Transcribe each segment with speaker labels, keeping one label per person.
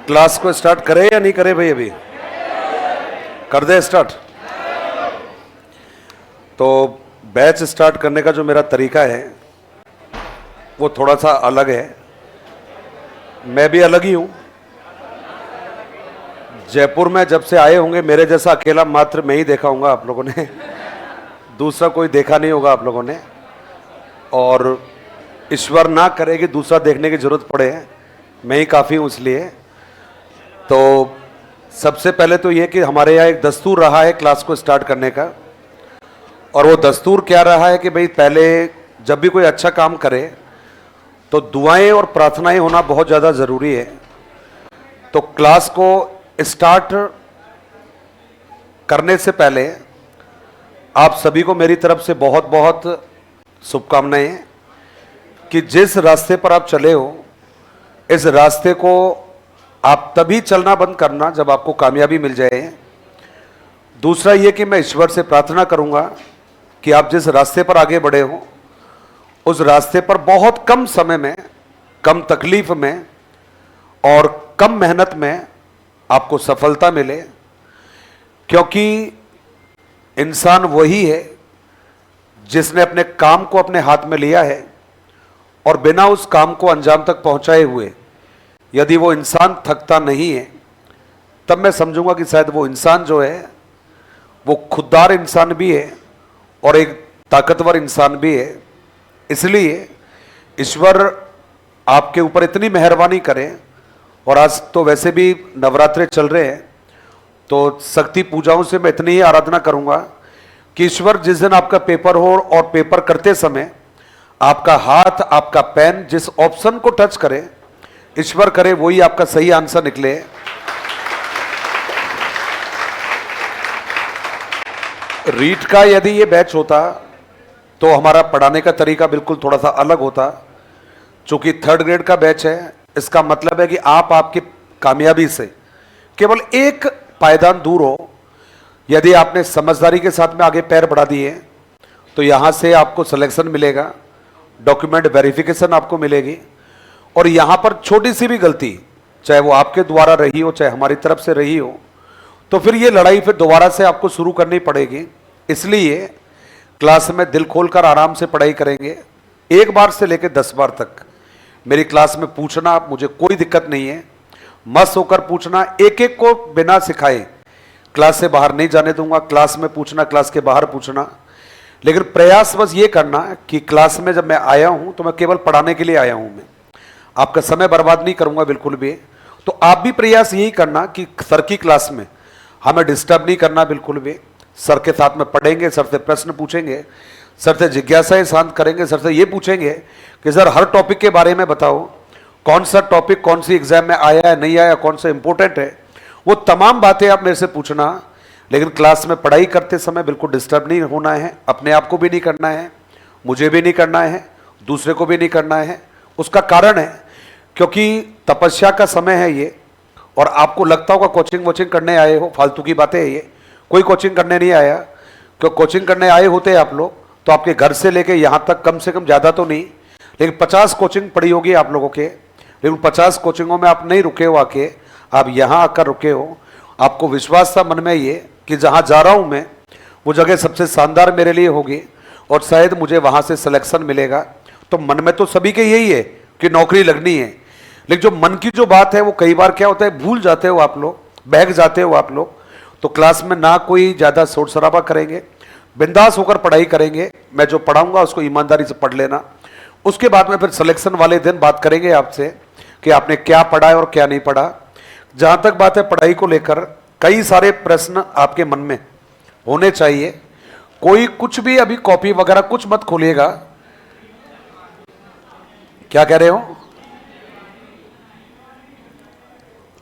Speaker 1: Class को start करें या नहीं करें भाई? अभी कर दे स्टार्ट। तो बैच स्टार्ट करने का जो मेरा तरीका है वो थोड़ा सा अलग है। मैं भी अलग ही हूं। जयपुर में जब से आए होंगे मेरे जैसा अकेला मात्र मैं ही देखा होगा आप लोगों ने, दूसरा कोई देखा नहीं होगा आप लोगों ने। और ईश्वर ना करे कि दूसरा देखने की जरूरत पड़े, मैं ही काफ़ी हूँ इसलिए। तो सबसे पहले तो ये कि हमारे यहाँ एक दस्तूर रहा है क्लास को स्टार्ट करने का, और वो दस्तूर क्या रहा है कि भाई पहले जब भी कोई अच्छा काम करे तो दुआएं और प्रार्थनाएं होना बहुत ज़्यादा ज़रूरी है। तो क्लास को स्टार्ट करने से पहले आप सभी को मेरी तरफ से बहुत बहुत शुभकामनाएं कि जिस रास्ते पर आप चले हो इस रास्ते को आप तभी चलना बंद करना जब आपको कामयाबी मिल जाए। दूसरा ये कि मैं ईश्वर से प्रार्थना करूंगा कि आप जिस रास्ते पर आगे बढ़े हो उस रास्ते पर बहुत कम समय में, कम तकलीफ में और कम मेहनत में आपको सफलता मिले, क्योंकि इंसान वही है जिसने अपने काम को अपने हाथ में लिया है और बिना उस काम को अंजाम तक पहुंचाए हुए यदि वो इंसान थकता नहीं है तब मैं समझूंगा कि शायद वो इंसान जो है वो खुददार इंसान भी है और एक ताकतवर इंसान भी है। इसलिए ईश्वर आपके ऊपर इतनी मेहरबानी करे। और आज तो वैसे भी नवरात्रे चल रहे हैं तो शक्ति पूजाओं से मैं इतनी ही आराधना करूंगा कि ईश्वर जिस दिन आपका पेपर हो और पेपर करते समय आपका हाथ, आपका पेन जिस ऑप्शन को टच करे, ईश्वर करे वही आपका सही आंसर निकले। रीट का यदि ये बैच होता तो हमारा पढ़ाने का तरीका बिल्कुल थोड़ा सा अलग होता। चूंकि 3rd ग्रेड का बैच है, इसका मतलब है कि आप आपकी कामयाबी से केवल एक पायदान दूर हो। यदि आपने समझदारी के साथ में आगे पैर बढ़ा दिए तो यहां से आपको सिलेक्शन मिलेगा, डॉक्यूमेंट वेरिफिकेशन आपको मिलेगी। और यहां पर छोटी सी भी गलती, चाहे वो आपके द्वारा रही हो चाहे हमारी तरफ से रही हो, तो फिर ये लड़ाई फिर दोबारा से आपको शुरू करनी पड़ेगी। इसलिए क्लास में दिल खोलकर आराम से पढ़ाई करेंगे। 1 बार से लेकर 10 बार तक मेरी क्लास में पूछना, आप मुझे कोई दिक्कत नहीं है, मस्त होकर पूछना। एक एक को बिना सिखाए क्लास से बाहर नहीं जाने दूंगा। क्लास में पूछना, क्लास के बाहर पूछना, लेकिन प्रयास बस ये करना कि क्लास में जब मैं आया हूं तो मैं केवल पढ़ाने के लिए आया हूं, मैं आपका समय बर्बाद नहीं करूंगा बिल्कुल भी। तो आप भी प्रयास यही करना कि सर की क्लास में हमें डिस्टर्ब नहीं करना बिल्कुल भी। सर के साथ में पढ़ेंगे, सर से प्रश्न पूछेंगे, सर से जिज्ञासाएं शांत करेंगे, सर से ये पूछेंगे कि सर हर टॉपिक के बारे में बताओ, कौन सा टॉपिक कौन सी एग्जाम में आया है नहीं आया, कौन सा इंपॉर्टेंट है, वो तमाम बातें आप मेरे से पूछना। लेकिन क्लास में पढ़ाई करते समय बिल्कुल डिस्टर्ब नहीं होना है, अपने आप को भी नहीं करना है, मुझे भी नहीं करना है, दूसरे को भी नहीं करना है। उसका कारण है क्योंकि तपस्या का समय है ये, और आपको लगता होगा कोचिंग वोचिंग करने आए हो, फालतू की बातें है ये। कोई कोचिंग करने नहीं आया, क्यों कोचिंग करने आए होते आप लोग तो आपके घर से लेके यहाँ तक कम से कम ज़्यादा तो नहीं लेकिन 50 कोचिंग पड़ी होगी आप लोगों के। लेकिन 50 कोचिंगों में आप नहीं रुके हो आके, आप यहाँ आकर रुके हो। आपको विश्वास था मन में ये कि जहाँ जा रहा हूँ मैं वो जगह सबसे शानदार मेरे लिए होगी और शायद मुझे वहाँ से सिलेक्शन मिलेगा। तो मन में तो सभी के यही है कि नौकरी लगनी है, लेकिन जो मन की जो बात है वो कई बार क्या होता है, भूल जाते हो आप लोग, बहक जाते हो आप लोग। तो क्लास में ना कोई ज़्यादा शोर शराबा करेंगे, बिंदास होकर पढ़ाई करेंगे। मैं जो पढ़ाऊंगा उसको ईमानदारी से पढ़ लेना। उसके बाद में फिर सिलेक्शन वाले दिन बात करेंगे आपसे कि आपने क्या पढ़ा है और क्या नहीं पढ़ा। जहाँ तक बात है पढ़ाई को लेकर, कई सारे प्रश्न आपके मन में होने चाहिए। कोई कुछ भी अभी कॉपी वगैरह कुछ मत खोलिएगा। क्या कह रहे हो,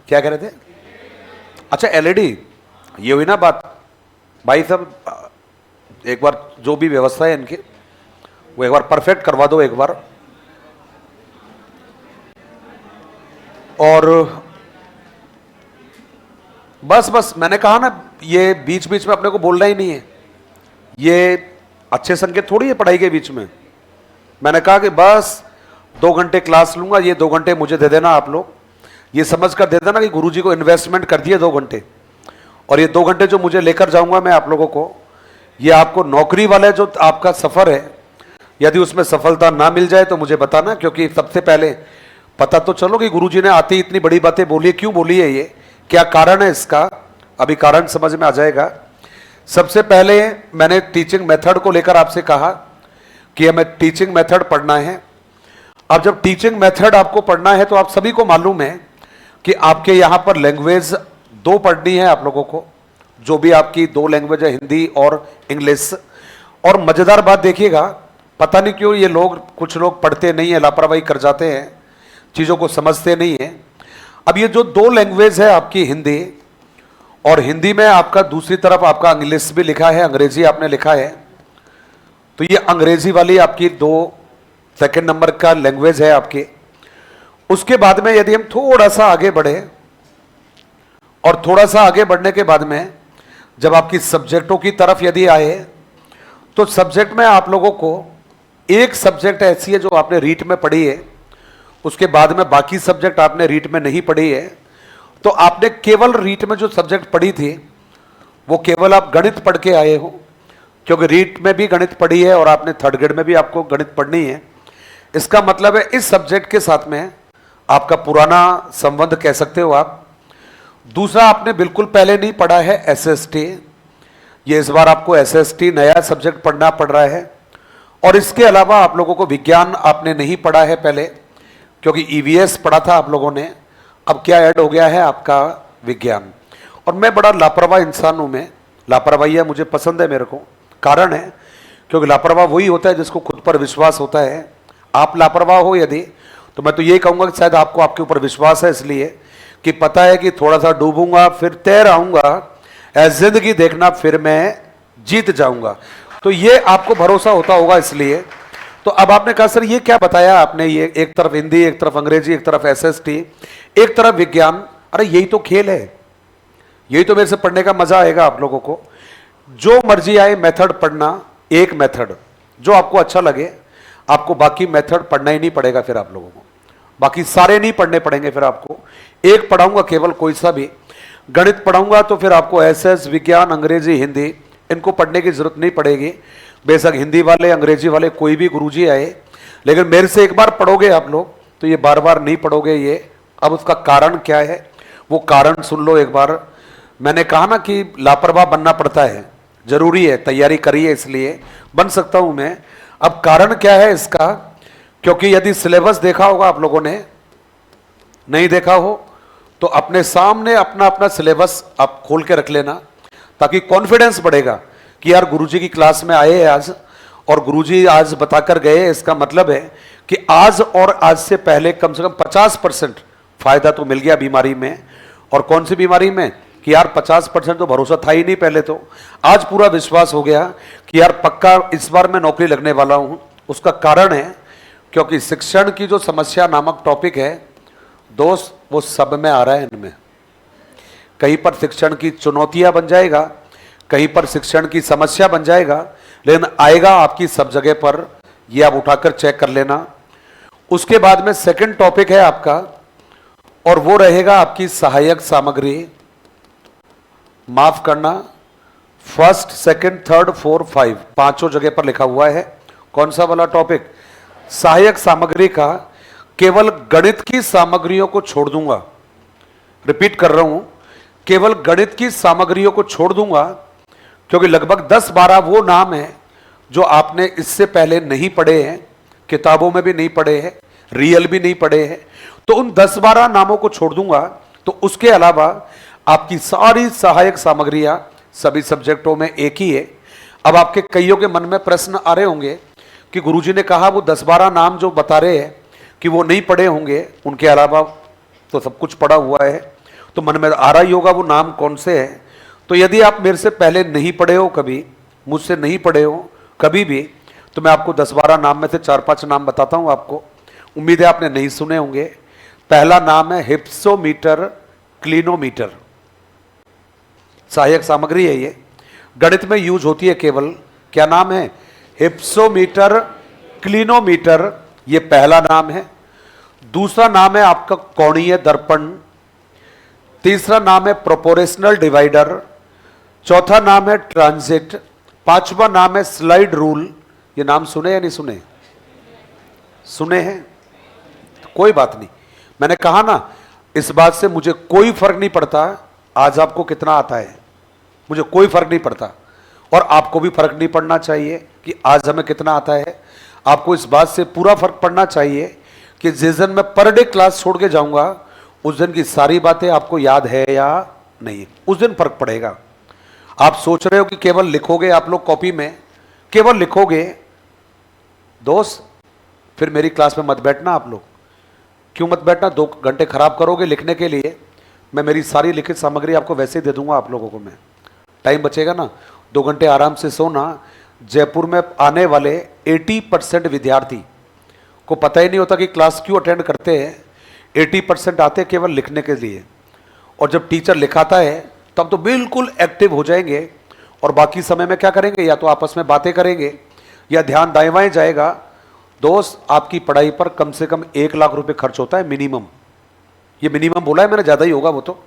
Speaker 1: क्या कह रहे थे? अच्छा एलईडी, ये हुई ना बात। भाई साहब एक बार जो भी व्यवस्था है इनकी वो एक बार परफेक्ट करवा दो एक बार। और बस मैंने कहा ना, ये बीच बीच में अपने को बोलना ही नहीं है। ये अच्छे संकेत थोड़ी है पढ़ाई के बीच में। मैंने कहा कि बस 2 घंटे क्लास लूंगा, ये 2 घंटे मुझे दे देना आप लोग। ये समझ कर देता ना कि गुरुजी को इन्वेस्टमेंट कर दिए 2 घंटे, और ये 2 घंटे जो मुझे लेकर जाऊंगा मैं आप लोगों को, ये आपको नौकरी वाले जो आपका सफर है, यदि उसमें सफलता ना मिल जाए तो मुझे बताना, क्योंकि सबसे पहले पता तो चलो कि गुरुजी ने आते ही इतनी बड़ी बातें बोली, क्यों बोली है, ये क्या कारण है इसका, अभी कारण समझ में आ जाएगा। सबसे पहले मैंने टीचिंग मेथड को लेकर आपसे कहा कि हमें टीचिंग मेथड पढ़ना है। अब जब टीचिंग मेथड आपको पढ़ना है तो आप सभी को मालूम है कि आपके यहां पर लैंग्वेज 2 पढ़नी है आप लोगों को, जो भी आपकी 2 लैंग्वेज है, हिंदी और इंग्लिश। और मजेदार बात देखिएगा, पता नहीं क्यों ये लोग, कुछ लोग पढ़ते नहीं है, लापरवाही कर जाते हैं, चीजों को समझते नहीं है। अब ये जो 2 लैंग्वेज है आपकी, हिंदी, और हिंदी में आपका दूसरी तरफ आपका इंग्लिश भी लिखा है, अंग्रेजी आपने लिखा है, तो ये अंग्रेजी वाली आपकी 2 सेकेंड नंबर का लैंग्वेज है आपकी। उसके बाद में यदि हम थोड़ा सा आगे बढ़े, और थोड़ा सा आगे बढ़ने के बाद में जब आपकी सब्जेक्टों की तरफ यदि आए, तो सब्जेक्ट में आप लोगों को एक सब्जेक्ट ऐसी है जो आपने रीट में पढ़ी है, उसके बाद में बाकी सब्जेक्ट आपने रीट में नहीं पढ़ी है। तो आपने केवल रीट में जो सब्जेक्ट पढ़ी थी वो केवल आप गणित पढ़ के आए हो, क्योंकि रीट में भी गणित पढ़ी है और आपने 3rd ग्रेड में भी आपको गणित पढ़नी है। इसका मतलब है इस सब्जेक्ट के साथ में आपका पुराना संबंध कह सकते हो आप। दूसरा, आपने बिल्कुल पहले नहीं पढ़ा है एसएसटी, ये इस बार आपको एसएसटी नया सब्जेक्ट पढ़ना पड़ रहा है। और इसके अलावा आप लोगों को विज्ञान आपने नहीं पढ़ा है पहले, क्योंकि ईवीएस पढ़ा था आप लोगों ने, अब क्या ऐड हो गया है आपका विज्ञान। और मैं बड़ा लापरवाह इंसान हूं, मैं लापरवाही है, मुझे पसंद है मेरे को। कारण है क्योंकि लापरवाह वही होता है जिसको खुद पर विश्वास होता है। आप लापरवाह हो यदि, तो मैं तो यही कहूंगा कि शायद आपको आपके ऊपर विश्वास है, इसलिए कि पता है कि थोड़ा सा डूबूंगा फिर तैर आऊंगा, जिंदगी देखना फिर मैं जीत जाऊंगा, तो ये आपको भरोसा होता होगा। इसलिए तो अब आपने कहा सर ये क्या बताया आपने, ये एक तरफ हिंदी, एक तरफ अंग्रेजी, एक तरफ एसएसटी, एक तरफ विज्ञान, अरे यही तो खेल है, यही तो मेरे से पढ़ने का मजा आएगा आप लोगों को। जो मर्जी आए मेथड पढ़ना, एक मेथड जो आपको अच्छा लगे, आपको बाकी मेथड पढ़ना ही नहीं पड़ेगा, फिर आप लोगों को बाकी सारे नहीं पढ़ने पड़ेंगे। फिर आपको एक पढ़ाऊंगा केवल, कोई सा भी गणित पढ़ाऊंगा तो फिर आपको एसएस, विज्ञान, अंग्रेजी, हिंदी, इनको पढ़ने की जरूरत नहीं पड़ेगी। बेशक हिंदी वाले, अंग्रेजी वाले कोई भी गुरुजी आए, लेकिन मेरे से एक बार पढ़ोगे आप लोग तो ये बार बार नहीं पढ़ोगे ये। अब उसका कारण क्या है वो कारण सुन लो एक बार। मैंने कहा ना कि लापरवाह बनना पड़ता है, जरूरी है, तैयारी करिए, इसलिए बन सकता हूं मैं। अब कारण क्या है इसका, क्योंकि यदि सिलेबस देखा होगा आप लोगों ने, नहीं देखा हो तो अपने सामने अपना अपना सिलेबस आप खोल के रख लेना, ताकि कॉन्फिडेंस बढ़ेगा कि यार गुरुजी की क्लास में आए हैं आज, और गुरुजी आज बताकर गए। इसका मतलब है कि आज और आज से पहले कम से कम 50% फायदा तो मिल गया बीमारी में। और कौन सी बीमारी में कि यार 50% तो भरोसा था ही नहीं पहले, तो आज पूरा विश्वास हो गया कि यार पक्का इस बार मैं नौकरी लगने वाला हूं। उसका कारण है क्योंकि शिक्षण की जो समस्या नामक टॉपिक है दोस्त, वो सब में आ रहा है। इनमें कहीं पर शिक्षण की चुनौतियां बन जाएगा, कहीं पर शिक्षण की समस्या बन जाएगा, लेकिन आएगा आपकी सब जगह पर, ये आप उठाकर चेक कर लेना। उसके बाद में सेकंड टॉपिक है आपका, और वो रहेगा आपकी सहायक सामग्री। माफ करना, 1st, 2nd, 3rd, 4th, 5 पांचों जगह पर लिखा हुआ है। कौन सा वाला टॉपिक, सहायक सामग्री का। केवल गणित की सामग्रियों को छोड़ दूंगा, रिपीट कर रहा हूं, केवल गणित की सामग्रियों को छोड़ दूंगा, क्योंकि लगभग 10-12 वो नाम है जो आपने इससे पहले नहीं पढ़े हैं, किताबों में भी नहीं पढ़े हैं, रियल भी नहीं पढ़े हैं। तो उन 10-12 नामों को छोड़ दूंगा। तो उसके अलावा आपकी सारी सहायक सामग्रियां सभी सब्जेक्टों में एक ही है। अब आपके कईयों के मन में प्रश्न आ रहे होंगे कि गुरुजी ने कहा वो 10-12 नाम जो बता रहे हैं कि वो नहीं पढ़े होंगे, उनके अलावा तो सब कुछ पढ़ा हुआ है। तो मन में आ रहा ही होगा वो नाम कौन से हैं। तो यदि आप मेरे से पहले नहीं पढ़े हो, कभी मुझसे नहीं पढ़े हो कभी भी, तो मैं आपको 10-12 नाम में से 4-5 नाम बताता हूं आपको। उम्मीद है आपने नहीं सुने होंगे। पहला नाम है हिप्सोमीटर, क्लिनोमीटर। सहायक सामग्री है ये, गणित में यूज होती है केवल। क्या नाम है, हिप्सोमीटर, क्लिनोमीटर, ये पहला नाम है। दूसरा नाम है आपका कोणीय दर्पण तीसरा नाम है प्रोपोर्शनल डिवाइडर, चौथा नाम है ट्रांजिट, पांचवा नाम है स्लाइड रूल। ये नाम सुने या नहीं सुने? सुने हैं? तो कोई बात नहीं, मैंने कहा ना, इस बात से मुझे कोई फर्क नहीं पड़ता आज आपको कितना आता है, मुझे कोई फर्क नहीं पड़ता, और आपको भी फर्क नहीं पड़ना चाहिए कि आज हमें कितना आता है। आपको इस बात से पूरा फर्क पड़ना चाहिए कि जिस दिन मैं पर डे क्लास छोड़ के जाऊंगा उस दिन की सारी बातें आपको याद है या नहीं, उस दिन फर्क पड़ेगा। आप सोच रहे हो कि केवल लिखोगे आप लोग कॉपी में, केवल लिखोगे, दोस्त फिर मेरी क्लास में मत बैठना आप लोग। क्यों मत बैठना? 2 घंटे खराब करोगे लिखने के लिए, मैं मेरी सारी लिखित सामग्री आपको वैसे ही दे दूंगा आप लोगों को, मैं टाइम बचेगा ना, 2 घंटे आराम से सोना। जयपुर में आने वाले 80% विद्यार्थी को पता ही नहीं होता कि क्लास क्यों अटेंड करते हैं। 80% आते केवल लिखने के लिए, और जब टीचर लिखाता है तब तो बिल्कुल एक्टिव हो जाएंगे, और बाकी समय में क्या करेंगे? या तो आपस में बातें करेंगे या ध्यान दाएं बाएं जाएगा। दोस्त आपकी पढ़ाई पर कम से कम 1 लाख रुपए खर्च होता है मिनिमम, ये मिनिमम बोला है मैंने, ज़्यादा ही होगा वो तो,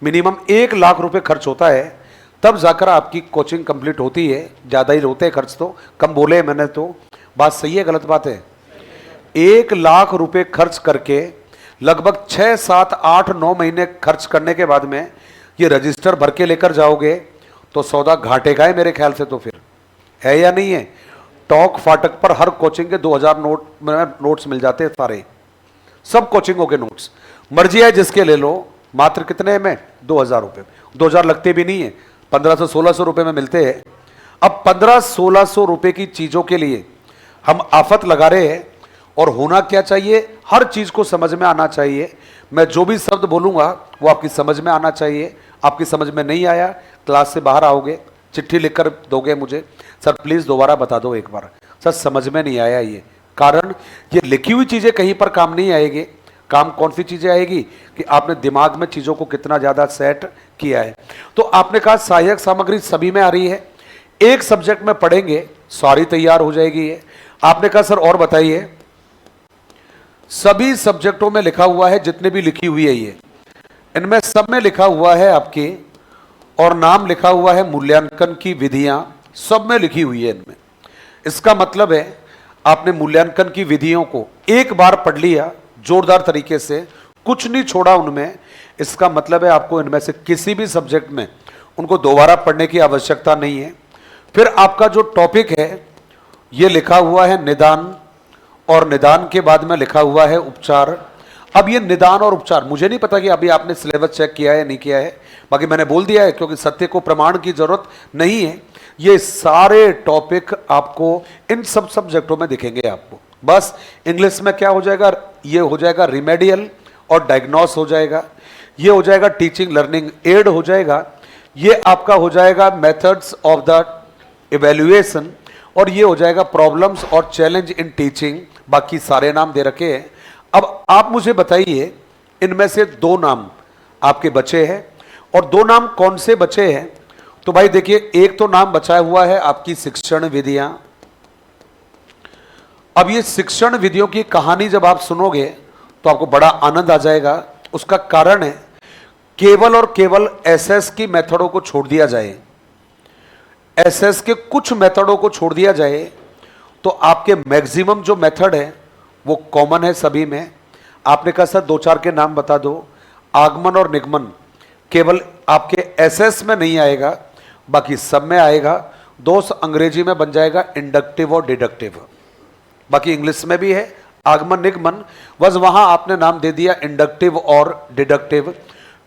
Speaker 1: मिनिमम 1 लाख रुपए खर्च होता है, तब जाकर आपकी कोचिंग कंप्लीट होती है। ज़्यादा ही होते हैं खर्च, तो कम बोले हैं मैंने, तो बात सही है गलत बात है? 1 लाख रुपए खर्च करके लगभग 6, 7, 8, 9 महीने खर्च करने के बाद में ये रजिस्टर भर के लेकर जाओगे तो सौदा घाटे का है मेरे ख्याल से, तो फिर है या नहीं है? टॉक फाटक पर हर कोचिंग के 2000 नोट्स मिल जाते हैं, सारे सब कोचिंगों के नोट्स, मर्जी है जिसके ले लो। मात्र कितने में? 2000 रुपये, 2000 लगते भी नहीं है, 1500-1600 रुपये में मिलते हैं। अब 1500-1600 रुपये की चीज़ों के लिए हम आफत लगा रहे हैं, और होना क्या चाहिए? हर चीज़ को समझ में आना चाहिए। मैं जो भी शब्द बोलूँगा वो आपकी समझ में आना चाहिए। आपकी समझ में नहीं आया, क्लास से बाहर आओगे, चिट्ठी लिखकर दोगे मुझे, सर प्लीज़ दोबारा बता दो एक बार, सर समझ में नहीं आया ये। कारण ये लिखी हुई चीज़ें कहीं पर काम नहीं आएगी। काम कौन सी चीज़ें आएगी कि आपने दिमाग में चीज़ों को कितना ज़्यादा सेट किया है। तो आपने कहा सहायक सामग्री सभी में आ रही है, एक सब्जेक्ट में पढ़ेंगे सारी तैयार हो जाएगी ये। आपने कहा सर और बताइए, सभी सब्जेक्टों में लिखा हुआ है, जितने भी लिखी हुई है ये, इनमें सब में लिखा हुआ है आपकी, और नाम लिखा हुआ है मूल्यांकन की विधियां, सब में लिखी हुई है इनमें। इसका मतलब है आपने मूल्यांकन की विधियों को एक बार पढ़ लिया जोरदार तरीके से, कुछ नहीं छोड़ा उनमें। इसका मतलब है आपको इनमें से किसी भी सब्जेक्ट में उनको दोबारा पढ़ने की आवश्यकता नहीं है। फिर आपका जो टॉपिक है ये लिखा हुआ है निदान, और निदान के बाद में लिखा हुआ है उपचार। अब ये निदान और उपचार, मुझे नहीं पता कि अभी आपने सिलेबस चेक किया है नहीं किया है, बाकी मैंने बोल दिया है क्योंकि सत्य को प्रमाण की जरूरत नहीं है। ये सारे टॉपिक आपको इन सब सब्जेक्टों में दिखेंगे आपको। बस इंग्लिश में क्या हो जाएगा? ये हो जाएगा रिमेडियल और डायग्नोस हो जाएगा, ये हो जाएगा टीचिंग लर्निंग एड हो जाएगा, ये आपका हो जाएगा मेथड्स ऑफ द इवेल्युएशन, और ये हो जाएगा प्रॉब्लम्स और चैलेंज इन टीचिंग। बाकी सारे नाम दे रखे हैं। अब आप मुझे बताइए, इनमें से 2 नाम आपके बचे हैं, और 2 नाम कौन से बचे हैं? तो भाई देखिए, एक तो नाम बचा हुआ है आपकी शिक्षण विधियां। अब ये शिक्षण विधियों की कहानी जब आप सुनोगे तो आपको बड़ा आनंद आ जाएगा। उसका कारण है केवल और केवल एसएस की मेथडों को छोड़ दिया जाए, एसएस के कुछ मेथडों को छोड़ दिया जाए तो आपके मैक्सिमम जो मेथड है वो कॉमन है सभी में। आपने कहा सर 2-4 के नाम बता दो। आगमन और निगमन केवल आपके एसएस में नहीं आएगा, बाकी सब में आएगा। दोस्त अंग्रेजी में बन जाएगा इंडक्टिव और डिडक्टिव, बाकी इंग्लिश में भी है आगमन निगमन, बस वहां आपने नाम दे दिया इंडक्टिव और डिडक्टिव।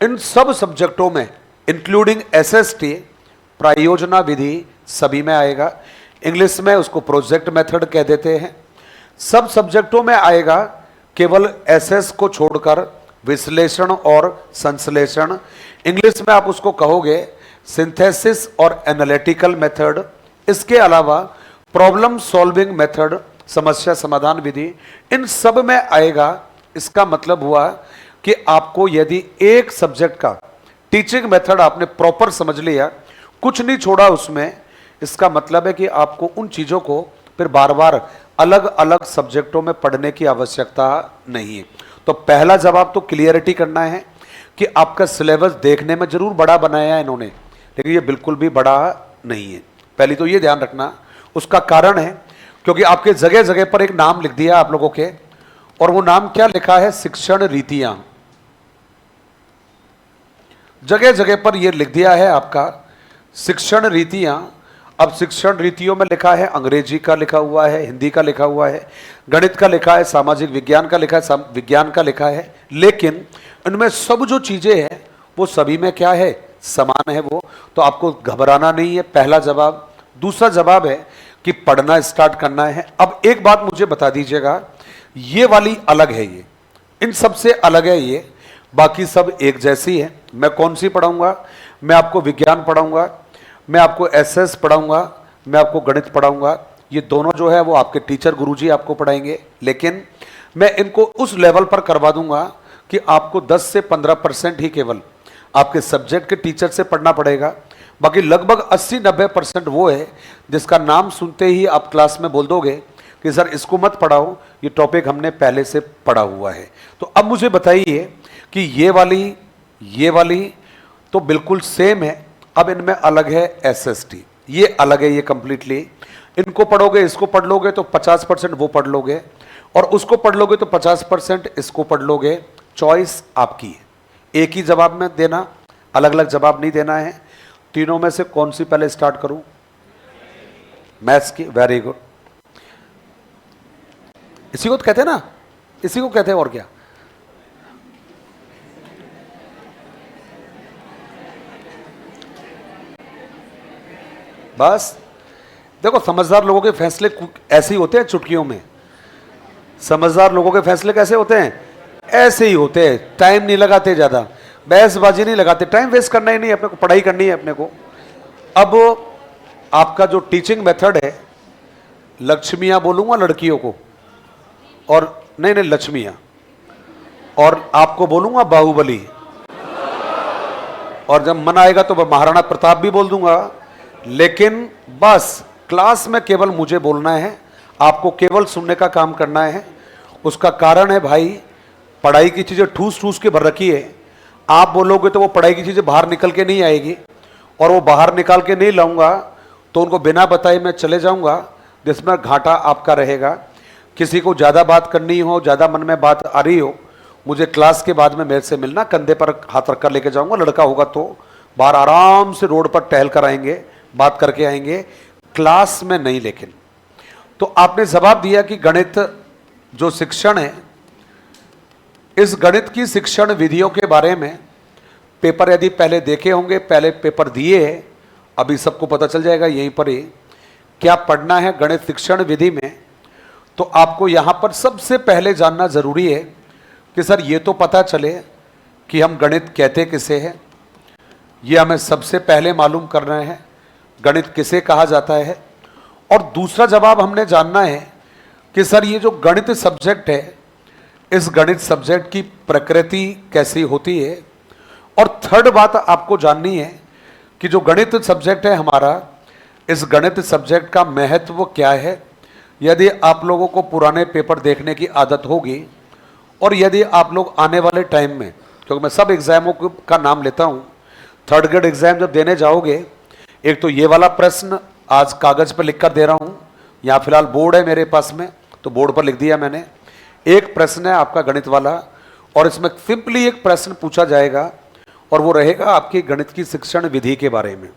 Speaker 1: इन सब सब्जेक्टों में इंक्लूडिंग एसएसटी प्रायोजना विधि सभी में आएगा। इंग्लिश में उसको प्रोजेक्ट मेथड कह देते हैं। सब सब्जेक्टों में आएगा, केवल एसएस को छोड़कर विश्लेषण और संश्लेषण। इंग्लिश में आप उसको कहोगे सिंथेसिस और एनालिटिकल मेथड। इसके अलावा प्रॉब्लम सॉल्विंग मेथड, समस्या समाधान विधि, इन सब में आएगा। इसका मतलब हुआ कि आपको यदि एक सब्जेक्ट का टीचिंग मेथड आपने प्रॉपर समझ लिया, कुछ नहीं छोड़ा उसमें, इसका मतलब है कि आपको उन चीज़ों को फिर बार बार अलग अलग सब्जेक्टों में पढ़ने की आवश्यकता नहीं है। तो पहला जवाब तो क्लियरिटी करना है। कि आपका सिलेबस देखने में जरूर बड़ा बनाया है इन्होंने, लेकिन ये बिल्कुल भी बड़ा नहीं है। पहली तो ये ध्यान रखना। उसका कारण है क्योंकि आपके जगह जगह पर एक नाम लिख दिया आप लोगों के, और वो नाम क्या लिखा है? शिक्षण रीतियां। जगह जगह पर ये लिख दिया है आपका शिक्षण रीतियां। अब शिक्षण रीतियों में लिखा है, अंग्रेजी का लिखा हुआ है, हिंदी का लिखा हुआ है, गणित का लिखा है, सामाजिक विज्ञान का लिखा है, विज्ञान का लिखा है, लेकिन इनमें सब जो चीजें हैं वो सभी में क्या है? समान है वो। तो आपको घबराना नहीं है, पहला जवाब। दूसरा जवाब है कि पढ़ना स्टार्ट करना है। अब एक बात मुझे बता दीजिएगा, ये वाली अलग है, ये इन सबसे अलग है, ये बाकी सब एक जैसी है। मैं कौन सी पढ़ाऊंगा? मैं आपको विज्ञान पढ़ाऊंगा, मैं आपको एसएस पढ़ाऊंगा, मैं आपको गणित पढ़ाऊंगा। ये दोनों जो है वो आपके टीचर गुरुजी आपको पढ़ाएंगे, लेकिन मैं इनको उस लेवल पर करवा दूंगा कि आपको 10 से 15% ही केवल आपके सब्जेक्ट के टीचर से पढ़ना पड़ेगा। बाकी लगभग 80-90% वो है जिसका नाम सुनते ही आप क्लास में बोल दोगे कि सर इसको मत पढ़ाओ, ये टॉपिक हमने पहले से पढ़ा हुआ है। तो अब मुझे बताइए कि ये वाली तो बिल्कुल सेम है। अब इनमें अलग है एसएसटी, ये अलग है, ये कंप्लीटली। इनको पढ़ोगे, इसको पढ़ लोगे तो 50% वो पढ़ लोगे, और उसको पढ़ लोगे तो 50% इसको पढ़ लोगे। चॉइस आपकी है, एक ही जवाब में देना, अलग अलग जवाब नहीं देना है। तीनों में से कौन सी पहले स्टार्ट करूं? मैथ्स की। Very good. इसी को तो कहते हैं ना, इसी को कहते हैं, और क्या? बस देखो, समझदार लोगों के फैसले ऐसे ही होते हैं चुटकियों में। समझदार लोगों के फैसले कैसे होते हैं? ऐसे ही होते हैं। टाइम नहीं लगाते, ज्यादा बहसबाजी नहीं लगाते, टाइम वेस्ट करना ही नहीं, अपने को पढ़ाई करनी है अपने को। अब आपका जो टीचिंग मेथड है, लक्ष्मियां बोलूंगा लड़कियों को, और नहीं लक्ष्मियां, और आपको बोलूंगा बाहुबली, और जब मन आएगा तो महाराणा प्रताप भी बोल दूंगा। लेकिन बस क्लास में केवल मुझे बोलना है, आपको केवल सुनने का काम करना है। उसका कारण है भाई, पढ़ाई की चीजें ठूस ठूस के भर रखी है। आप बोलोगे तो वो पढ़ाई की चीजें बाहर निकल के नहीं आएगी, और वो बाहर निकाल के नहीं लाऊंगा तो उनको बिना बताए मैं चले जाऊंगा, जिसमें घाटा आपका रहेगा। किसी को ज़्यादा बात करनी हो, ज़्यादा मन में बात आ रही हो, मुझे क्लास के बाद में मेरे से मिलना, कंधे पर हाथ रख कर लेके जाऊंगा। लड़का होगा तो बाहर आराम से रोड पर टहल कर आएंगे, बात करके आएंगे, क्लास में नहीं। लेकिन तो आपने जवाब दिया कि गणित जो शिक्षण है, इस गणित की शिक्षण विधियों के बारे में पेपर यदि पहले देखे होंगे, पहले पेपर दिए हैं, अभी सबको पता चल जाएगा यहीं पर ही क्या पढ़ना है गणित शिक्षण विधि में। तो आपको यहां पर सबसे पहले जानना जरूरी है कि सर ये तो पता चले कि हम गणित कहते किसे हैं, ये हमें सबसे पहले मालूम करना है, गणित किसे कहा जाता है। और दूसरा जवाब हमने जानना है कि सर ये जो गणित सब्जेक्ट है, इस गणित सब्जेक्ट की प्रकृति कैसी होती है। और थर्ड बात आपको जाननी है कि जो गणित सब्जेक्ट है हमारा, इस गणित सब्जेक्ट का महत्व क्या है। यदि आप लोगों को पुराने पेपर देखने की आदत होगी, और यदि आप लोग आने वाले टाइम में, क्योंकि मैं सब एग्जामों का नाम लेता हूं, थर्ड ग्रेड एग्जाम जब देने जाओगे, एक तो ये वाला प्रश्न आज कागज पर लिख कर दे रहा हूं, यहाँ फिलहाल बोर्ड है मेरे पास में, तो बोर्ड पर लिख दिया मैंने। एक प्रश्न है आपका गणित वाला, और इसमें सिंपली एक प्रश्न पूछा जाएगा, और वो रहेगा आपकी गणित की शिक्षण विधि के बारे में।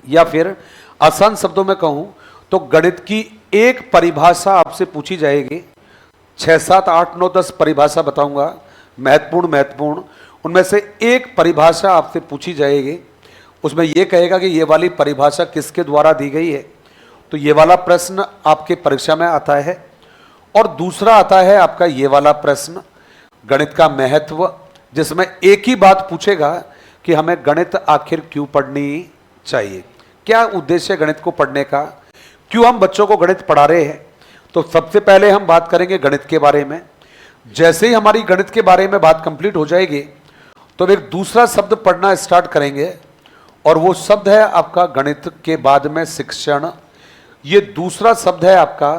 Speaker 1: या फिर आसान शब्दों में कहूं तो गणित की एक परिभाषा आपसे पूछी जाएगी। 6, 7, 8, 9, 10 परिभाषा बताऊंगा, महत्वपूर्ण। उनमें से एक परिभाषा आपसे पूछी जाएगी, उसमें यह कहेगा कि ये वाली परिभाषा किसके द्वारा दी गई है। तो ये वाला प्रश्न आपके परीक्षा में आता है। और दूसरा आता है आपका ये वाला प्रश्न, गणित का महत्व, जिसमें एक ही बात पूछेगा कि हमें गणित आखिर क्यों पढ़नी चाहिए, क्या उद्देश्य है गणित को पढ़ने का, क्यों हम बच्चों को गणित पढ़ा रहे हैं। तो सबसे पहले हम बात करेंगे गणित के बारे में। जैसे ही हमारी गणित के बारे में बात कंप्लीट हो जाएगी, तो एक दूसरा शब्द पढ़ना स्टार्ट करेंगे, और वो शब्द है आपका गणित के बाद में शिक्षण। ये दूसरा शब्द है आपका।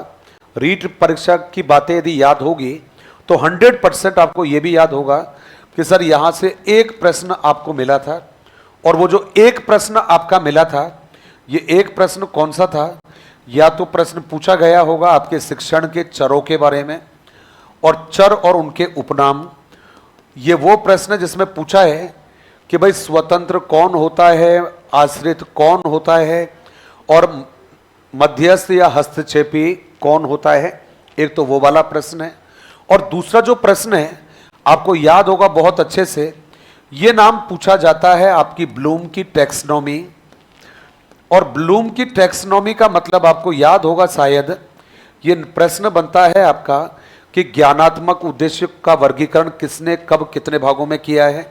Speaker 1: रीट परीक्षा की बातें यदि याद होगी तो 100% आपको ये भी याद होगा कि कि सर यहां से एक प्रश्न आपको मिला था, और वो जो एक प्रश्न आपका मिला था, ये एक प्रश्न कौन सा था? या तो प्रश्न पूछा गया होगा आपके शिक्षण के चरों के बारे में, और चर और उनके उपनाम। ये वो प्रश्न जिसमें पूछा है कि भाई स्वतंत्र कौन होता है, आश्रित कौन होता है, और मध्यस्थ या हस्तक्षेपी कौन होता है। एक तो वो वाला प्रश्न है, और दूसरा जो प्रश्न है आपको याद होगा बहुत अच्छे से, ये नाम पूछा जाता है आपकी ब्लूम की टैक्सोनॉमी। और ब्लूम की टैक्सोनॉमी का मतलब आपको याद होगा शायद, ये प्रश्न बनता है आपका कि ज्ञानात्मक उद्देश्य का वर्गीकरण किसने कब कितने भागों में किया है,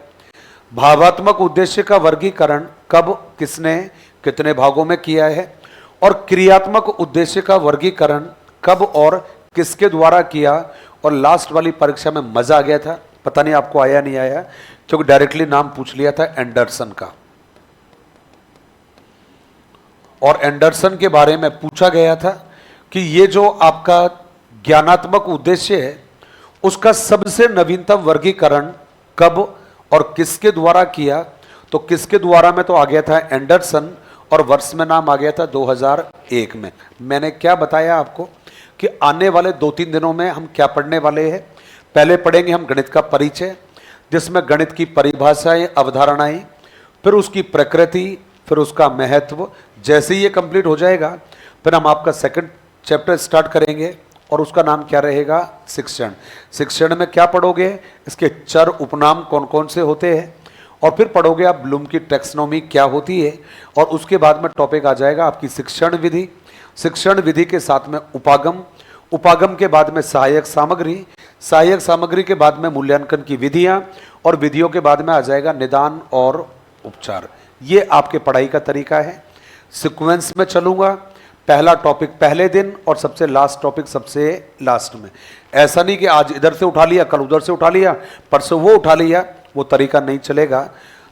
Speaker 1: भावात्मक उद्देश्य का वर्गीकरण कब किसने कितने भागों में किया है, और क्रियात्मक उद्देश्य का वर्गीकरण कब और किसके द्वारा किया। और लास्ट वाली परीक्षा में मजा आ गया था, पता नहीं आपको आया नहीं आया, क्योंकि डायरेक्टली नाम पूछ लिया था एंडरसन का, और एंडरसन के बारे में पूछा गया था कि ये जो आपका ज्ञानात्मक उद्देश्य है उसका सबसे नवीनतम वर्गीकरण कब और किसके द्वारा किया। तो किसके द्वारा में तो आ गया था एंडरसन, और वर्ष में नाम आ गया था 2001 में। मैंने क्या बताया आपको कि आने वाले 2-3 दिनों में हम क्या पढ़ने वाले हैं। पहले पढ़ेंगे हम गणित का परिचय, जिसमें गणित की परिभाषाएं, अवधारणाएं, फिर उसकी प्रकृति, फिर उसका महत्व। जैसे ही ये कंप्लीट हो जाएगा फिर हम आपका सेकंड चैप्टर स्टार्ट करेंगे, और उसका नाम क्या रहेगा? शिक्षण। शिक्षण में क्या पढ़ोगे? इसके चर उपनाम कौन कौन से होते हैं, और फिर पढ़ोगे आप ब्लूम की टैक्सोनॉमी क्या होती है, और उसके बाद में टॉपिक आ जाएगा आपकी शिक्षण विधि। शिक्षण विधि के साथ में उपागम, उपागम के बाद में सहायक सामग्री, सहायक सामग्री के बाद में मूल्यांकन की विधियां, और विधियों के बाद में आ जाएगा निदान और उपचार। ये आपके पढ़ाई का तरीका है। सीक्वेंस में चलूंगा, पहला टॉपिक पहले दिन और सबसे लास्ट टॉपिक सबसे लास्ट में। ऐसा नहीं कि आज इधर से उठा लिया, कल उधर से उठा लिया, परसों वो उठा लिया, वो तरीका नहीं चलेगा।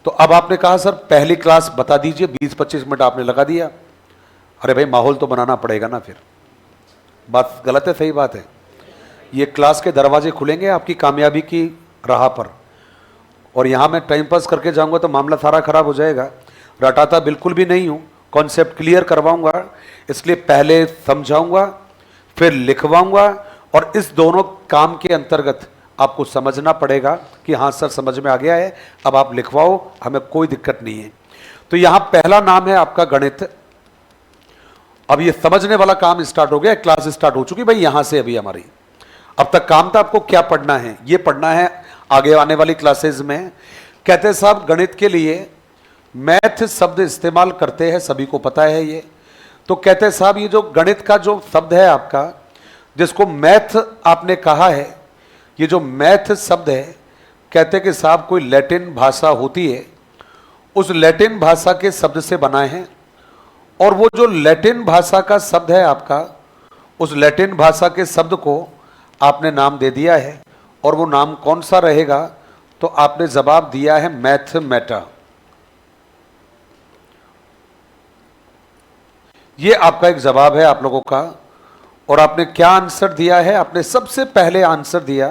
Speaker 1: तो अब आपने कहा सर पहली क्लास बता दीजिए, 20-25 मिनट आपने लगा दिया। अरे भाई माहौल तो बनाना पड़ेगा ना, फिर बात गलत है सही बात है। ये क्लास के दरवाजे खुलेंगे आपकी कामयाबी की राह पर, और यहाँ मैं टाइम पास करके जाऊंगा तो मामला सारा खराब हो जाएगा। रटाता बिल्कुल भी नहीं हूँ, कॉन्सेप्ट क्लियर करवाऊंगा, इसलिए पहले समझाऊंगा फिर लिखवाऊंगा, और इस दोनों काम के अंतर्गत आपको समझना पड़ेगा कि हाँ सर समझ में आ गया है, अब आप लिखवाओ, हमें कोई दिक्कत नहीं है। तो यहाँ पहला नाम है आपका गणित। अब ये समझने वाला काम स्टार्ट हो गया, क्लास स्टार्ट हो चुकी भाई यहां से। अभी हमारी अब तक काम था आपको क्या पढ़ना है, ये पढ़ना है आगे आने वाली क्लासेस में। कहते हैं साहब गणित के लिए मैथ शब्द इस्तेमाल करते हैं, सभी को पता है ये। तो कहते हैं साहब ये जो गणित का जो शब्द है आपका, जिसको मैथ आपने कहा है, ये जो मैथ शब्द है, कहते हैं कि साहब कोई लैटिन भाषा होती है, उस लैटिन भाषा के शब्द से बनाए हैं। और वो जो लैटिन भाषा का शब्द है आपका, उस लैटिन भाषा के शब्द को आपने नाम दे दिया है, और वो नाम कौन सा रहेगा? तो आपने जवाब दिया है मैथमेटा। ये आपका एक जवाब है आप लोगों का। और आपने क्या आंसर दिया है? आपने सबसे पहले आंसर दिया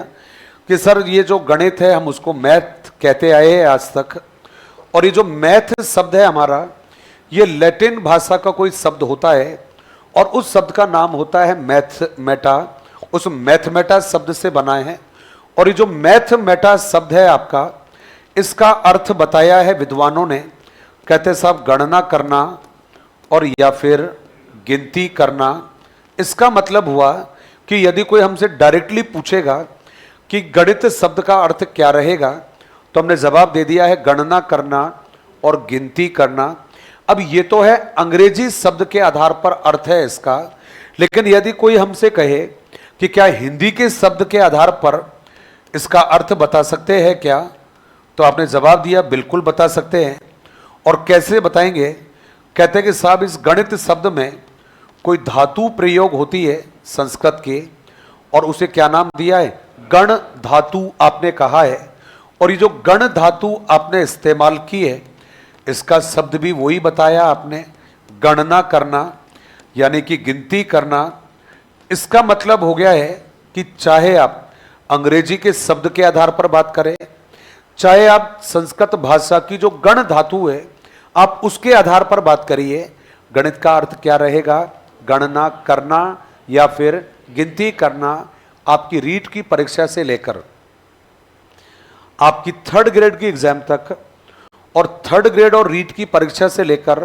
Speaker 1: कि सर ये जो गणित है हम उसको मैथ कहते आए हैं आज तक, और ये जो मैथ शब्द है हमारा, ये लैटिन भाषा का कोई शब्द होता है, और उस शब्द का नाम होता है मैथमेटा। उस मैथमेटा शब्द से बनाए हैं। और ये जो मैथमेटा शब्द है आपका, इसका अर्थ बताया है विद्वानों ने। कहते साहब गणना करना और या फिर गिनती करना। इसका मतलब हुआ कि यदि कोई हमसे डायरेक्टली पूछेगा कि गणित शब्द का अर्थ क्या रहेगा, तो हमने जवाब दे दिया है गणना करना और गिनती करना। अब ये तो है अंग्रेजी शब्द के आधार पर अर्थ है इसका, लेकिन यदि कोई हमसे कहे कि क्या हिंदी के शब्द के आधार पर इसका अर्थ बता सकते हैं क्या, तो आपने जवाब दिया बिल्कुल बता सकते हैं। और कैसे बताएंगे? कहते हैं कि साहब इस गणित शब्द में कोई धातु प्रयोग होती है संस्कृत की, और उसे क्या नाम दिया है? गण धातु आपने कहा है। और ये जो गण धातु आपने इस्तेमाल की है, इसका शब्द भी वही बताया आपने, गणना करना यानी कि गिनती करना। इसका मतलब हो गया है कि चाहे आप अंग्रेजी के शब्द के आधार पर बात करें, चाहे आप संस्कृत भाषा की जो गण धातु है आप उसके आधार पर बात करिए, गणित का अर्थ क्या रहेगा, गणना करना या फिर गिनती करना। आपकी रीट की परीक्षा से लेकर आपकी थर्ड ग्रेड की एग्जाम तक और थर्ड ग्रेड और रीट की परीक्षा से लेकर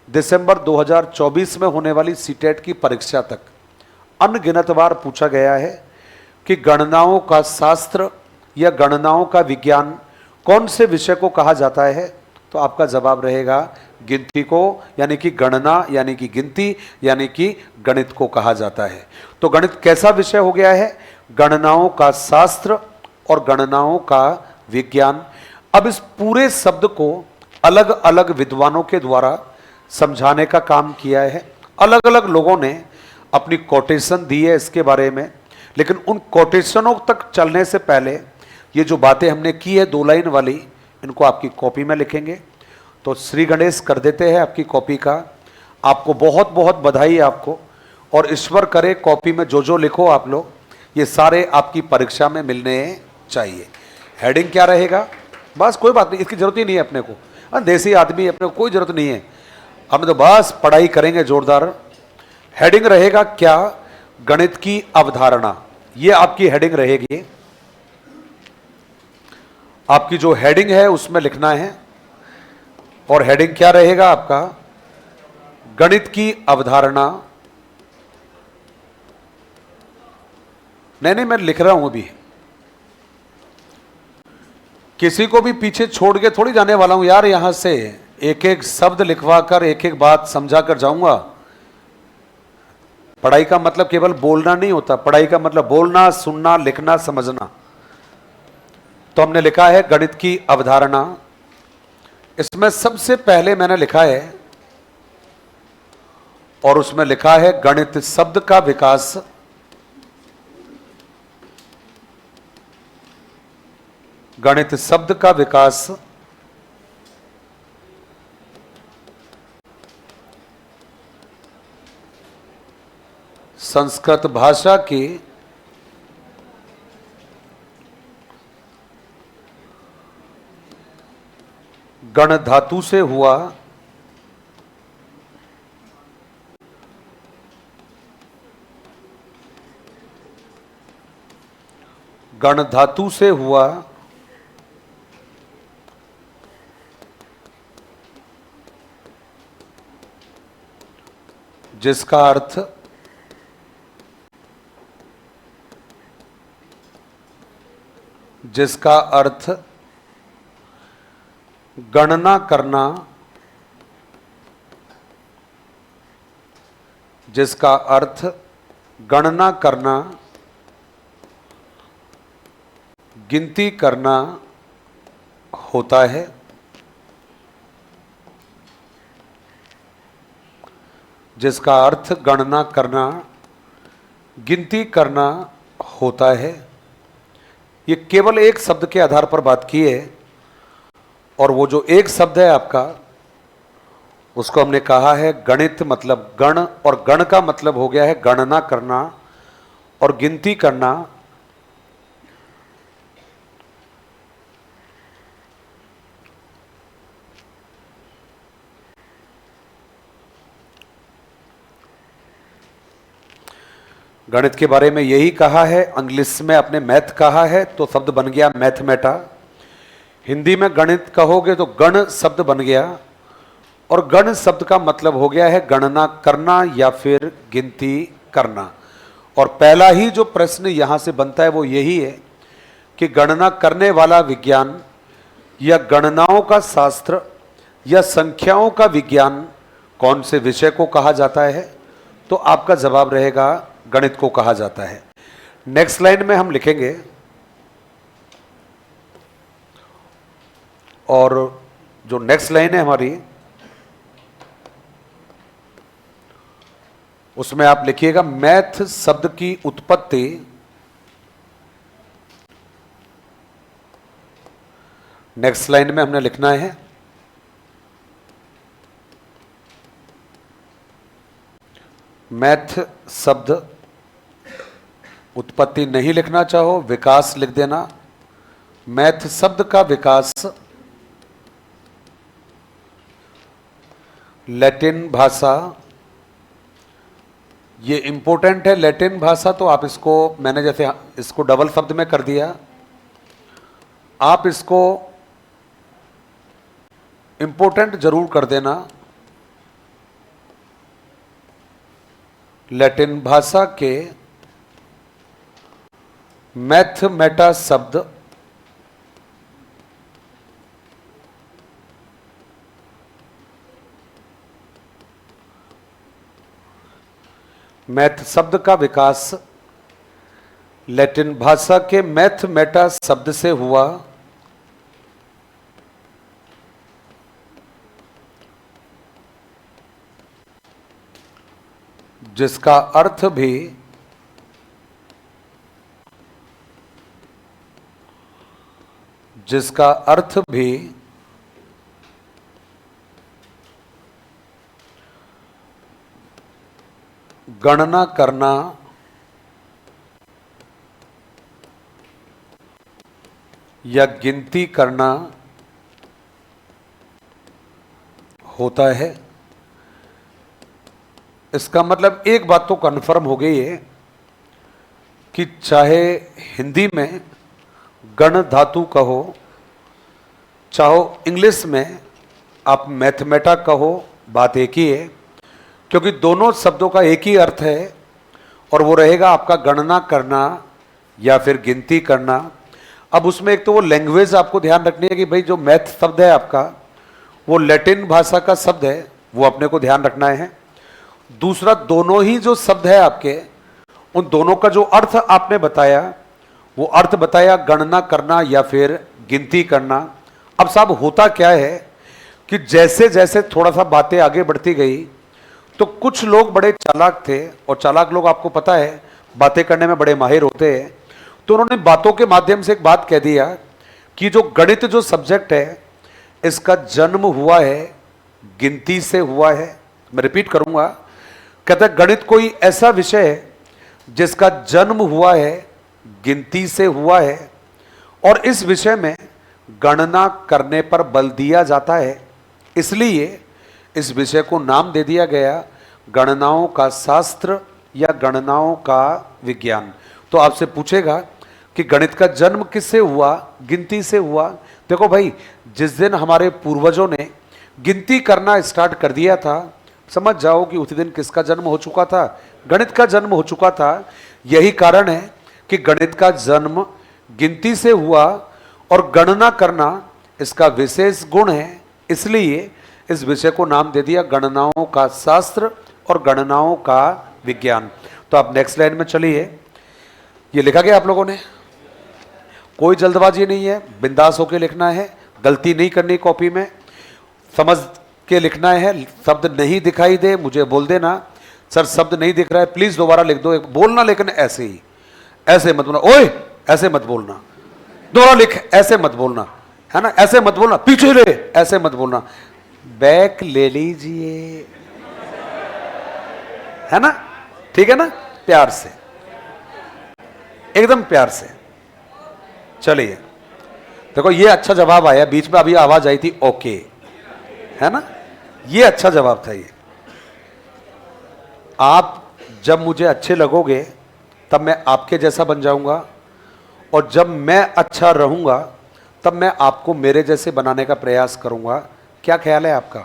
Speaker 1: दिसंबर 2024 में होने वाली सीटेट की परीक्षा तक अनगिनत बार पूछा गया है कि गणनाओं का शास्त्र या गणनाओं का विज्ञान कौन से विषय को कहा जाता है। तो आपका जवाब रहेगा गिनती को, यानी कि गणना यानी कि गिनती यानी कि गणित को कहा जाता है। तो गणित कैसा विषय हो गया है, गणनाओं का शास्त्र और गणनाओं का विज्ञान। अब इस पूरे शब्द को अलग अलग विद्वानों के द्वारा समझाने का काम किया है। अलग अलग लोगों ने अपनी कोटेशन दी है इसके बारे में, लेकिन उन कोटेशनों तक चलने से पहले ये जो बातें हमने की है 2 लाइन वाली, इनको आपकी कॉपी में लिखेंगे। तो श्री गणेश कर देते हैं आपकी कॉपी का। आपको बहुत बहुत बधाई आपको, और ईश्वर करे कॉपी में जो जो लिखो आप लोग ये सारे आपकी परीक्षा में मिलने चाहिए। हेडिंग क्या रहेगा, बस कोई बात नहीं, इसकी जरूरत ही नहीं है अपने को, देसी आदमी अपने को कोई जरूरत नहीं है, हम तो बस पढ़ाई करेंगे जोरदार। हेडिंग रहेगा क्या, गणित की अवधारणा, ये आपकी हेडिंग रहेगी। आपकी जो हेडिंग है उसमें लिखना है, और हेडिंग क्या रहेगा आपका, गणित की अवधारणा। नहीं मैं लिख रहा हूं अभी, किसी को भी पीछे छोड़ के थोड़ी जाने वाला हूं यार, यहां से एक एक शब्द लिखवा कर एक एक बात समझा कर जाऊंगा। पढ़ाई का मतलब केवल बोलना नहीं होता, पढ़ाई का मतलब बोलना, सुनना, लिखना, समझना। तो हमने लिखा है गणित की अवधारणा। इसमें सबसे पहले मैंने लिखा है, और उसमें लिखा है गणित शब्द का विकास। गणित शब्द का विकास संस्कृत भाषा की गण धातु से हुआ, गण धातु से हुआ जिसका अर्थ गणना करना, जिसका अर्थ गणना करना, गिनती करना होता है। जिसका अर्थ गणना करना, गिनती करना होता है। ये केवल एक शब्द के आधार पर बात की है, और वो जो एक शब्द है आपका, उसको हमने कहा है गणित, मतलब गण, और गण का मतलब हो गया है गणना करना और गिनती करना। गणित के बारे में यही कहा है, इंग्लिश में आपने मैथ कहा है तो शब्द बन गया मैथमेटा। हिंदी में गणित कहोगे तो गण शब्द बन गया, और गण शब्द का मतलब हो गया है गणना करना या फिर गिनती करना। और पहला ही जो प्रश्न यहां से बनता है वो यही है कि गणना करने वाला विज्ञान या गणनाओं का शास्त्र या संख्याओं का विज्ञान कौन से विषय को कहा जाता है। तो आपका जवाब रहेगा गणित को कहा जाता है। नेक्स्ट लाइन में हम लिखेंगे, और जो नेक्स्ट लाइन है हमारी उसमें आप लिखिएगा मैथ शब्द की उत्पत्ति नेक्स्ट लाइन में हमने लिखना है मैथ शब्द उत्पत्ति नहीं लिखना चाहो विकास लिख देना, मैथ शब्द का विकास लैटिन भाषा, ये इंपॉर्टेंट है लैटिन भाषा, तो आप इसको, मैंने जैसे इसको डबल शब्द में कर दिया, आप इसको इंपॉर्टेंट जरूर कर देना। लैटिन भाषा के मैथ मेटा शब्द मैथ शब्द का विकास लैटिन भाषा के मैथ मेटा शब्द से हुआ, जिसका अर्थ भी गणना करना या गिनती करना होता है। इसका मतलब एक बात तो कन्फर्म हो गई है कि चाहे हिंदी में गण धातु कहो, चाहो इंग्लिश में आप मैथमेटा कहो, बात एक ही है, क्योंकि दोनों शब्दों का एक ही अर्थ है और वो रहेगा आपका गणना करना या फिर गिनती करना। अब उसमें एक तो वो लैंग्वेज आपको ध्यान रखनी है कि भाई जो मैथ शब्द है आपका वो लैटिन भाषा का शब्द है, वो अपने को ध्यान रखना है। दूसरा, दोनों ही जो शब्द है आपके, उन दोनों का जो अर्थ आपने बताया, वो अर्थ बताया गणना करना या फिर गिनती करना। अब साहब होता क्या है कि जैसे जैसे थोड़ा सा बातें आगे बढ़ती गई तो कुछ लोग बड़े चालाक थे, और चालाक लोग आपको पता है बातें करने में बड़े माहिर होते हैं, तो उन्होंने बातों के माध्यम से एक बात कह दिया कि जो गणित जो सब्जेक्ट है इसका जन्म हुआ है गिनती से हुआ है। मैं रिपीट करूंगा, कहता है गणित कोई ऐसा विषय है जिसका जन्म हुआ है गिनती से हुआ है, और इस विषय में गणना करने पर बल दिया जाता है, इसलिए इस विषय को नाम दे दिया गया गणनाओं का शास्त्र या गणनाओं का विज्ञान। तो आपसे पूछेगा कि गणित का जन्म किससे हुआ? गिनती से हुआ। देखो भाई, जिस दिन हमारे पूर्वजों ने गिनती करना स्टार्ट कर दिया था, समझ जाओ कि उसी दिन किसका जन्म हो चुका था? गणित का जन्म हो चुका था। यही कारण है कि गणित का जन्म गिनती से हुआ और गणना करना इसका विशेष गुण है, इसलिए इस विषय को नाम दे दिया गणनाओं का शास्त्र और गणनाओं का विज्ञान। तो आप नेक्स्ट लाइन में चलिए। ये लिखा गया आप लोगों ने, कोई जल्दबाजी नहीं है, बिंदास होकर लिखना है, गलती नहीं करनी कॉपी में, समझ के लिखना है। शब्द नहीं दिखाई दे मुझे बोल देना, सर शब्द नहीं दिख रहा है, प्लीज दोबारा लिख दो। एक बोलना लेकिन ऐसे ही, ऐसे मत बोलना, ओए ऐसे मत बोलना, दोबारा लिख, ऐसे मत बोलना, है ना, ऐसे मत बोलना, पीछे ले, ऐसे मत बोलना, बैक ले लीजिए, है ना, ठीक है ना, प्यार से, एकदम प्यार से। चलिए देखो, ये अच्छा जवाब आया, बीच में अभी आवाज आई थी ओके, है ना, ये अच्छा जवाब था। ये आप जब मुझे अच्छे लगोगे तब मैं आपके जैसा बन जाऊंगा, और जब मैं अच्छा रहूंगा तब मैं आपको मेरे जैसे बनाने का प्रयास करूंगा। क्या ख्याल है आपका?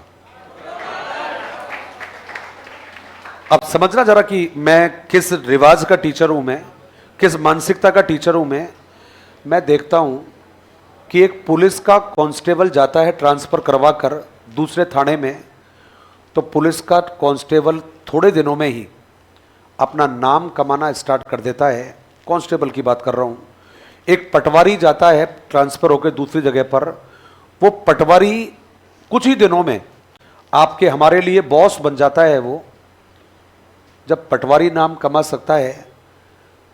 Speaker 1: अब समझना जरा कि मैं किस रिवाज का टीचर हूं, मैं किस मानसिकता का टीचर हूं। मैं देखता हूं कि एक पुलिस का कांस्टेबल जाता है ट्रांसफर करवा कर दूसरे थाने में, तो पुलिस का कांस्टेबल थोड़े दिनों में ही अपना नाम कमाना स्टार्ट कर देता है। कांस्टेबल की बात कर रहा हूं। एक पटवारी जाता है ट्रांसफर होकर दूसरी जगह पर, वो पटवारी कुछ ही दिनों में आपके हमारे लिए बॉस बन जाता है। वो जब पटवारी नाम कमा सकता है,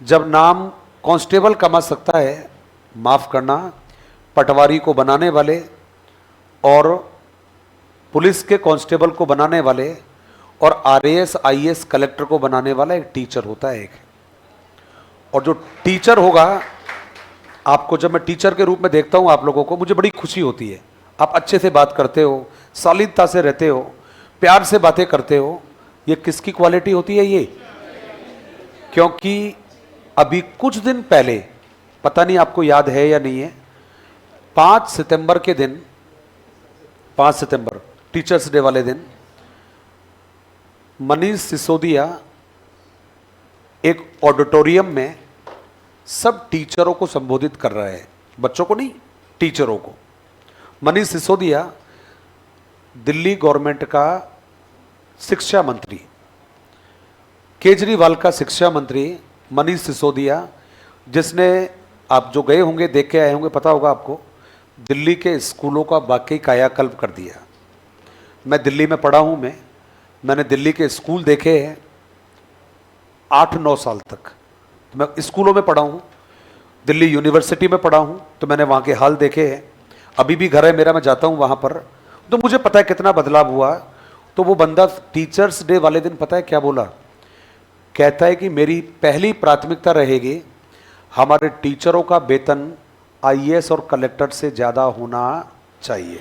Speaker 1: जब नाम कांस्टेबल कमा सकता है, माफ करना, पटवारी को बनाने वाले और पुलिस के कांस्टेबल को बनाने वाले और आरएएस आईएएस कलेक्टर को बनाने वाला एक टीचर होता है एक। और जो टीचर होगा आपको जब मैं टीचर के रूप में देखता हूं आप लोगों को, मुझे बड़ी खुशी होती है। आप अच्छे से बात करते हो, शालीनता से रहते हो, प्यार से बातें करते हो। ये किसकी क्वालिटी होती है? ये क्योंकि अभी कुछ दिन पहले, पता नहीं आपको याद है या नहीं है, 5 सितंबर के दिन, 5 सितंबर टीचर्स डे वाले दिन, मनीष सिसोदिया एक ऑडिटोरियम में सब टीचरों को संबोधित कर रहे हैं, बच्चों को नहीं, टीचरों को। मनीष सिसोदिया दिल्ली गवर्नमेंट का शिक्षा मंत्री, केजरीवाल का शिक्षा मंत्री मनीष सिसोदिया, जिसने, आप जो गए होंगे देख के आए होंगे, पता होगा आपको, दिल्ली के स्कूलों का वाकई कायाकल्प कर दिया। मैं दिल्ली में पढ़ा हूं, मैंने दिल्ली के स्कूल देखे हैं 8-9 साल तक। मैं स्कूलों में पढ़ा हूँ, दिल्ली यूनिवर्सिटी में पढ़ा हूँ, तो मैंने वहाँ के हाल देखे हैं। अभी भी घर है मेरा, मैं जाता हूँ वहाँ पर, तो मुझे पता है कितना बदलाव हुआ। तो वो बंदा टीचर्स डे वाले दिन पता है क्या बोला? कहता है कि मेरी पहली प्राथमिकता रहेगी हमारे टीचरों का वेतन आईएएस और कलेक्टर से ज़्यादा होना चाहिए,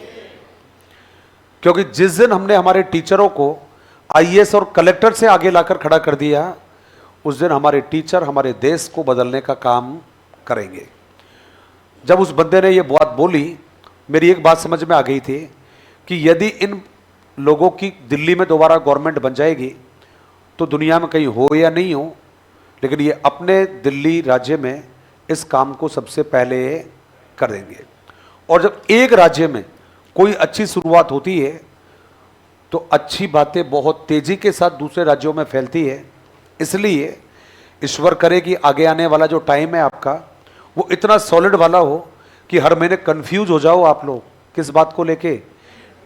Speaker 1: क्योंकि जिस दिन हमने हमारे टीचरों को आईएएस और कलेक्टर से आगे लाकर खड़ा कर दिया, उस दिन हमारे टीचर हमारे देश को बदलने का काम करेंगे। जब उस बंदे ने ये बात बोली, मेरी एक बात समझ में आ गई थी कि यदि इन लोगों की दिल्ली में दोबारा गवर्नमेंट बन जाएगी तो दुनिया में कहीं हो या नहीं हो, लेकिन ये अपने दिल्ली राज्य में इस काम को सबसे पहले कर देंगे। और जब एक राज्य में कोई अच्छी शुरुआत होती है तो अच्छी बातें बहुत तेजी के साथ दूसरे राज्यों में फैलती है। इसलिए ईश्वर करे कि आगे आने वाला जो टाइम है आपका, वो इतना सॉलिड वाला हो कि हर महीने कंफ्यूज हो जाओ आप लोग किस बात को लेके,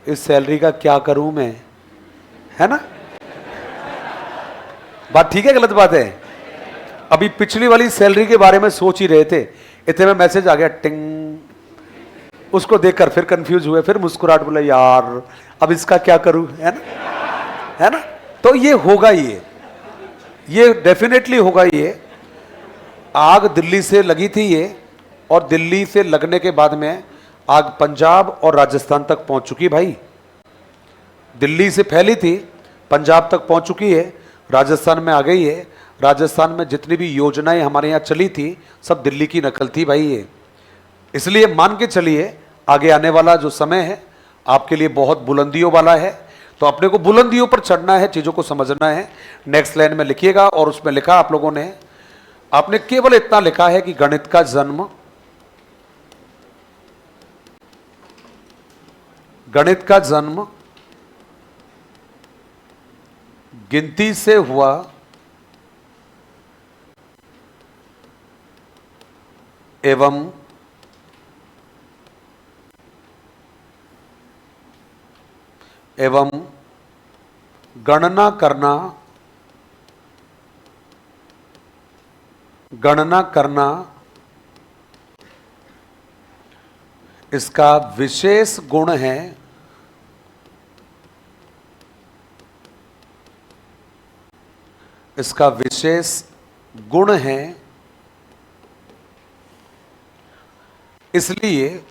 Speaker 1: इस सैलरी का क्या करूं मैं, है ना? बात ठीक है गलत बात है? अभी पिछली वाली सैलरी के बारे में सोच ही रहे थे, इतने में मैसेज आ गया टिंग, उसको देखकर फिर कंफ्यूज हुए, फिर मुस्कुराहट, बोला यार अब इसका क्या करूं, है ना? है ना? तो ये होगा, ये डेफिनेटली होगा। ये आग दिल्ली से लगी थी ये, और दिल्ली से लगने के बाद में आग पंजाब और राजस्थान तक पहुंच चुकी। भाई दिल्ली से फैली थी, पंजाब तक पहुंच चुकी है, राजस्थान में आ गई है। राजस्थान में जितनी भी योजनाएं हमारे यहाँ चली थी सब दिल्ली की नकल थी भाई ये। इसलिए मान के चलिए आगे आने वाला जो समय है आपके लिए बहुत बुलंदियों वाला है, तो अपने को बुलंदियों पर चढ़ना है, चीज़ों को समझना है। नेक्स्ट लाइन में लिखिएगा, और उसमें लिखा आप लोगों ने, आपने केवल इतना लिखा है कि गणित का जन्म, गणित का जन्म गिनती से हुआ एवं गणना करना इसका विशेष गुण है। इसका विशेष गुण है, इसलिए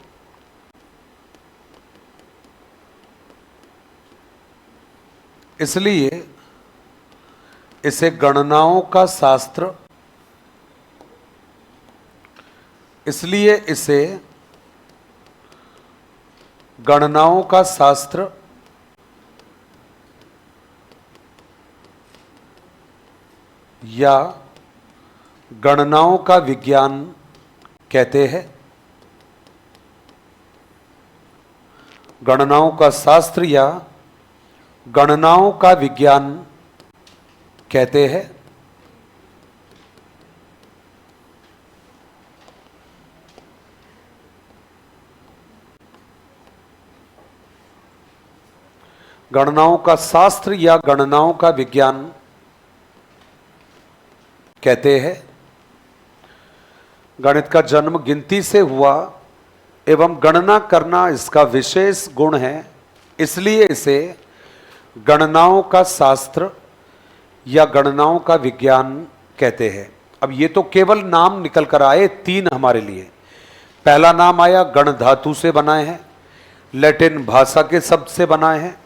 Speaker 1: इसे गणनाओं का शास्त्र, इसलिए इसे गणनाओं का शास्त्र या गणनाओं का विज्ञान कहते हैं। गणनाओं का शास्त्र या गणनाओं का विज्ञान कहते हैं। गणनाओं का शास्त्र या गणनाओं का विज्ञान कहते हैं। गणित का जन्म गिनती से हुआ एवं गणना करना इसका विशेष गुण है, इसलिए इसे गणनाओं का शास्त्र या गणनाओं का विज्ञान कहते हैं। अब ये तो केवल नाम निकल कर आए 3 हमारे लिए, पहला नाम आया गण धातु से बनाए हैं, लैटिन भाषा के शब्द से बनाए हैं।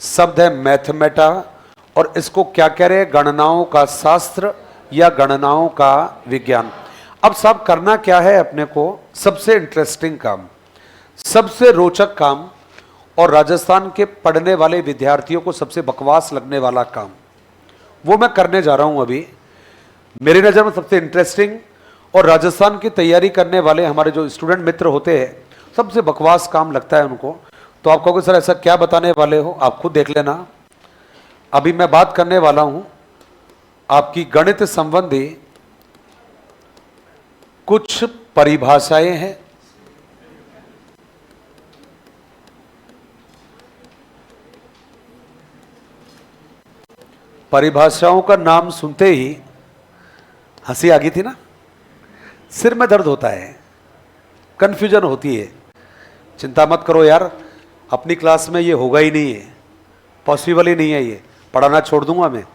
Speaker 1: शब्द है मैथमेटा, और इसको क्या कह रहे हैं? गणनाओं का शास्त्र या गणनाओं का विज्ञान। अब साहब करना क्या है अपने को? सबसे इंटरेस्टिंग काम, सबसे रोचक काम, और राजस्थान के पढ़ने वाले विद्यार्थियों को सबसे बकवास लगने वाला काम, वो मैं करने जा रहा हूं अभी। मेरी नज़र में सबसे इंटरेस्टिंग और राजस्थान की तैयारी करने वाले हमारे जो स्टूडेंट मित्र होते हैं, सबसे बकवास काम लगता है उनको। तो आप कहोगे सर ऐसा क्या बताने वाले हो? आप खुद देख लेना। अभी मैं बात करने वाला हूं आपकी गणित संबंधी कुछ परिभाषाएं हैं, परिभाषाओं का नाम सुनते ही हंसी आ गई थी ना, सिर में दर्द होता है, कंफ्यूजन होती है। चिंता मत करो यार, अपनी क्लास में ये होगा ही नहीं है, पॉसिबल ही नहीं है, ये पढ़ाना छोड़ दूंगा मैं।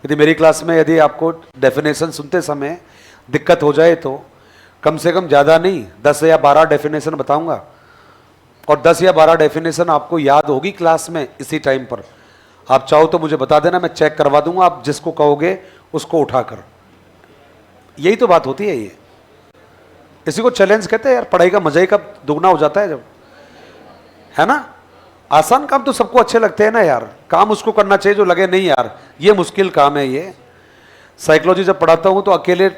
Speaker 1: यदि मेरी क्लास में यदि आपको डेफिनेशन सुनते समय दिक्कत हो जाए तो कम से कम ज़्यादा नहीं 10 या 12 डेफिनेशन बताऊंगा, और 10 या 12 डेफिनेशन आपको याद होगी क्लास में इसी टाइम पर। आप चाहो तो मुझे बता देना, मैं चेक करवा दूंगा, आप जिसको कहोगे उसको उठाकर। यही तो बात होती है, ये इसी को चैलेंज कहते हैं यार। पढ़ाई का मजा ही कब दुगना हो जाता है जब, है ना। आसान काम तो सबको अच्छे लगते हैं ना यार, काम उसको करना चाहिए जो लगे नहीं यार ये मुश्किल काम है ये। साइकोलॉजी जब पढ़ाता हूं तो अकेले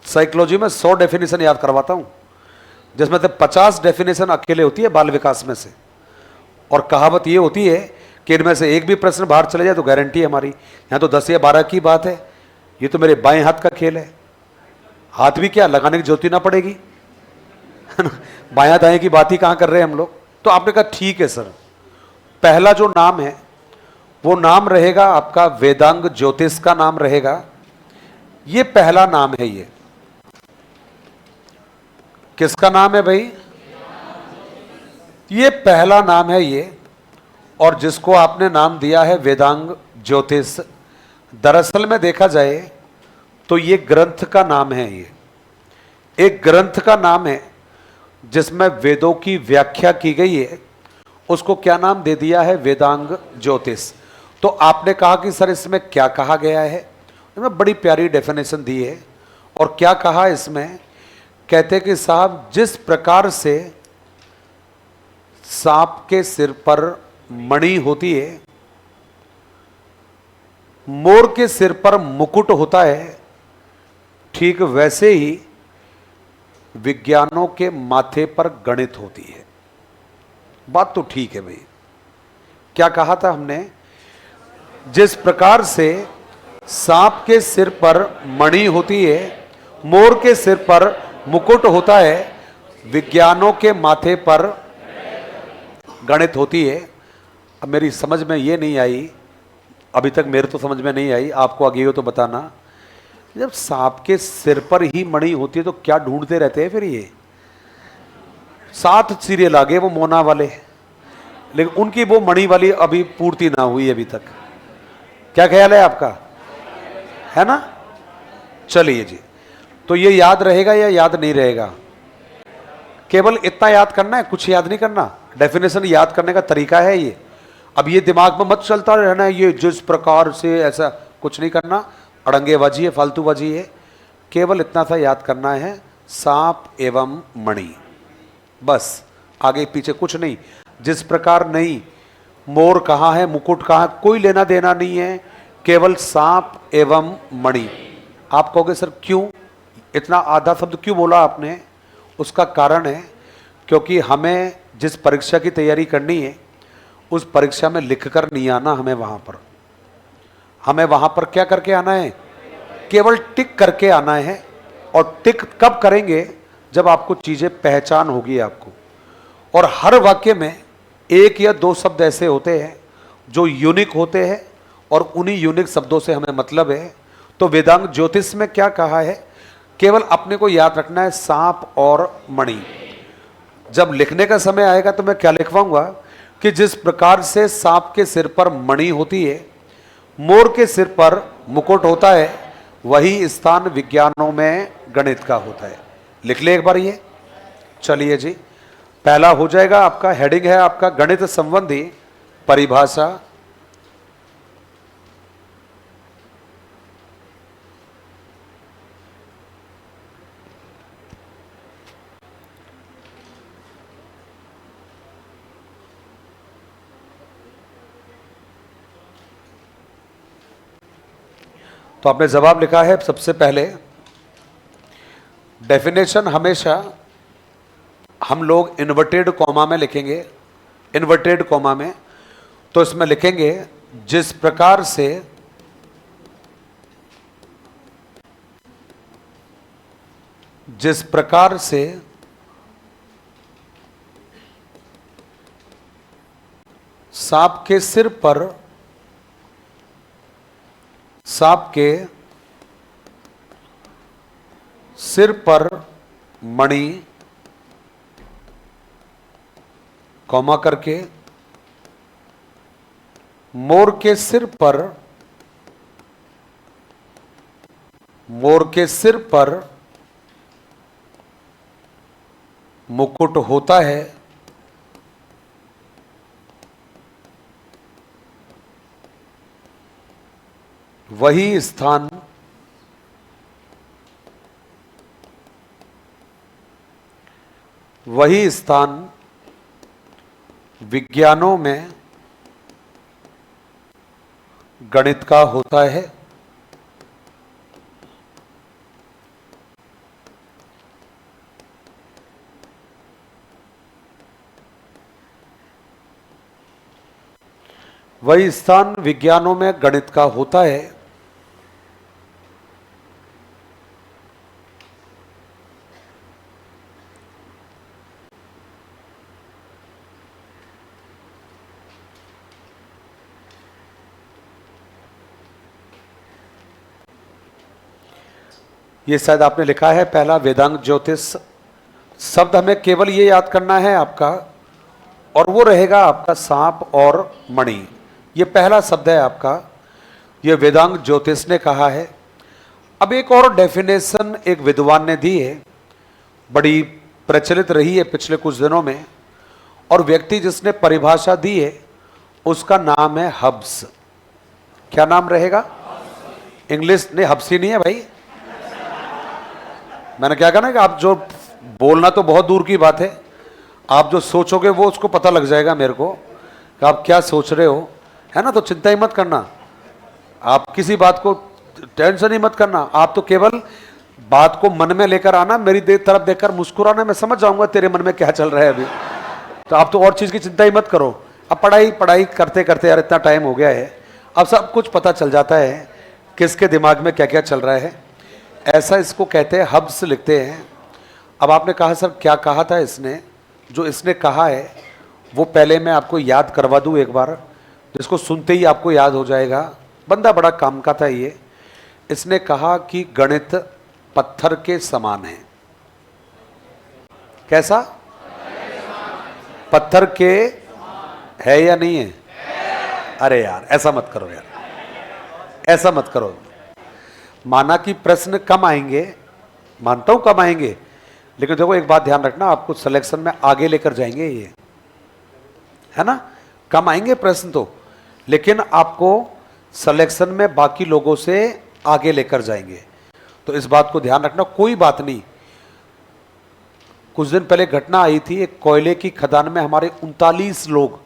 Speaker 1: साइकोलॉजी में 100 डेफिनेशन याद करवाता हूं, जिसमें से 50 डेफिनेशन अकेले होती है बाल विकास में से, और कहावत ये होती है कि इनमें से एक भी प्रश्न बाहर चले जाए तो गारंटी है हमारी। यहाँ तो 10 या 12 की बात है, ये तो मेरे बाएं हाथ का खेल है। हाथ भी क्या लगाने की जरूरत ही ना पड़ेगी, है ना। बायां दाएं की बात ही कहाँ कर रहे हैं हम लोग। तो आपने कहा ठीक है सर, पहला जो नाम है वो नाम रहेगा आपका वेदांग ज्योतिष का नाम रहेगा। ये पहला नाम है, ये किसका नाम है भाई? ये पहला नाम है ये, और जिसको आपने नाम दिया है वेदांग ज्योतिष, दरअसल में देखा जाए तो ये ग्रंथ का नाम है। ये एक ग्रंथ का नाम है जिसमें वेदों की व्याख्या की गई है, उसको क्या नाम दे दिया है? वेदांग ज्योतिष। तो आपने कहा कि सर इसमें क्या कहा गया है? इसमें बड़ी प्यारी डेफिनेशन दी है, और क्या कहा इसमें? कहते कि साहब जिस प्रकार से सांप के सिर पर मणि होती है, मोर के सिर पर मुकुट होता है, ठीक वैसे ही विज्ञानों के माथे पर गणित होती है। बात तो ठीक है भाई। क्या कहा था हमने? जिस प्रकार से सांप के सिर पर मणि होती है, मोर के सिर पर मुकुट होता है, विज्ञानों के माथे पर गणित होती है। अब मेरी समझ में ये नहीं आई, अभी तक मेरे तो समझ में नहीं आई, आपको आगे हो तो बताना। जब सांप के सिर पर ही मणि होती है तो क्या ढूंढते रहते हैं फिर ये? 7 सीरियल आ गए वो मोना वाले, लेकिन उनकी वो मणि वाली अभी पूर्ति ना हुई अभी तक। क्या ख्याल है आपका? है ना। चलिए जी, तो ये याद रहेगा या याद नहीं रहेगा? केवल इतना याद करना है, कुछ याद नहीं करना। डेफिनेशन याद करने का तरीका है ये। अब ये दिमाग में मत चलता रहना ये जिस प्रकार से, ऐसा कुछ नहीं करना। अड़ंगेबाजी है, फालतूबाजी है। केवल इतना सा याद करना है, सांप एवं मणि, बस, आगे पीछे कुछ नहीं। जिस प्रकार नहीं, मोर कहाँ है, मुकुट कहाँ है, कोई लेना देना नहीं है, केवल सांप एवं मणि। आप कहोगे सर क्यों इतना आधा शब्द क्यों बोला आपने? उसका कारण है क्योंकि हमें जिस परीक्षा की तैयारी करनी है उस परीक्षा में लिखकर नहीं आना, हमें वहां पर क्या करके आना है? केवल टिक करके आना है। और टिक कब करेंगे? जब आपको चीजें पहचान होगी आपको। और हर वाक्य में 1 या 2 शब्द ऐसे होते हैं जो यूनिक होते हैं, और उन्हीं यूनिक शब्दों से हमें मतलब है। तो वेदांग ज्योतिष में क्या कहा है? केवल अपने को याद रखना है सांप और मणि। जब लिखने का समय आएगा तो मैं क्या लिखवाऊंगा कि जिस प्रकार से सांप के सिर पर मणि होती है, मोर के सिर पर मुकुट होता है, वही स्थान विज्ञानों में गणित का होता है। लिख ले एक बार ये, चलिए जी, पहला हो जाएगा आपका, हेडिंग है आपका गणित संबंधी परिभाषा। तो आपने जवाब लिखा है सबसे पहले। डेफिनेशन हमेशा हम लोग इन्वर्टेड कॉमा में लिखेंगे, इन्वर्टेड कॉमा में। तो इसमें लिखेंगे जिस प्रकार से सांप के सिर पर मणि कॉमा करके, मोर के सिर पर मुकुट होता है, वही स्थान विज्ञानों में गणित का होता है। वही स्थान विज्ञानों में गणित का होता है। ये शायद आपने लिखा है पहला वेदांग ज्योतिष शब्द। हमें केवल ये याद करना है आपका, और वो रहेगा आपका सांप और मणि। ये पहला शब्द है आपका, ये वेदांग ज्योतिष ने कहा है। अब एक और डेफिनेशन एक विद्वान ने दी है, बड़ी प्रचलित रही है पिछले कुछ दिनों में, और व्यक्ति जिसने परिभाषा दी है उसका नाम है हब्स। क्या नाम रहेगा? इंग्लिश नहीं, हब्सी नहीं है भाई। मैंने क्या कहा ना कि आप जो बोलना तो बहुत दूर की बात है, आप जो सोचोगे वो उसको पता लग जाएगा मेरे को कि आप क्या सोच रहे हो, है ना। तो चिंता ही मत करना, आप किसी बात को टेंशन ही मत करना। आप तो केवल बात को मन में लेकर आना, मेरी तरफ देखकर मुस्कुराना, मैं समझ जाऊंगा तेरे मन में क्या चल रहा है अभी। तो आप तो और चीज़ की चिंता ही मत करो। अब पढ़ाई करते करते यार इतना टाइम हो गया है, अब सब कुछ पता चल जाता है किसके दिमाग में क्या क्या चल रहा है। ऐसा इसको कहते हैं, हब्स लिखते हैं। अब आपने कहा सर क्या कहा था इसने, जो इसने कहा है वो पहले मैं आपको याद करवा दूं एक बार, जिसको सुनते ही आपको याद हो जाएगा। बंदा बड़ा काम का था ये। इसने कहा कि गणित पत्थर के समान है। कैसा? पत्थर के है या नहीं है? अरे यार ऐसा मत करो यार, ऐसा मत करो। माना कि प्रश्न कम आएंगे, मानता हूं कम आएंगे, लेकिन देखो एक बात ध्यान रखना, आपको सिलेक्शन में आगे लेकर जाएंगे ये, है ना। कम आएंगे प्रश्न तो, लेकिन आपको सिलेक्शन में बाकी लोगों से आगे लेकर जाएंगे। तो इस बात को ध्यान रखना। कोई बात नहीं, कुछ दिन पहले घटना आई थी, एक कोयले की खदान में हमारे 39 लोग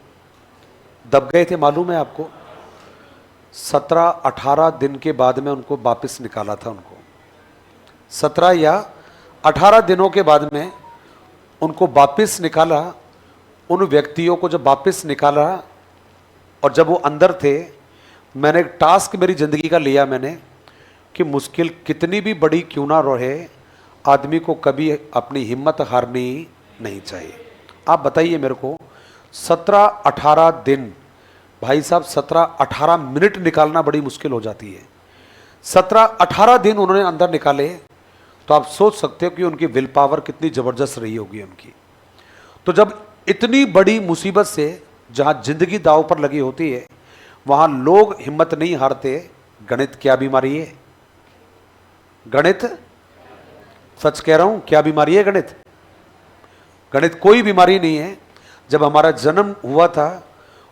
Speaker 1: दब गए थे, मालूम है आपको। 17-18 दिन के बाद में उनको वापस निकाला था। उनको 17 या 18 दिनों के बाद में उनको वापस निकाला। उन व्यक्तियों को जब वापस निकाला और जब वो अंदर थे, मैंने एक टास्क मेरी ज़िंदगी का लिया मैंने, कि मुश्किल कितनी भी बड़ी क्यों ना रहे, आदमी को कभी अपनी हिम्मत हारनी नहीं चाहिए। आप बताइए मेरे को, 17-18 दिन, भाई साहब 17-18 मिनट निकालना बड़ी मुश्किल हो जाती है। 17-18 दिन उन्होंने अंदर निकाले, तो आप सोच सकते हो कि उनकी विल पावर कितनी ज़बरदस्त रही होगी उनकी। तो जब इतनी बड़ी मुसीबत से, जहाँ जिंदगी दांव पर लगी होती है, वहाँ लोग हिम्मत नहीं हारते। गणित क्या बीमारी है? गणित, सच कह रहा हूँ, क्या बीमारी है गणित? गणित कोई बीमारी नहीं है। जब हमारा जन्म हुआ था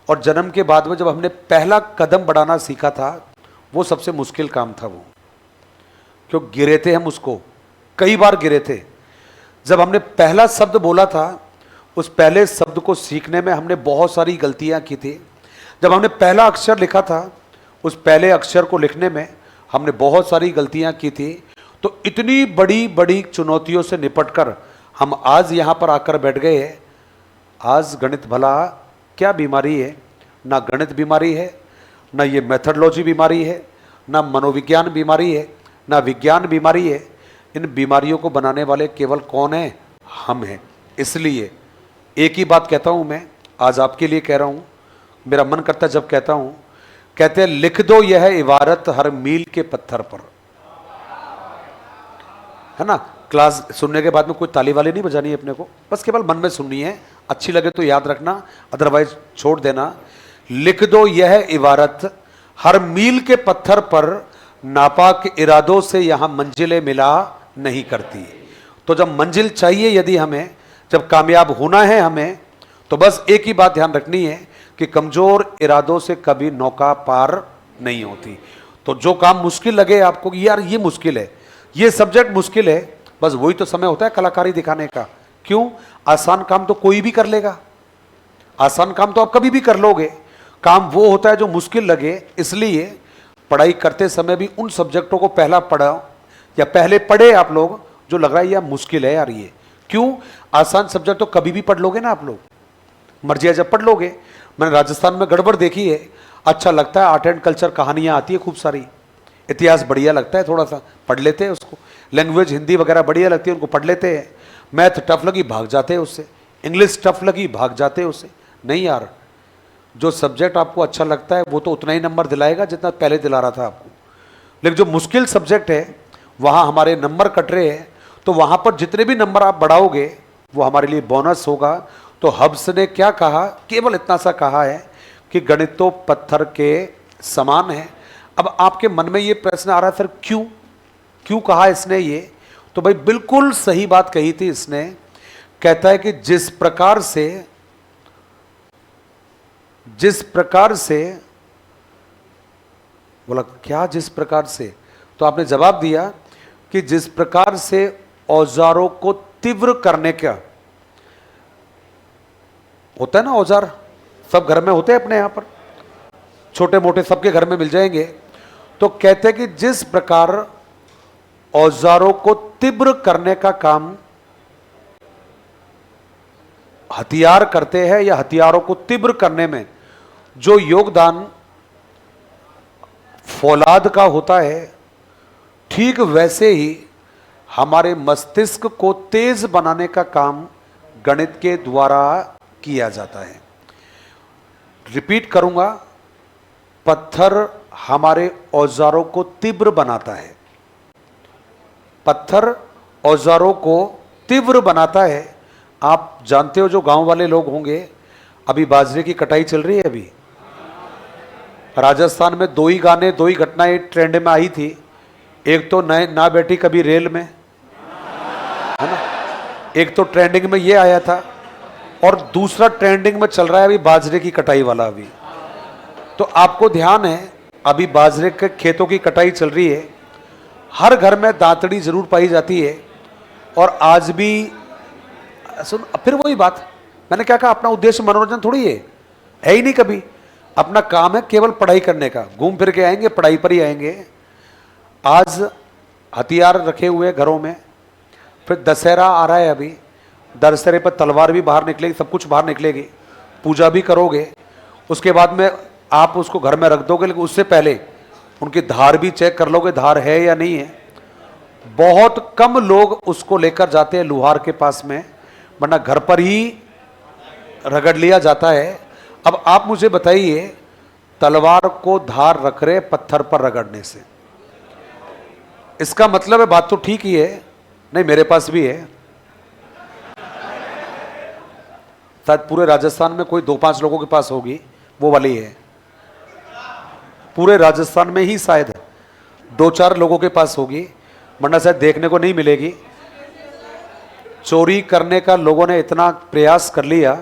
Speaker 1: और जन्म के बाद में जब हमने पहला कदम बढ़ाना सीखा था, वो सबसे मुश्किल काम था वो, क्यों गिरे थे हम, उसको कई बार गिरे थे। जब हमने पहला शब्द बोला था, उस पहले शब्द को सीखने में हमने बहुत सारी गलतियां की थी। जब हमने पहला अक्षर लिखा था, उस पहले अक्षर को लिखने में हमने बहुत सारी गलतियां की थी। तो इतनी बड़ी बड़ी चुनौतियों से निपटकर हम आज यहां पर आकर बैठ गए हैं। आज गणित भला क्या बीमारी है? ना गणित बीमारी है, ना ये मेथडोलॉजी बीमारी है, ना मनोविज्ञान बीमारी है, ना विज्ञान बीमारी है। इन बीमारियों को बनाने वाले केवल कौन है? हम हैं। इसलिए एक ही बात कहता हूं मैं, आज आपके लिए कह रहा हूं, मेरा मन करता है जब कहता हूं, कहते हैं लिख दो यह इबारत हर मील के पत्थर पर, है ना। क्लास सुनने के बाद में कोई ताली वाली नहीं बजानी है अपने को, बस केवल मन में सुननी है, अच्छी लगे तो याद रखना, अदरवाइज छोड़ देना। लिख दो यह इबारत हर मील के पत्थर पर, नापाक इरादों से यहां मंजिलें मिला नहीं करती। तो जब मंजिल चाहिए यदि हमें, जब कामयाब होना है हमें, तो बस एक ही बात ध्यान रखनी है कि कमजोर इरादों से कभी नौका पार नहीं होती। तो जो काम मुश्किल लगे आपको कि यार ये मुश्किल है, ये सब्जेक्ट मुश्किल है, बस वही तो समय होता है कलाकारी दिखाने का। क्यों? आसान काम तो कोई भी कर लेगा, आसान काम तो आप कभी भी कर लोगे। काम वो होता है जो मुश्किल लगे। इसलिए पढ़ाई करते समय भी उन सब्जेक्टों को पहला पढ़ा या पहले पढ़े आप लोग जो लग रहा है यार मुश्किल है यार ये। क्यों? आसान सब्जेक्ट तो कभी भी पढ़ लोगे ना आप लोग, मर्जी है जब पढ़ लोगे। मैंने राजस्थान में गड़बड़ देखी है, अच्छा लगता है, आर्ट एंड कल्चर कहानियां आती है खूब सारी, इतिहास बढ़िया लगता है, थोड़ा सा पढ़ लेते हैं उसको। लैंग्वेज हिंदी वगैरह बढ़िया लगती है, उनको पढ़ लेते हैं। मैथ टफ लगी भाग जाते हैं उससे, इंग्लिश टफ लगी भाग जाते हैं उससे। नहीं यार, जो सब्जेक्ट आपको अच्छा लगता है वो तो उतना ही नंबर दिलाएगा जितना पहले दिला रहा था आपको। लेकिन जो मुश्किल सब्जेक्ट है वहाँ हमारे नंबर कट रहे हैं, तो वहाँ पर जितने भी नंबर आप बढ़ाओगे वो हमारे लिए बोनस होगा। तो हब्स ने क्या कहा? केवल इतना सा कहा है कि गणित तो पत्थर के समान है। अब आपके मन में ये प्रश्न आ रहा है, सर क्यों क्यों कहा इसने ये? तो भाई बिल्कुल सही बात कही थी इसने। कहता है कि जिस प्रकार से बोला क्या? जिस प्रकार से? तो आपने जवाब दिया कि जिस प्रकार से औजारों को तीव्र करने का होता है ना, औजार सब घर में होते हैं अपने यहां पर, छोटे मोटे सबके घर में मिल जाएंगे। तो कहते हैं कि जिस प्रकार औजारों को तीव्र करने का काम हथियार करते हैं, या हथियारों को तीव्र करने में जो योगदान फौलाद का होता है, ठीक वैसे ही हमारे मस्तिष्क को तेज बनाने का काम गणित के द्वारा किया जाता है। रिपीट करूंगा, पत्थर हमारे औजारों को तीव्र बनाता है, पत्थर औजारों को तीव्र बनाता है। आप जानते हो, जो गांव वाले लोग होंगे, अभी बाजरे की कटाई चल रही है। अभी राजस्थान में दो ही घटनाएं ट्रेंड में आई थी। एक तो ना बैठी कभी रेल में, है ना, एक तो ट्रेंडिंग में ये आया था, और दूसरा ट्रेंडिंग में चल रहा है अभी बाजरे की कटाई वाला। अभी तो आपको ध्यान है, अभी बाजरे के खेतों की कटाई चल रही है। हर घर में दांतड़ी जरूर पाई जाती है। और आज भी सुन, फिर वही बात मैंने क्या कहा, अपना उद्देश्य मनोरंजन थोड़ी है ही नहीं कभी। अपना काम है केवल पढ़ाई करने का, घूम फिर के आएंगे, पढ़ाई पर ही आएंगे। आज हथियार रखे हुए घरों में, फिर दशहरा आ रहा है। अभी दशहरे पर तलवार भी बाहर निकलेगी, सब कुछ बाहर निकलेगी, पूजा भी करोगे, उसके बाद में आप उसको घर में रख दोगे, लेकिन उससे पहले उनकी धार भी चेक कर लोगे, धार है या नहीं है। बहुत कम लोग उसको लेकर जाते हैं लुहार के पास में, वरना घर पर ही रगड़ लिया जाता है। अब आप मुझे बताइए, तलवार को धार रख रहे पत्थर पर रगड़ने से, इसका मतलब है बात तो ठीक ही है। नहीं, मेरे पास भी है, शायद पूरे राजस्थान में कोई 2-5 लोगों के पास होगी, वो वाली है। पूरे राजस्थान में ही शायद 2-4 लोगों के पास होगी, वरना शायद देखने को नहीं मिलेगी। चोरी करने का लोगों ने इतना प्रयास कर लिया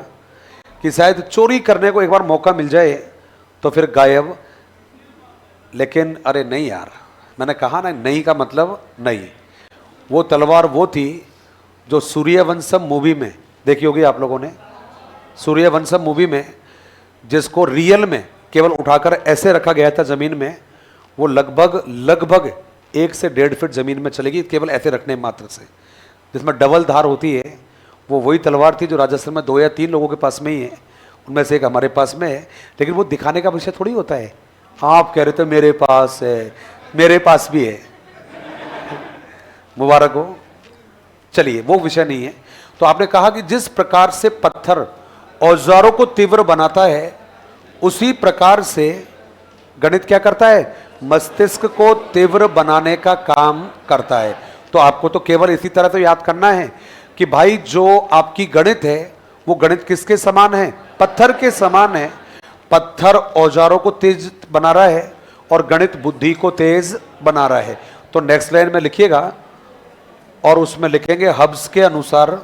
Speaker 1: कि शायद चोरी करने को एक बार मौका मिल जाए तो फिर गायब। लेकिन अरे नहीं यार, मैंने कहा ना, नहीं का मतलब नहीं। वो तलवार वो थी जो सूर्यवंशम मूवी में देखी होगी आप लोगों ने। सूर्यवंशम मूवी में जिसको रियल में केवल उठाकर ऐसे रखा गया था जमीन में, वो लगभग लगभग 1 से 1.5 फीट जमीन में चलेगी केवल ऐसे रखने मात्र से, जिसमें डबल धार होती है। वो वही तलवार थी जो राजस्थान में 2 या 3 लोगों के पास में ही है, उनमें से एक हमारे पास में है। लेकिन वो दिखाने का विषय थोड़ी होता है। आप कह रहे थे मेरे पास है, मेरे पास भी है, मुबारक हो। चलिए वो विषय नहीं है। तो आपने कहा कि जिस प्रकार से पत्थर औजारों को तीव्र बनाता है, उसी प्रकार से गणित क्या करता है, मस्तिष्क को तीव्र बनाने का काम करता है। तो आपको तो केवल इसी तरह तो याद करना है कि भाई जो आपकी गणित है वो गणित किसके समान है, पत्थर के समान है। पत्थर औजारों को तेज बना रहा है और गणित बुद्धि को तेज बना रहा है। तो नेक्स्ट लाइन में लिखिएगा और उसमें लिखेंगे हब्स के अनुसार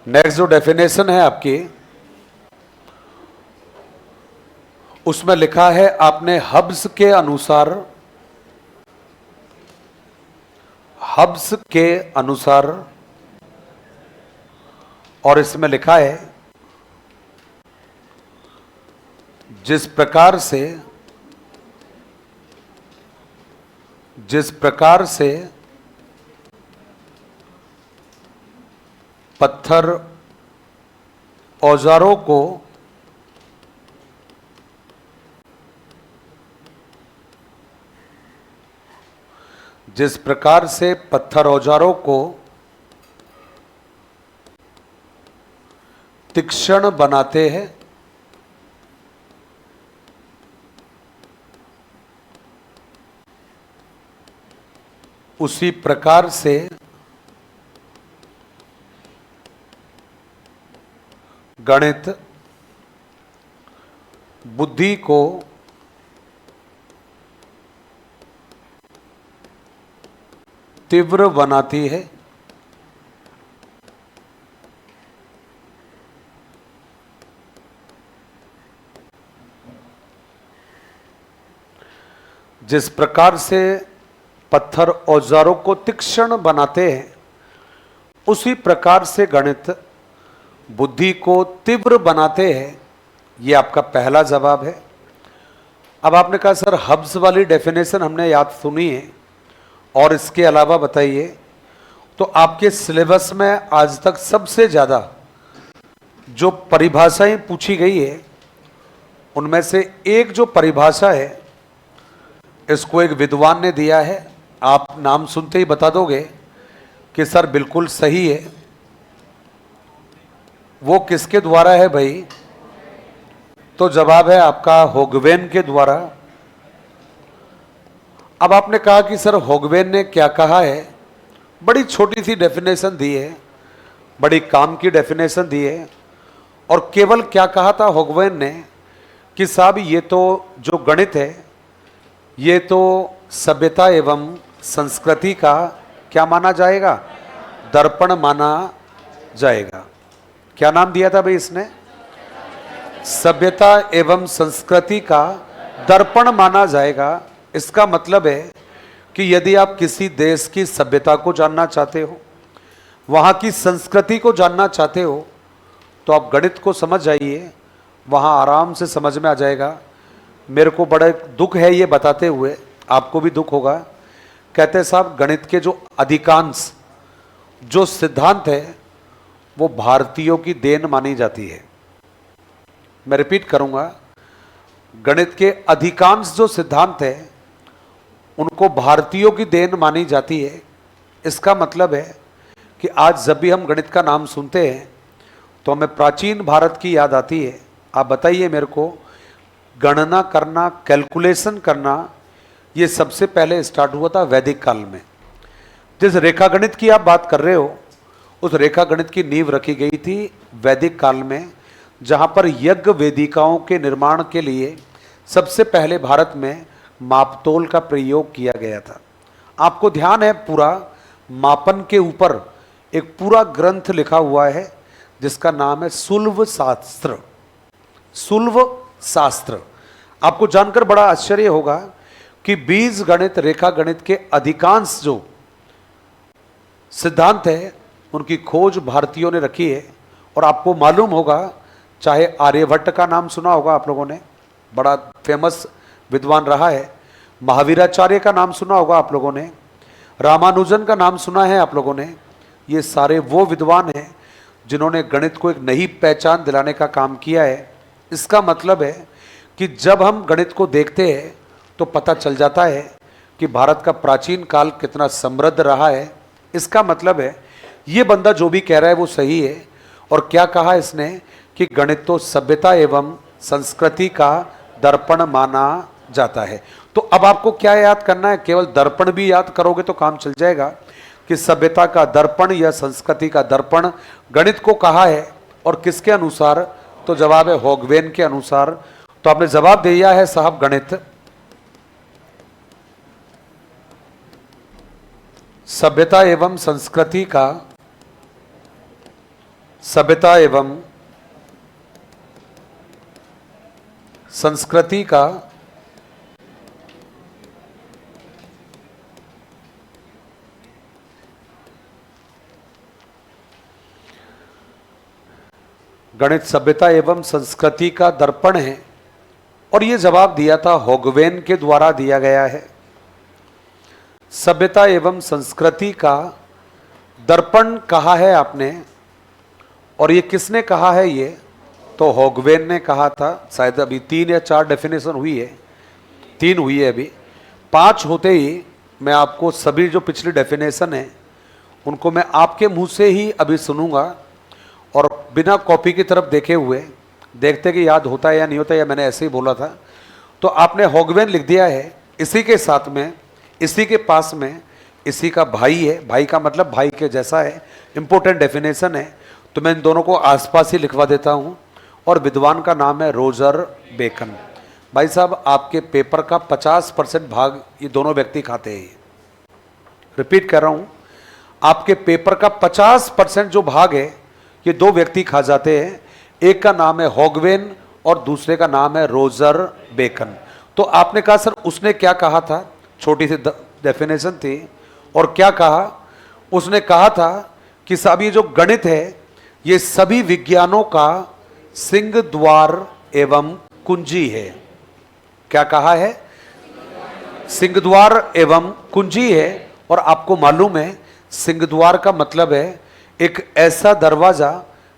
Speaker 1: नेक्स्ट जो डेफिनेशन है आपकी, उसमें लिखा है आपने हब्स के अनुसार, हब्स के अनुसार, और इसमें लिखा है जिस प्रकार से पत्थर औजारों को जिस प्रकार से पत्थर औजारों को तीक्ष्ण बनाते हैं, उसी प्रकार से गणित बुद्धि को तीव्र बनाती है। जिस प्रकार से पत्थर औजारों को तीक्ष्ण बनाते हैं, उसी प्रकार से गणित बुद्धि को तीव्र बनाते हैं। यह आपका पहला जवाब है। अब आपने कहा सर हब्स वाली डेफिनेशन हमने याद सुनी है और इसके अलावा बताइए। तो आपके सिलेबस में आज तक सबसे ज़्यादा जो परिभाषाएं पूछी गई है, उनमें से एक जो परिभाषा है, इसको एक विद्वान ने दिया है। आप नाम सुनते ही बता दोगे कि सर बिल्कुल सही है। वो किसके द्वारा है भाई? तो जवाब है आपका होगवेन के द्वारा। अब आपने कहा कि सर होगवेन ने क्या कहा है? बड़ी छोटी सी डेफिनेशन दी है, बड़ी काम की डेफिनेशन दी है। और केवल क्या कहा था होगवेन ने कि साहब ये तो जो गणित है, ये तो सभ्यता एवं संस्कृति का क्या माना जाएगा? दर्पण माना जाएगा। क्या नाम दिया था भाई इसने? सभ्यता एवं संस्कृति का दर्पण माना जाएगा। इसका मतलब है कि यदि आप किसी देश की सभ्यता को जानना चाहते हो, वहाँ की संस्कृति को जानना चाहते हो, तो आप गणित को समझ जाइए, वहाँ आराम से समझ में आ जाएगा। मेरे को बड़ा दुख है ये बताते हुए, आपको भी दुख होगा। कहते हैं साहब गणित के जो अधिकांश जो सिद्धांत है वो भारतीयों की देन मानी जाती है। मैं रिपीट करूंगा, गणित के अधिकांश जो सिद्धांत है उनको भारतीयों की देन मानी जाती है। इसका मतलब है कि आज जब भी हम गणित का नाम सुनते हैं तो हमें प्राचीन भारत की याद आती है। आप बताइए मेरे को, गणना करना, कैलकुलेशन करना, ये सबसे पहले स्टार्ट हुआ था वैदिक काल में। जिस रेखा गणित की आप बात कर रहे हो, उस रेखा गणित की नींव रखी गई थी वैदिक काल में, जहाँ पर यज्ञ वेदिकाओं के निर्माण के लिए सबसे पहले भारत में मापतोल का प्रयोग किया गया था। आपको ध्यान है, पूरा मापन के ऊपर एक पूरा ग्रंथ लिखा हुआ है जिसका नाम है सुलभ शास्त्र। सुलभ शास्त्र। आपको जानकर बड़ा आश्चर्य होगा कि बीज गणित, रेखा गणित के अधिकांश जो सिद्धांत है उनकी खोज भारतीयों ने रखी है। और आपको मालूम होगा, चाहे आर्यभट्ट का नाम सुना होगा आप लोगों ने, बड़ा फेमस विद्वान रहा है। महावीराचार्य का नाम सुना होगा आप लोगों ने, रामानुजन का नाम सुना है आप लोगों ने। ये सारे वो विद्वान हैं जिन्होंने गणित को एक नई पहचान दिलाने का काम किया है। इसका मतलब है कि जब हम गणित को देखते हैं तो पता चल जाता है कि भारत का प्राचीन काल कितना समृद्ध रहा है। इसका मतलब है ये बंदा जो भी कह रहा है वो सही है। और क्या कहा इसने कि गणित तो सभ्यता एवं संस्कृति का दर्पण माना जाता है। तो अब आपको क्या याद करना है? केवल दर्पण भी याद करोगे तो काम चल जाएगा कि सभ्यता का दर्पण या संस्कृति का दर्पण गणित को कहा है और किसके अनुसार? तो जवाब है होगवेन के अनुसार। तो आपने जवाब दिया है साहब गणित सभ्यता एवं संस्कृति का, सभ्यता एवं संस्कृति का गणित सभ्यता एवं संस्कृति का दर्पण है। और यह जवाब दिया था होगवेन के द्वारा दिया गया है। सभ्यता एवं संस्कृति का दर्पण कहा है आपने, और ये किसने कहा है? ये तो होगवेन ने कहा था। शायद अभी 3 या 4 डेफिनेशन हुई है, 3 हुई है, अभी 5 होते ही मैं आपको सभी जो पिछली डेफिनेशन है उनको मैं आपके मुंह से ही अभी सुनूंगा और बिना कॉपी की तरफ देखे हुए देखते कि याद होता है या नहीं होता, या मैंने ऐसे ही बोला था। तो आपने होगवेन लिख दिया है। इसी के साथ में, इसी के पास में इसी का भाई है, भाई का मतलब भाई के जैसा है, इंपॉर्टेंट डेफिनेशन है। तो मैं इन दोनों को आसपास ही लिखवा देता हूं। और विद्वान का नाम है रोजर बेकन। भाई साहब, आपके पेपर का 50% भाग ये दोनों व्यक्ति खाते हैं। रिपीट कर रहा हूं, आपके पेपर का 50% जो भाग है ये 2 व्यक्ति खा जाते हैं। एक का नाम है होगवेन और दूसरे का नाम है रोजर बेकन। तो आपने कहा सर उसने क्या कहा था? छोटी सी डेफिनेशन थी। और क्या कहा? उसने कहा था कि साहब ये जो गणित है ये सभी विज्ञानों का सिंह द्वार एवं कुंजी है। क्या कहा है? सिंह द्वार एवं कुंजी है। और आपको मालूम है सिंह द्वार का मतलब है एक ऐसा दरवाजा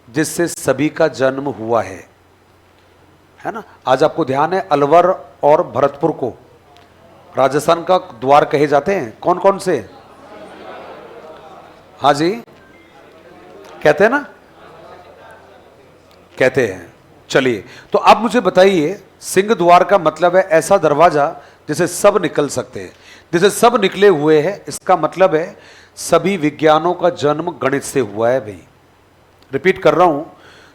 Speaker 1: जिससे सभी का जन्म हुआ है ना। आज आपको ध्यान है अलवर और भरतपुर को राजस्थान का द्वार कहे जाते हैं। कौन कौन से? हाँ जी, कहते हैं ना, कहते हैं। चलिए, तो आप मुझे बताइए, सिंह द्वार का मतलब है ऐसा दरवाजा जिसे सब निकल सकते हैं, जिसे सब निकले हुए हैं। इसका मतलब है सभी विज्ञानों का जन्म गणित से हुआ है भाई। रिपीट कर रहा हूं,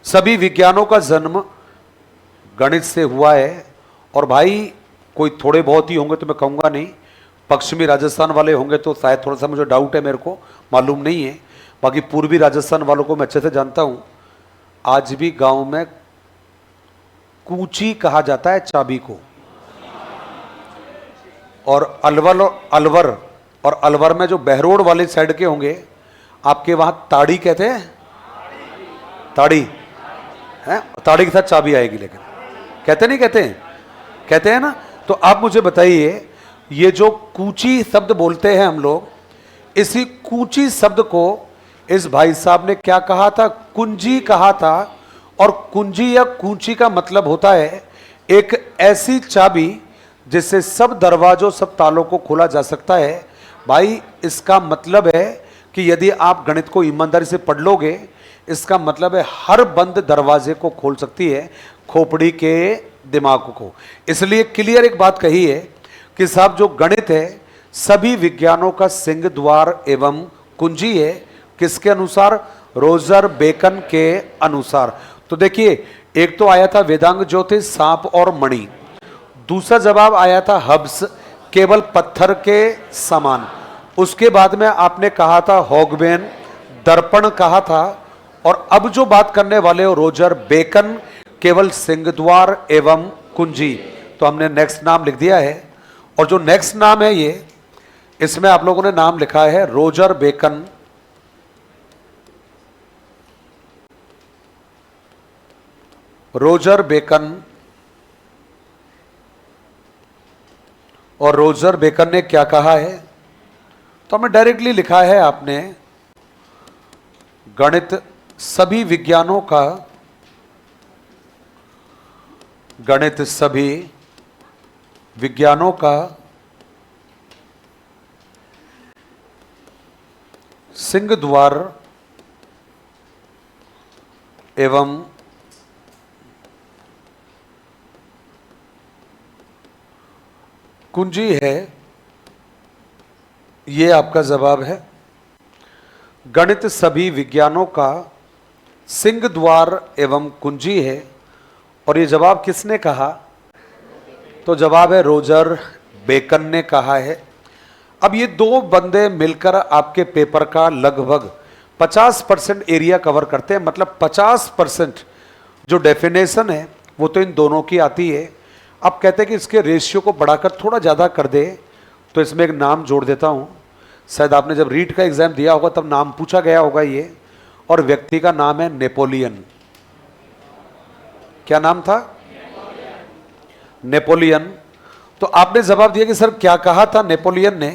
Speaker 1: सभी विज्ञानों का जन्म गणित से हुआ है। और भाई कोई थोड़े बहुत ही होंगे तो मैं कहूंगा नहीं, पश्चिमी राजस्थान वाले होंगे तो शायद थोड़ा सा मुझे डाउट है, मेरे को मालूम नहीं है। बाकी पूर्वी राजस्थान वालों को मैं अच्छे से जानता हूं। आज भी गांव में कूची कहा जाता है चाबी को। और अलवर में जो बहरोड वाली साइड के होंगे आपके वहां ताड़ी कहते हैं। ताड़ी है, ताड़ी के साथ चाबी आएगी, लेकिन कहते नहीं कहते हैं? कहते हैं ना। तो आप मुझे बताइए, ये जो कूची शब्द बोलते हैं हम लोग, इसी कूची शब्द को इस भाई साहब ने क्या कहा था? कुंजी कहा था। और कुंजी या कूची का मतलब होता है एक ऐसी चाबी जिससे सब दरवाजों, सब तालों को खोला जा सकता है। भाई इसका मतलब है कि यदि आप गणित को ईमानदारी से पढ़ लोगे, इसका मतलब है हर बंद दरवाजे को खोल सकती है खोपड़ी के दिमाग को। इसलिए क्लियर एक बात कही है कि साहब जो गणित है सभी विज्ञानों का सिंह द्वार एवं कुंजी है। किसके अनुसार? रोजर बेकन के अनुसार। तो देखिए, एक तो आया था वेदांग ज्योतिष, सांप और मणि। दूसरा जवाब आया था हब्स, केवल पत्थर के समान। उसके बाद में आपने कहा था हॉगबेन, दर्पण कहा था। और अब जो बात करने वाले हो रोजर बेकन, केवल सिंहद्वार एवं कुंजी। तो हमने नेक्स्ट नाम लिख दिया है। और जो नेक्स्ट नाम है ये, इसमें आप लोगों ने नाम लिखा है रोजर बेकन। Roger Bacon. और रोजर बेकन ने क्या कहा है? तो हमें डायरेक्टली लिखा है आपने, गणित सभी विज्ञानों का, गणित सभी विज्ञानों का सिंहद्वार एवं कुंजी है। ये आपका जवाब है। गणित सभी विज्ञानों का सिंहद्वार एवं कुंजी है। और ये जवाब किसने कहा? तो जवाब है रोजर बेकन ने कहा है। अब ये दो बंदे मिलकर आपके पेपर का लगभग 50% एरिया कवर करते हैं। मतलब 50% जो डेफिनेशन है वो तो इन दोनों की आती है। अब कहते हैं कि इसके रेशियो को बढ़ाकर थोड़ा ज़्यादा कर दे, तो इसमें एक नाम जोड़ देता हूँ। शायद आपने जब रीट का एग्जाम दिया होगा तब नाम पूछा गया होगा ये, और व्यक्ति का नाम है नेपोलियन। क्या नाम था? नेपोलियन। तो आपने जवाब दिया कि सर क्या कहा था नेपोलियन ने?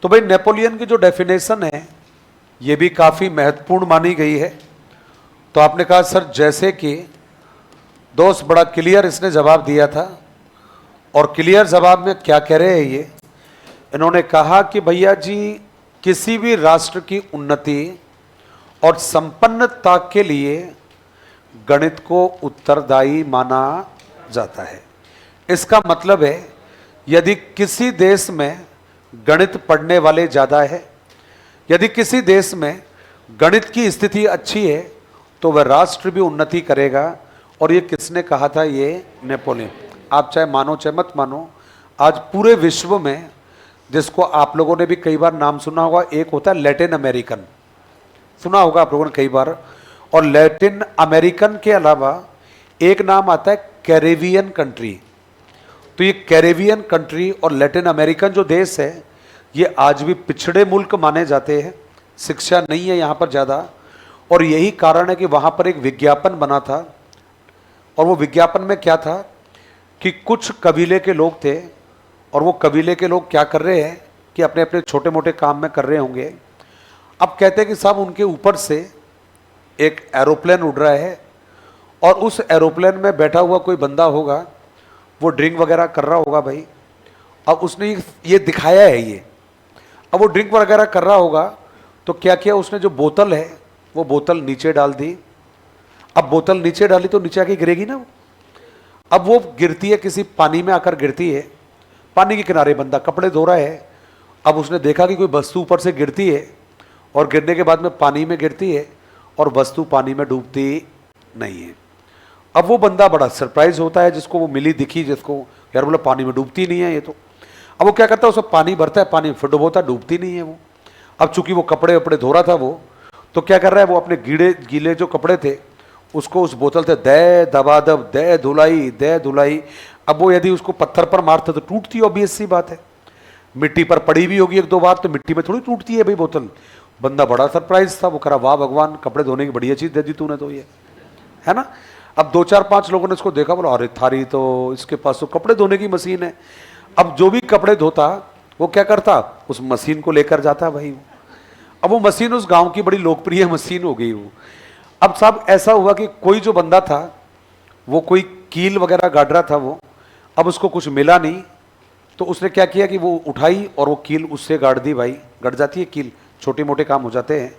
Speaker 1: तो भाई नेपोलियन की जो डेफिनेशन है ये भी काफ़ी महत्वपूर्ण मानी गई है। तो आपने कहा सर जैसे कि दोस्त, बड़ा क्लियर इसने जवाब दिया था। और क्लियर जवाब में क्या कह रहे हैं ये? इन्होंने कहा कि भैया जी, किसी भी राष्ट्र की उन्नति और संपन्नता के लिए गणित को उत्तरदायी माना जाता है। इसका मतलब है यदि किसी देश में गणित पढ़ने वाले ज़्यादा है, यदि किसी देश में गणित की स्थिति अच्छी है, तो वह राष्ट्र भी उन्नति करेगा। और ये किसने कहा था? ये नेपोलियन। आप चाहे मानो चाहे मत मानो, आज पूरे विश्व में जिसको आप लोगों ने भी कई बार नाम सुना होगा, एक होता है लैटिन अमेरिकन, सुना होगा आप लोगों ने कई बार। और लैटिन अमेरिकन के अलावा एक नाम आता है कैरेबियन कंट्री। तो ये कैरेबियन कंट्री और लैटिन अमेरिकन जो देश है, ये आज भी पिछड़े मुल्क माने जाते हैं। शिक्षा नहीं है यहाँ पर ज़्यादा। और यही कारण है कि वहाँ पर एक विज्ञापन बना था। और वो विज्ञापन में क्या था कि कुछ कबीले के लोग थे, और वो कबीले के लोग क्या कर रहे हैं कि अपने अपने छोटे मोटे काम में कर रहे होंगे। अब कहते हैं कि साहब उनके ऊपर से एक एरोप्लेन उड़ रहा है, और उस एरोप्लेन में बैठा हुआ कोई बंदा होगा, वो ड्रिंक वगैरह कर रहा होगा भाई। अब उसने ये दिखाया है ये। अब वो ड्रिंक वगैरह कर रहा होगा, तो क्या किया उसने, जो बोतल है वो बोतल नीचे डाल दी। अब बोतल नीचे डाली तो नीचे आके गिरेगी ना। अब वो गिरती है, किसी पानी में आकर गिरती है। पानी के किनारे बंदा कपड़े धो रहा है। अब उसने देखा कि कोई वस्तु ऊपर से गिरती है, और गिरने के बाद में पानी में गिरती है, और वस्तु पानी में डूबती नहीं है। अब वो बंदा बड़ा सरप्राइज होता है, जिसको वो मिली दिखी, जिसको यार बोला पानी में डूबती नहीं है ये तो। अब वो क्या करता है, उसमें पानी भरता है, पानी में फिर डुबोता, डूबती नहीं है वो। अब चूंकि वो कपड़े वपड़े धो रहा था वो, तो क्या कर रहा है, वो अपने गीले जो कपड़े थे उसको उस बोतल से दे दबादब दे धुलाई। अब वो यदि उसको पत्थर पर मारता तो टूटती, ऑब्वियस सी बात है। मिट्टी पर पड़ी भी होगी एक दो बार, तो मिट्टी में थोड़ी टूटती है भाई बोतल। बंदा बड़ा सरप्राइज था, वो करा वाह भगवान, कपड़े धोने की बढ़िया चीज़ दे दी तूने तो, ये है ना। अब 2-4-5 लोगों ने इसको देखा, बोला अरे थारी तो इसके पास तो कपड़े धोने की मशीन है। अब जो भी कपड़े धोता वो क्या करता, उस मशीन को लेकर जाता भाई। अब वो मशीन उस गांव की बड़ी लोकप्रिय मशीन हो गई वो। अब साहब ऐसा हुआ कि कोई जो बंदा था वो कोई कील वगैरह गाड़ रहा था वो, अब उसको कुछ मिला नहीं, तो उसने क्या किया कि वो उठाई और वो कील उससे गाड़ दी भाई। गड़ जाती है कील, छोटे मोटे काम हो जाते हैं।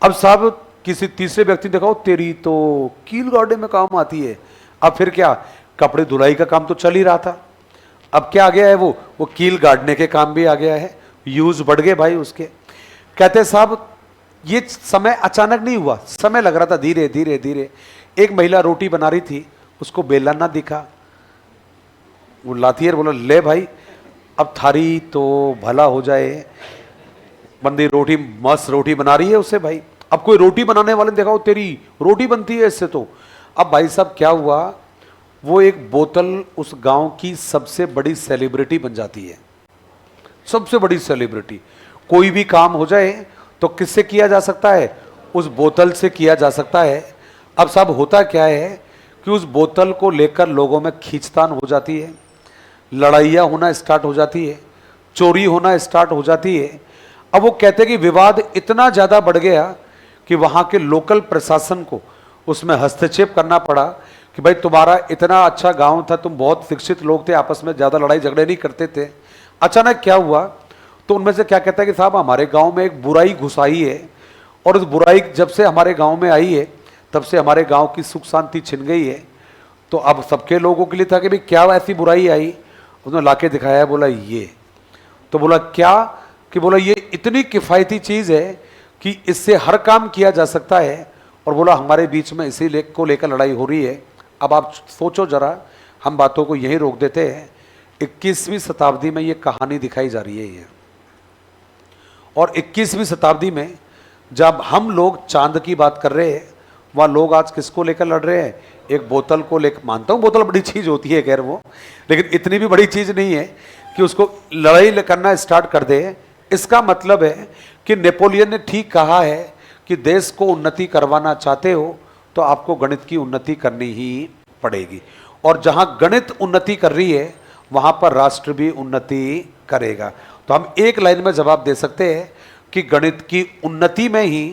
Speaker 1: अब साहब किसी तीसरे व्यक्ति ने देखा, तेरी तो कील गाड़ने में काम आती है। अब फिर क्या, कपड़े धुलाई का काम तो चल ही रहा था, अब क्या आ गया है, वो कील गाड़ने के काम भी आ गया है। यूज बढ़ गए भाई उसके। कहते साहब ये समय अचानक नहीं हुआ, समय लग रहा था, धीरे धीरे धीरे। एक महिला रोटी बना रही थी, उसको बेलन ना दिखा, वो लाती है, बोला ले भाई अब थारी तो भला हो जाए, बंदी रोटी मस्त रोटी बना रही है उसे भाई, अब कोई रोटी बनाने वाले ने देखा, तेरी रोटी बनती है इससे तो। अब भाई साहब क्या हुआ, वो एक बोतल उस गांव की सबसे बड़ी सेलिब्रिटी बन जाती है, सबसे बड़ी सेलिब्रिटी। कोई भी काम हो जाए तो किससे किया जा सकता है, उस बोतल से किया जा सकता है। अब साहब होता क्या है कि उस बोतल को लेकर लोगों में खींचतान हो जाती है, लड़ाइयाँ होना स्टार्ट हो जाती है, चोरी होना स्टार्ट हो जाती है। अब वो कहते हैं कि विवाद इतना ज़्यादा बढ़ गया कि वहाँ के लोकल प्रशासन को उसमें हस्तक्षेप करना पड़ा कि भाई तुम्हारा इतना अच्छा गांव था, तुम बहुत शिक्षित लोग थे, आपस में ज़्यादा लड़ाई झगड़े नहीं करते थे। अचानक क्या हुआ, तो उनमें से क्या कहता है कि साहब हमारे गांव में एक बुराई घुस आई है, और उस बुराई जब से हमारे गांव में आई है तब से हमारे गांव की सुख शांति छिन गई है। तो अब सबके लोगों के लिए था कि भाई क्या ऐसी बुराई आई, उसने लाके दिखाया, बोला ये, तो बोला क्या, कि बोला ये इतनी किफ़ायती चीज़ है कि इससे हर काम किया जा सकता है, और बोला हमारे बीच में इसी को लेकर लड़ाई हो रही है। अब आप सोचो जरा, हम बातों को यहीं रोक देते हैं। 21वीं शताब्दी में ये कहानी दिखाई जा रही है ये, और 21वीं शताब्दी में जब हम लोग चांद की बात कर रहे हैं, वहाँ लोग आज किसको लेकर लड़ रहे हैं, एक बोतल को लेकर। मानता हूँ बोतल बड़ी चीज़ होती है खैर वो, लेकिन इतनी भी बड़ी चीज़ नहीं है कि उसको लड़ाई करना स्टार्ट कर दे। इसका मतलब है कि नेपोलियन ने ठीक कहा है कि देश को उन्नति करवाना चाहते हो तो आपको गणित की उन्नति करनी ही पड़ेगी, और जहाँ गणित उन्नति कर रही है वहाँ पर राष्ट्र भी उन्नति करेगा। तो हम एक लाइन में जवाब दे सकते हैं कि गणित की उन्नति में ही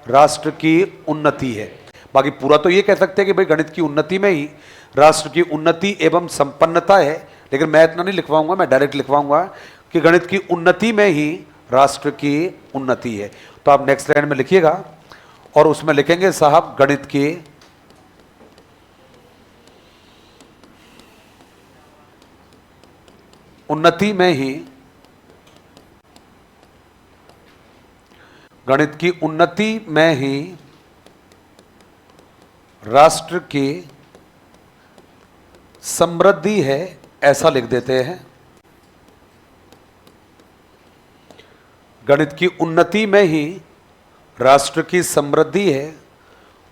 Speaker 1: राष्ट्र की उन्नति है। बाकी पूरा तो ये कह सकते हैं कि भाई गणित की उन्नति में ही राष्ट्र की उन्नति एवं संपन्नता है, लेकिन मैं इतना नहीं लिखवाऊंगा, मैं डायरेक्ट लिखवाऊंगा कि गणित की उन्नति में ही राष्ट्र की उन्नति है। तो आप नेक्स्ट लाइन में लिखिएगा, और उसमें लिखेंगे साहब गणित की उन्नति में ही, गणित की उन्नति में ही राष्ट्र की समृद्धि है, ऐसा लिख देते हैं। गणित की उन्नति में ही राष्ट्र की समृद्धि है,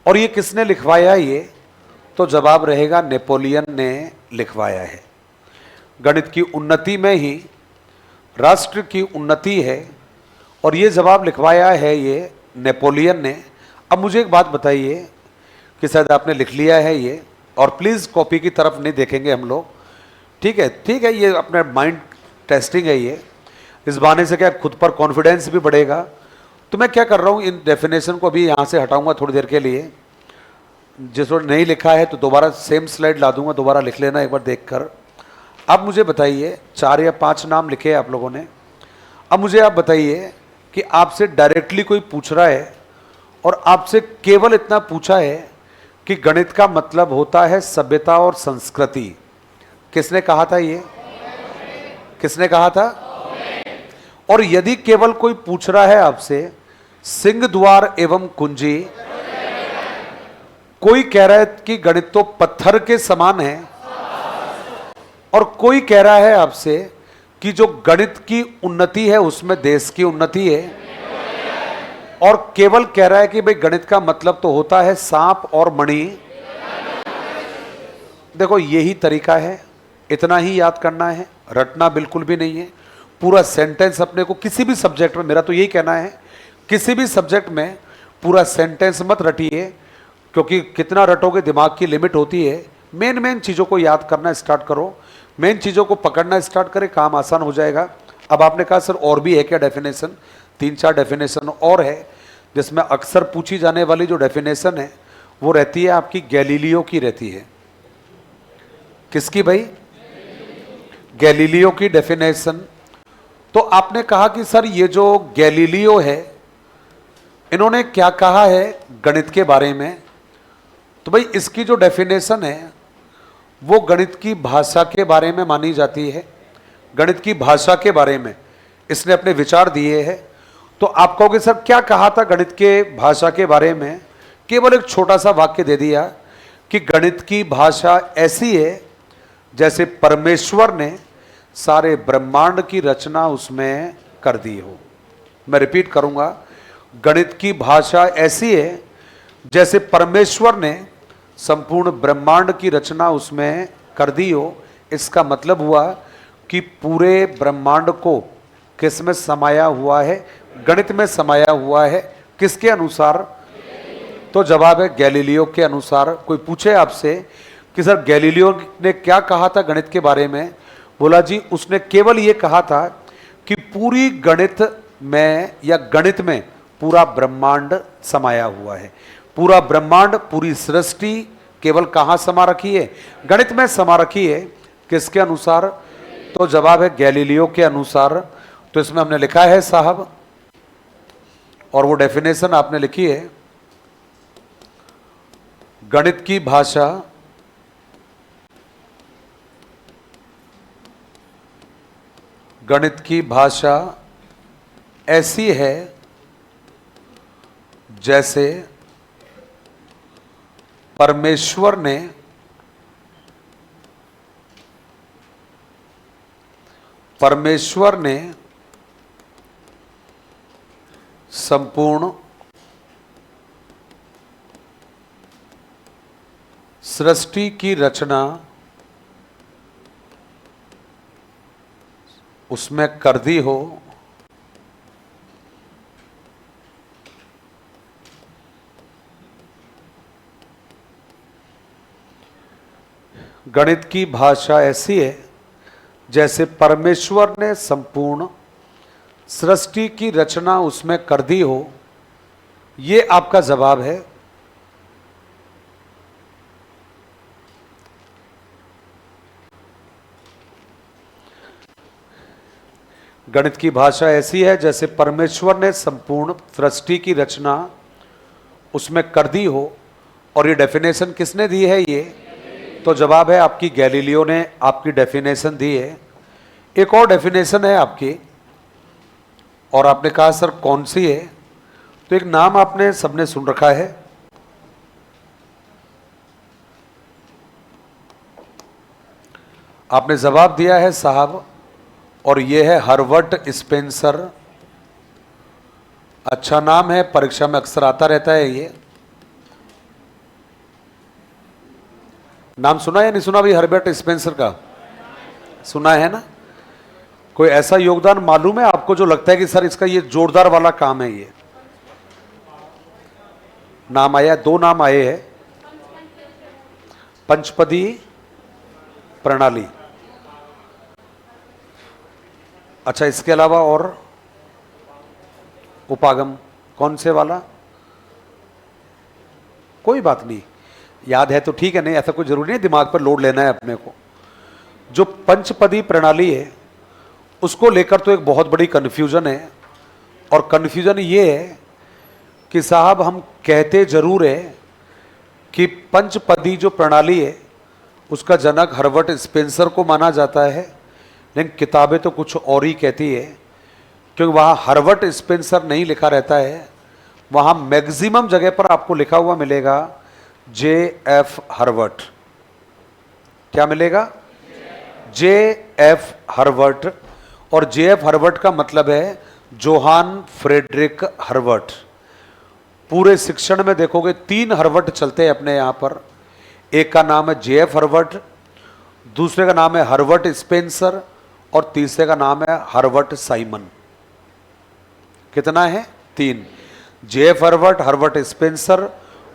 Speaker 1: और ये किसने लिखवाया ये, तो जवाब रहेगा नेपोलियन ने लिखवाया है। गणित की उन्नति में ही राष्ट्र की उन्नति है, और ये जवाब लिखवाया है ये नेपोलियन ने। अब मुझे एक बात बताइए कि शायद आपने लिख लिया है ये, और प्लीज़ कॉपी की तरफ नहीं देखेंगे हम लोग, ठीक है, ठीक है, ये अपने माइंड टेस्टिंग है ये, इस बहाने से क्या खुद पर कॉन्फिडेंस भी बढ़ेगा। तो मैं क्या कर रहा हूँ, इन डेफिनेशन को अभी यहाँ से हटाऊंगा थोड़ी देर के लिए, जिसको नहीं लिखा है तो दोबारा सेम स्लाइड ला दूंगा, दोबारा लिख लेना एक बार देखकर। अब मुझे बताइए, 4 या 5 नाम लिखे आप लोगों ने। अब मुझे आप बताइए कि आपसे डायरेक्टली कोई पूछ रहा है और आपसे केवल इतना पूछा है कि गणित का मतलब होता है सभ्यता और संस्कृति। किसने कहा था ये, किसने कहा था? और यदि केवल कोई पूछ रहा है आपसे सिंह द्वार एवं कुंजी, कोई कह रहा है कि गणित तो पत्थर के समान है, और कोई कह रहा है आपसे कि जो गणित की उन्नति है उसमें देश की उन्नति है, और केवल कह रहा है कि भाई गणित का मतलब तो होता है सांप और मणि। देखो यही तरीका है, इतना ही याद करना है, रटना बिल्कुल भी नहीं है। पूरा सेंटेंस अपने को किसी भी सब्जेक्ट में, मेरा तो यही कहना है, किसी भी सब्जेक्ट में पूरा सेंटेंस मत रटिए, क्योंकि कितना रटोगे दिमाग की लिमिट होती है। मेन मेन चीज़ों को याद करना स्टार्ट करो, मेन चीज़ों को पकड़ना स्टार्ट करें, काम आसान हो जाएगा। अब आपने कहा सर और भी है क्या डेफिनेशन? 3-4 डेफिनेशन और है, जिसमें अक्सर पूछी जाने वाली जो डेफिनेशन है वो रहती है आपकी गैलीलियो की रहती है। किसकी भाई? गैलीलियो की डेफिनेशन। तो आपने कहा कि सर ये जो गैलीलियो है इन्होंने क्या कहा है गणित के बारे में? तो भाई इसकी जो डेफिनेशन है वो गणित की भाषा के बारे में मानी जाती है, गणित की भाषा के बारे में इसने अपने विचार दिए हैं। तो आप कहोगे सर क्या कहा था गणित के भाषा के बारे में? केवल एक छोटा सा वाक्य दे दिया कि गणित की भाषा ऐसी है जैसे परमेश्वर ने सारे ब्रह्मांड की रचना उसमें कर दी हो। मैं रिपीट करूंगा, गणित की भाषा ऐसी है जैसे परमेश्वर ने संपूर्ण ब्रह्मांड की रचना उसमें कर दी हो। इसका मतलब हुआ कि पूरे ब्रह्मांड को किस में समाया हुआ है? गणित में समाया हुआ है। किसके अनुसार? तो जवाब है गैलीलियो के अनुसार। कोई पूछे आपसे कि सर गैलीलियो ने क्या कहा था गणित के बारे में? बोला जी उसने केवल ये कहा था कि पूरी गणित में या गणित में पूरा ब्रह्मांड समाया हुआ है। पूरा ब्रह्मांड, पूरी सृष्टि केवल कहां समा रखी है? गणित में समा रखी है। किसके अनुसार? तो जवाब है गैलीलियो के अनुसार। तो इसमें हमने लिखा है साहब, और वो डेफिनेशन आपने लिखी है, गणित की भाषा ऐसी है जैसे परमेश्वर ने संपूर्ण सृष्टि की रचना उसमें कर दी हो। गणित की भाषा ऐसी है जैसे परमेश्वर ने संपूर्ण सृष्टि की रचना उसमें कर दी हो। यह आपका जवाब है। गणित की भाषा ऐसी है जैसे परमेश्वर ने संपूर्ण सृष्टि की रचना उसमें कर दी हो। और ये डेफिनेशन किसने दी है? ये तो जवाब है आपकी गैलीलियो ने आपकी डेफिनेशन दी है। एक और डेफिनेशन है आपकी, और आपने कहा सर कौन सी है? तो एक नाम आपने सबने सुन रखा है, आपने जवाब दिया है साहब, और यह है हर्बर्ट स्पेंसर। अच्छा नाम है, परीक्षा में अक्सर आता रहता है। ये नाम सुना या नहीं सुना भाई? हर्बर्ट स्पेंसर का सुना है ना? कोई ऐसा योगदान मालूम है आपको जो लगता है कि सर इसका ये जोरदार वाला काम है? ये नाम आया, दो नाम आए हैं, पंचपदी प्रणाली। अच्छा, इसके अलावा और उपागम कौन से वाला? कोई बात नहीं, याद है तो ठीक है, नहीं ऐसा कोई जरूरी नहीं दिमाग पर लोड लेना है अपने को। जो पंचपदी प्रणाली है उसको लेकर तो एक बहुत बड़ी कन्फ्यूजन है, और कन्फ्यूजन ये है कि साहब हम कहते जरूर है कि पंचपदी जो प्रणाली है उसका जनक हर्बर्ट स्पेंसर को माना जाता है, लेकिन किताबें तो कुछ और ही कहती है, क्योंकि वहाँ हर्बर्ट स्पेंसर नहीं लिखा रहता है। वहाँ मैक्सिमम जगह पर आपको लिखा हुआ मिलेगा J.F. हर्बर्ट। क्या मिलेगा? J.F. हर्बर्ट। और J.F. हर्बर्ट का मतलब है जोहान फ्रेडरिक हर्बर्ट। पूरे शिक्षण में देखोगे 3 हर्बर्ट चलते हैं अपने यहाँ पर। एक का नाम है J.F. हर्बर्ट, दूसरे का नाम है हर्बर्ट स्पेंसर, और तीसरे का नाम है हर्बर्ट साइमन। कितना है? 3। J.F. हर्बर्ट, हर्बर्ट स्पेंसर,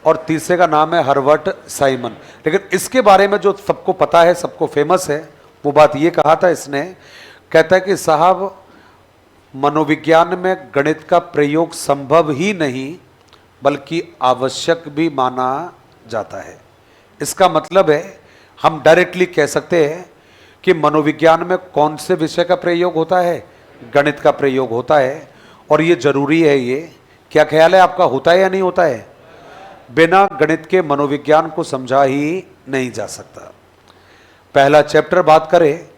Speaker 1: और तीसरे का नाम है हर्बर्ट साइमन। लेकिन इसके बारे में जो सबको पता है, सबको फेमस है, वो बात ये कहा था इसने, कहता है कि साहब मनोविज्ञान में गणित का प्रयोग संभव ही नहीं बल्कि आवश्यक भी माना जाता है। इसका मतलब है हम डायरेक्टली कह सकते हैं कि मनोविज्ञान में कौन से विषय का प्रयोग होता है? गणित का प्रयोग होता है, और ये जरूरी है। ये क्या ख्याल है आपका, होता है या नहीं होता है? बिना गणित के मनोविज्ञान को समझा ही नहीं जा सकता। पहला चैप्टर बात करें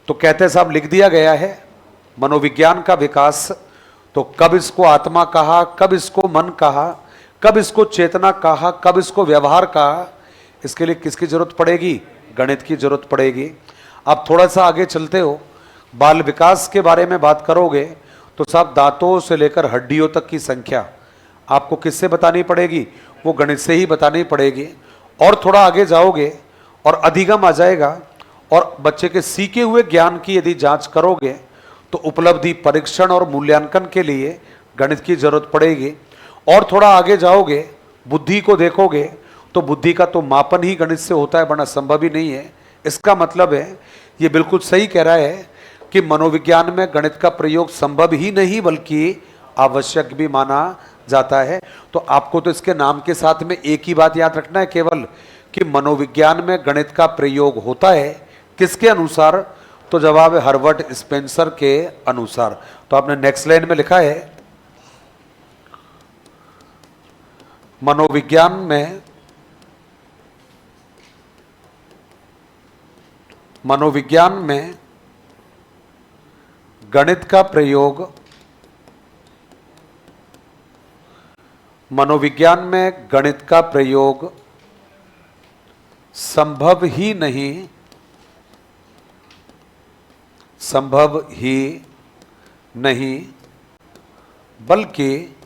Speaker 1: तो कहते साहब लिख दिया गया है मनोविज्ञान का विकास। तो कब इसको आत्मा कहा, कब इसको मन कहा, कब इसको चेतना कहा, कब इसको व्यवहार कहा, इसके लिए किसकी जरूरत पड़ेगी? गणित की जरूरत पड़ेगी। आप थोड़ा सा आगे चलते हो, बाल विकास के बारे में बात करोगे तो साहब दांतों से लेकर हड्डियों तक की संख्या आपको किससे बतानी पड़ेगी? वो गणित से ही बतानी पड़ेगी। और थोड़ा आगे जाओगे और अधिगम आ जाएगा, और बच्चे के सीखे हुए ज्ञान की यदि जांच करोगे तो उपलब्धि परीक्षण और मूल्यांकन के लिए गणित की जरूरत पड़ेगी। और थोड़ा आगे जाओगे, बुद्धि को देखोगे तो बुद्धि का तो मापन ही गणित से होता है, वरना संभव ही नहीं है। इसका मतलब है, ये बिल्कुल सही कह रहा है कि मनोविज्ञान में गणित का प्रयोग संभव ही नहीं बल्कि आवश्यक भी माना जाता है। तो आपको तो इसके नाम के साथ में एक ही बात याद रखना है केवल, कि मनोविज्ञान में गणित का प्रयोग होता है। किसके अनुसार? तो जवाब है हर्बर्ट स्पेंसर के अनुसार। तो आपने नेक्स्ट लाइन में लिखा है, मनोविज्ञान में गणित का प्रयोग, मनोविज्ञान में गणित का प्रयोग संभव ही नहीं बल्कि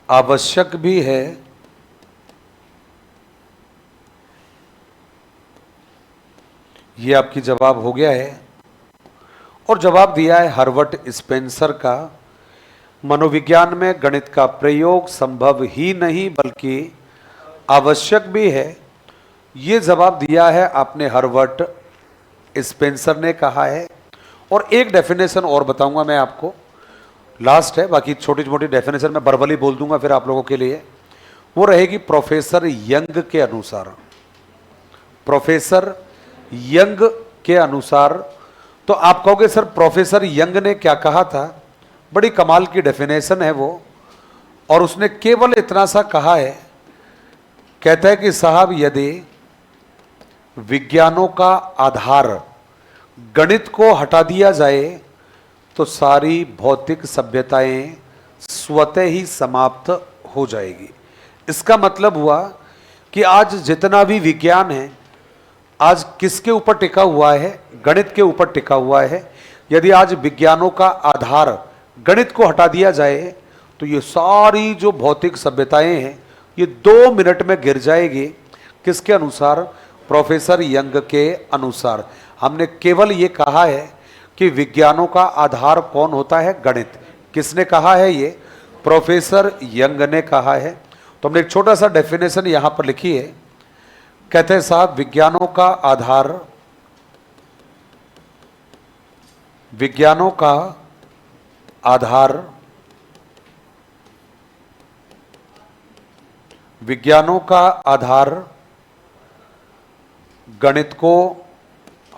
Speaker 1: आवश्यक भी है। ये आपकी जवाब हो गया है। और जवाब दिया है हर्बर्ट स्पेंसर का, मनोविज्ञान में गणित का प्रयोग संभव ही नहीं बल्कि आवश्यक भी है। ये जवाब दिया है आपने हर्बर्ट स्पेंसर ने कहा है। और एक डेफिनेशन और बताऊंगा मैं आपको, लास्ट है, बाकी छोटी छोटी डेफिनेशन मैं बर्बली बोल दूंगा फिर आप लोगों के लिए। वो रहेगी प्रोफेसर यंग के अनुसार। प्रोफेसर यंग के अनुसार। तो आप कहोगे सर प्रोफेसर यंग ने क्या कहा था? बड़ी कमाल की डेफिनेशन है वो, और उसने केवल इतना सा कहा है, कहता है कि साहब यदि विज्ञानों का आधार गणित को हटा दिया जाए तो सारी भौतिक सभ्यताएं स्वतः ही समाप्त हो जाएगी। इसका मतलब हुआ कि आज जितना भी विज्ञान है आज किसके ऊपर टिका हुआ है? गणित के ऊपर टिका हुआ है। यदि आज विज्ञानों का आधार गणित को हटा दिया जाए तो ये सारी जो भौतिक सभ्यताएं हैं ये 2 मिनट में गिर जाएगी। किसके अनुसार? प्रोफेसर यंग के अनुसार। हमने केवल ये कहा है कि विज्ञानों का आधार कौन होता है? गणित। किसने कहा है? ये प्रोफेसर यंग ने कहा है। तो हमने एक छोटा सा डेफिनेशन यहां पर लिखी है, कहते हैं साहब विज्ञानों का आधार, विज्ञानों का आधार, विज्ञानों का आधार गणित को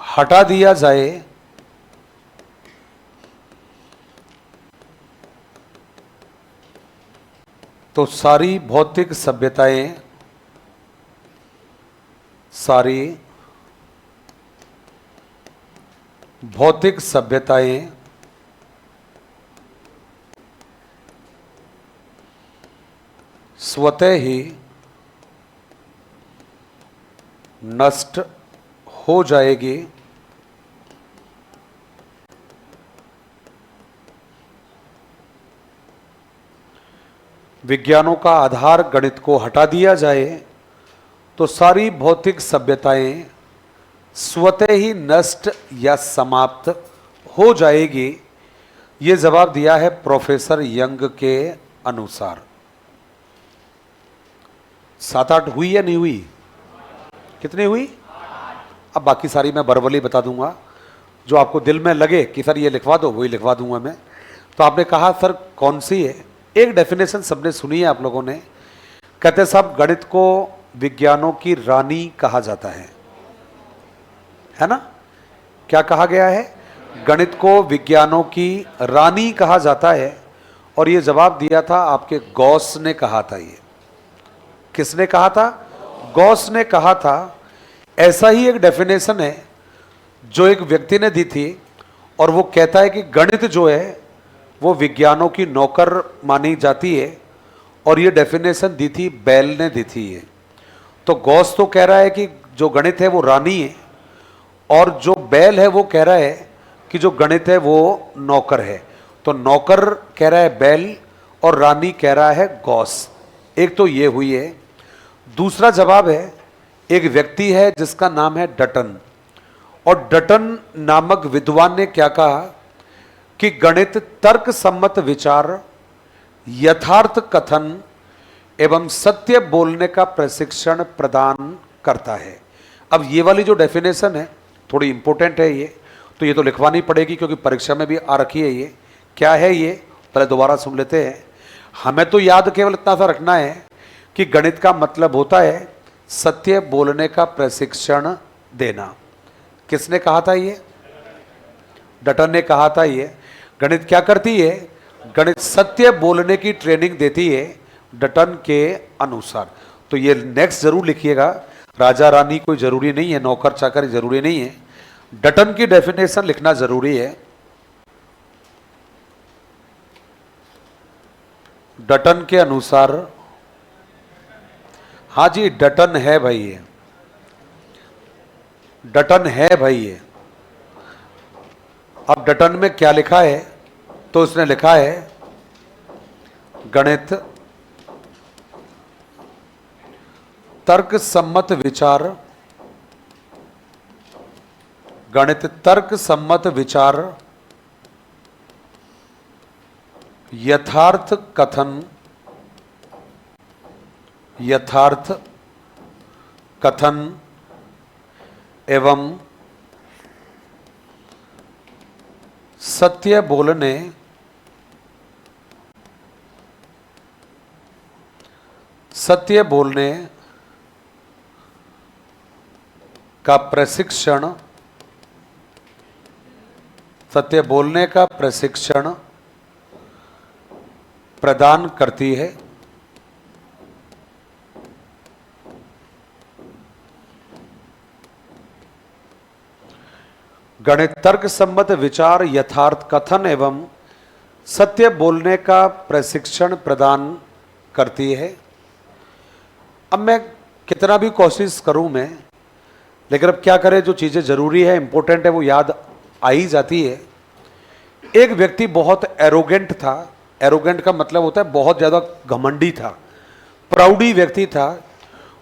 Speaker 1: हटा दिया जाए तो सारी भौतिक सभ्यताएं, सारी भौतिक सभ्यताएं स्वतः ही नष्ट हो जाएगी। विज्ञानों का आधार गणित को हटा दिया जाए तो सारी भौतिक सभ्यताएं स्वतः ही नष्ट या समाप्त हो जाएगी। ये जवाब दिया है प्रोफेसर यंग के अनुसार। 7-8 हुई या नहीं हुई? कितनी हुई? अब बाकी सारी मैं बर्बली बता दूंगा, जो आपको दिल में लगे कि सर ये लिखवा दो वही लिखवा दूंगा मैं। तो आपने कहा सर कौन सी है? एक डेफिनेशन सबने सुनी है आप लोगों ने, कहते साहब गणित को विज्ञानों की रानी कहा जाता है ना? क्या कहा गया है? गणित को विज्ञानों की रानी कहा जाता है। और ये जवाब दिया था आपके गॉस ने कहा था। ये किसने कहा था? गॉस ने कहा था। ऐसा ही एक डेफिनेशन है जो एक व्यक्ति ने दी थी, और वो कहता है कि गणित जो है वो विज्ञानों की नौकर मानी जाती है, और ये डेफिनेशन दी थी बेल ने दी थी ये। तो गॉस तो कह रहा है कि जो गणित है वो रानी है, और जो बैल है वो कह रहा है कि जो गणित है वो नौकर है। तो नौकर कह रहा है बैल और रानी कह रहा है गॉस। एक तो ये हुई है। दूसरा जवाब है, एक व्यक्ति है जिसका नाम है डटन, और डटन नामक विद्वान ने क्या कहा कि गणित तर्क सम्मत विचार, यथार्थ कथन एवं सत्य बोलने का प्रशिक्षण प्रदान करता है। अब ये वाली जो डेफिनेशन है थोड़ी इंपॉर्टेंट है ये, तो ये तो लिखवानी पड़ेगी क्योंकि परीक्षा में भी आ रखी है ये। क्या है ये, पहले दोबारा सुन लेते हैं। हमें तो याद केवल इतना सा रखना है कि गणित का मतलब होता है सत्य बोलने का प्रशिक्षण देना। किसने कहा था ये? डटन ने कहा था ये। गणित क्या करती है? गणित सत्य बोलने की ट्रेनिंग देती है डटन के अनुसार। तो ये नेक्स्ट जरूर लिखिएगा। राजा रानी कोई जरूरी नहीं है, नौकर चाकर जरूरी नहीं है, डटन की डेफिनेशन लिखना जरूरी है। डटन के अनुसार, हाँ जी डटन है भाई ये, डटन है भाई ये। अब डटन में क्या लिखा है? तो उसने लिखा है गणित तर्क सम्मत विचार, गणित तर्क सम्मत विचार, यथार्थ कथन, यथार्थ कथन एवं सत्य बोलने का प्रशिक्षण, सत्य बोलने का प्रशिक्षण प्रदान करती है। गणित तर्क सम्मत विचार, यथार्थ कथन एवं सत्य बोलने का प्रशिक्षण प्रदान करती है। अब मैं कितना भी कोशिश करूं मैं, लेकिन अब क्या करें, जो चीजें जरूरी है इंपॉर्टेंट है वो याद आ ही जाती है। एक व्यक्ति बहुत एरोगेंट था। एरोगेंट का मतलब होता है बहुत ज्यादा घमंडी था, प्राउडी व्यक्ति था।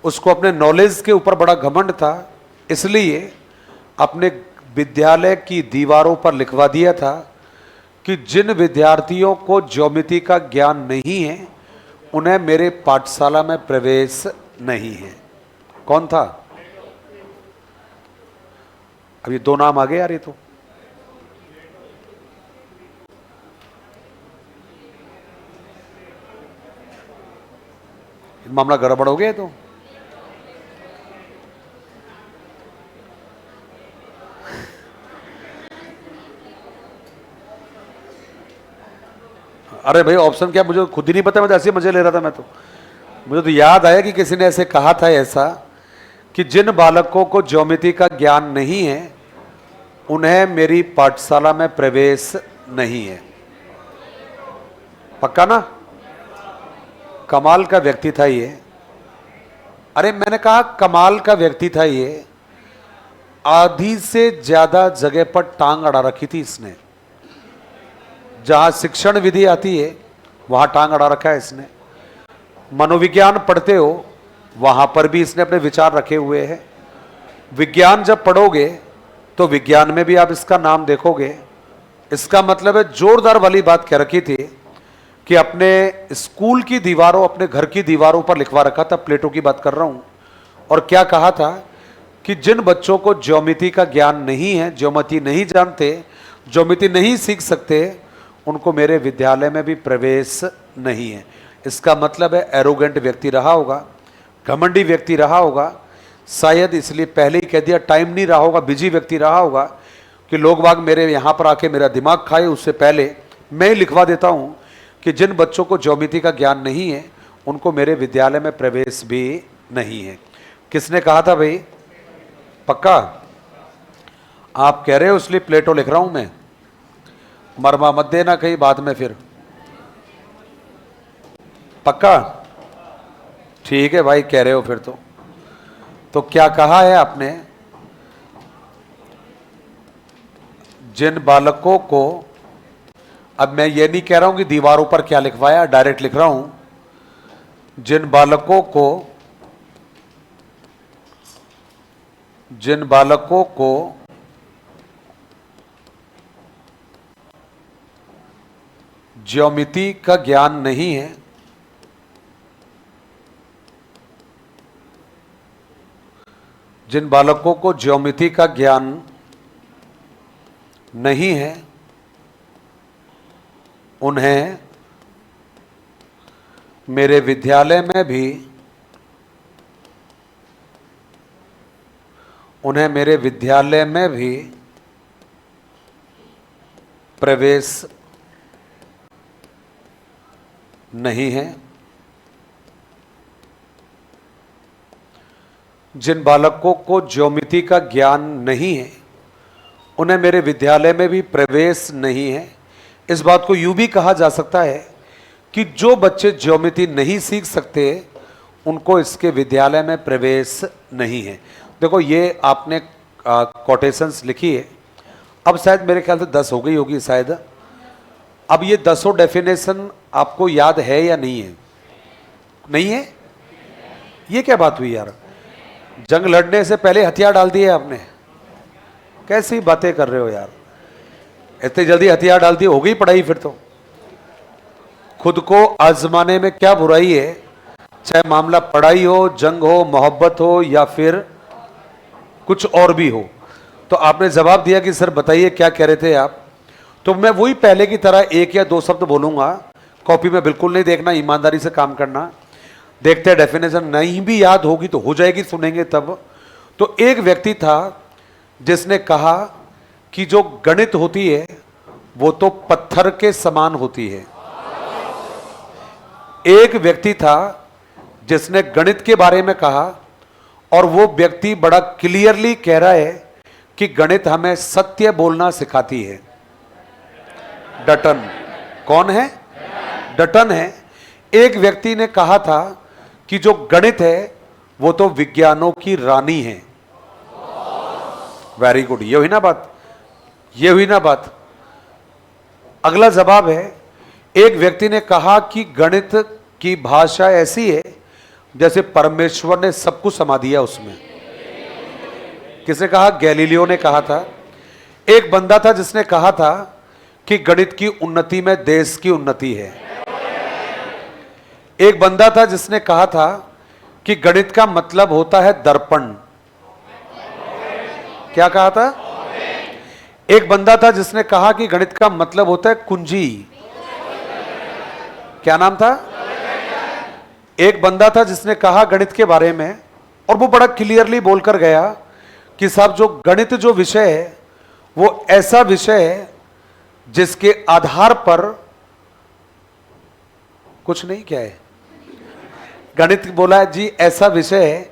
Speaker 1: उसको अपने नॉलेज के ऊपर बड़ा घमंड था, इसलिए अपने विद्यालय की दीवारों पर लिखवा दिया था कि जिन विद्यार्थियों को ज्योमेट्री का ज्ञान नहीं है उन्हें मेरे पाठशाला में प्रवेश नहीं है। कौन था? अभी दो नाम आ गए यार, ये तो मामला गड़बड़ हो गया। तो अरे भाई ऑप्शन क्या, मुझे खुद ही नहीं पता, मैं तो ऐसे मजे ले रहा था। मैं तो, मुझे तो याद आया कि किसी ने ऐसे कहा था ऐसा कि जिन बालकों को ज्योमेट्री का ज्ञान नहीं है उन्हें मेरी पाठशाला में प्रवेश नहीं है। पक्का ना? कमाल का व्यक्ति था ये। अरे मैंने कहा कमाल का व्यक्ति था ये। आधी से ज्यादा जगह पर टांग अड़ा रखी थी इसने। जहां शिक्षण विधि आती है वहां टांग अड़ा रखा है इसने। मनोविज्ञान पढ़ते हो वहां पर भी इसने अपने विचार रखे हुए हैं। विज्ञान जब पढ़ोगे तो विज्ञान में भी आप इसका नाम देखोगे। इसका मतलब है जोरदार वाली बात कह रखी थी कि अपने स्कूल की दीवारों, अपने घर की दीवारों पर लिखवा रखा था। प्लेटो की बात कर रहा हूं। और क्या कहा था कि जिन बच्चों को ज्योमेट्री का ज्ञान नहीं है, ज्योमेट्री नहीं जानते, ज्योमेट्री नहीं सीख सकते, उनको मेरे विद्यालय में भी प्रवेश नहीं है। इसका मतलब है एरोगेंट व्यक्ति रहा होगा, घमंडी व्यक्ति रहा होगा, शायद इसलिए पहले ही कह दिया। टाइम नहीं रहा होगा, बिजी व्यक्ति रहा होगा कि लोग बाग मेरे यहाँ पर आके मेरा दिमाग खाए, उससे पहले मैं ही लिखवा देता हूँ कि जिन बच्चों को ज्योमेट्री का ज्ञान नहीं है उनको मेरे विद्यालय में प्रवेश भी नहीं है। किसने कहा था भाई? पक्का आप कह रहे हो इसलिए प्लेटो लिख रहा हूं मैं। मरमा मत देना कहीं बाद में फिर। पक्का? ठीक है भाई, कह रहे हो फिर तो क्या कहा है आपने? जिन बालकों को, अब मैं ये नहीं कह रहा हूं कि दीवारों पर क्या लिखवाया, डायरेक्ट लिख रहा हूं, जिन बालकों को ज्योमेट्री का ज्ञान नहीं है, जिन बालकों को ज्योमेट्री का ज्ञान नहीं है, उन्हें मेरे विद्यालय में भी प्रवेश नहीं है। जिन बालकों को ज्योमेट्री का ज्ञान नहीं है, उन्हें मेरे विद्यालय में भी प्रवेश नहीं है। इस बात को यूं भी कहा जा सकता है कि जो बच्चे ज्योमेट्री नहीं सीख सकते, उनको इसके विद्यालय में प्रवेश नहीं है। देखो, ये आपने कोटेशंस लिखी है। अब शायद मेरे ख्याल से 10 हो गई होगी शायद। अब ये 10 डेफिनेशन आपको याद है या नहीं है? नहीं है? ये क्या बात हुई यार? जंग लड़ने से पहले हथियार डाल दिए आपने? कैसी बातें कर रहे हो यार? इतनी जल्दी हथियार डाल दिए, हो गई पढ़ाई फिर तो। खुद को आजमाने में क्या बुराई है? चाहे मामला पढ़ाई हो, जंग हो, मोहब्बत हो या फिर कुछ और भी हो। तो आपने जवाब दिया कि सर बताइए क्या कह रहे थे आप। तो मैं वही पहले की तरह 1 या 2 शब्द बोलूंगा। कॉपी में बिल्कुल नहीं देखना, ईमानदारी से काम करना। देखते हैं डेफिनेशन नहीं भी याद होगी तो हो जाएगी, सुनेंगे तब। तो एक व्यक्ति था जिसने कहा कि जो गणित होती है वो तो पत्थर के समान होती है। एक व्यक्ति था जिसने गणित के बारे में कहा, और वो व्यक्ति बड़ा क्लियरली कह रहा है कि गणित हमें सत्य बोलना सिखाती है। डटन। कौन है? डटन है। एक व्यक्ति ने कहा था कि जो गणित है वो तो विज्ञानों की रानी है। Very good. ये हुई ना बात? ये हुई ना बात? अगला जवाब है, एक व्यक्ति ने कहा कि गणित की भाषा ऐसी है जैसे परमेश्वर ने सब कुछ समा दिया उसमें। किसने कहा? गैलीलियो ने कहा था। एक बंदा था जिसने कहा था कि गणित की उन्नति में देश की उन्नति है। एक बंदा था जिसने कहा था कि गणित का मतलब होता है दर्पण। क्या कहा था? एक बंदा था जिसने कहा कि गणित का मतलब होता है कुंजी। क्या नाम था? एक बंदा था जिसने कहा गणित के बारे में, और वो बड़ा क्लियरली बोलकर गया कि साहब जो गणित जो विषय है वो ऐसा विषय है जिसके आधार पर कुछ नहीं। क्या है? गणित बोला है जी ऐसा विषय है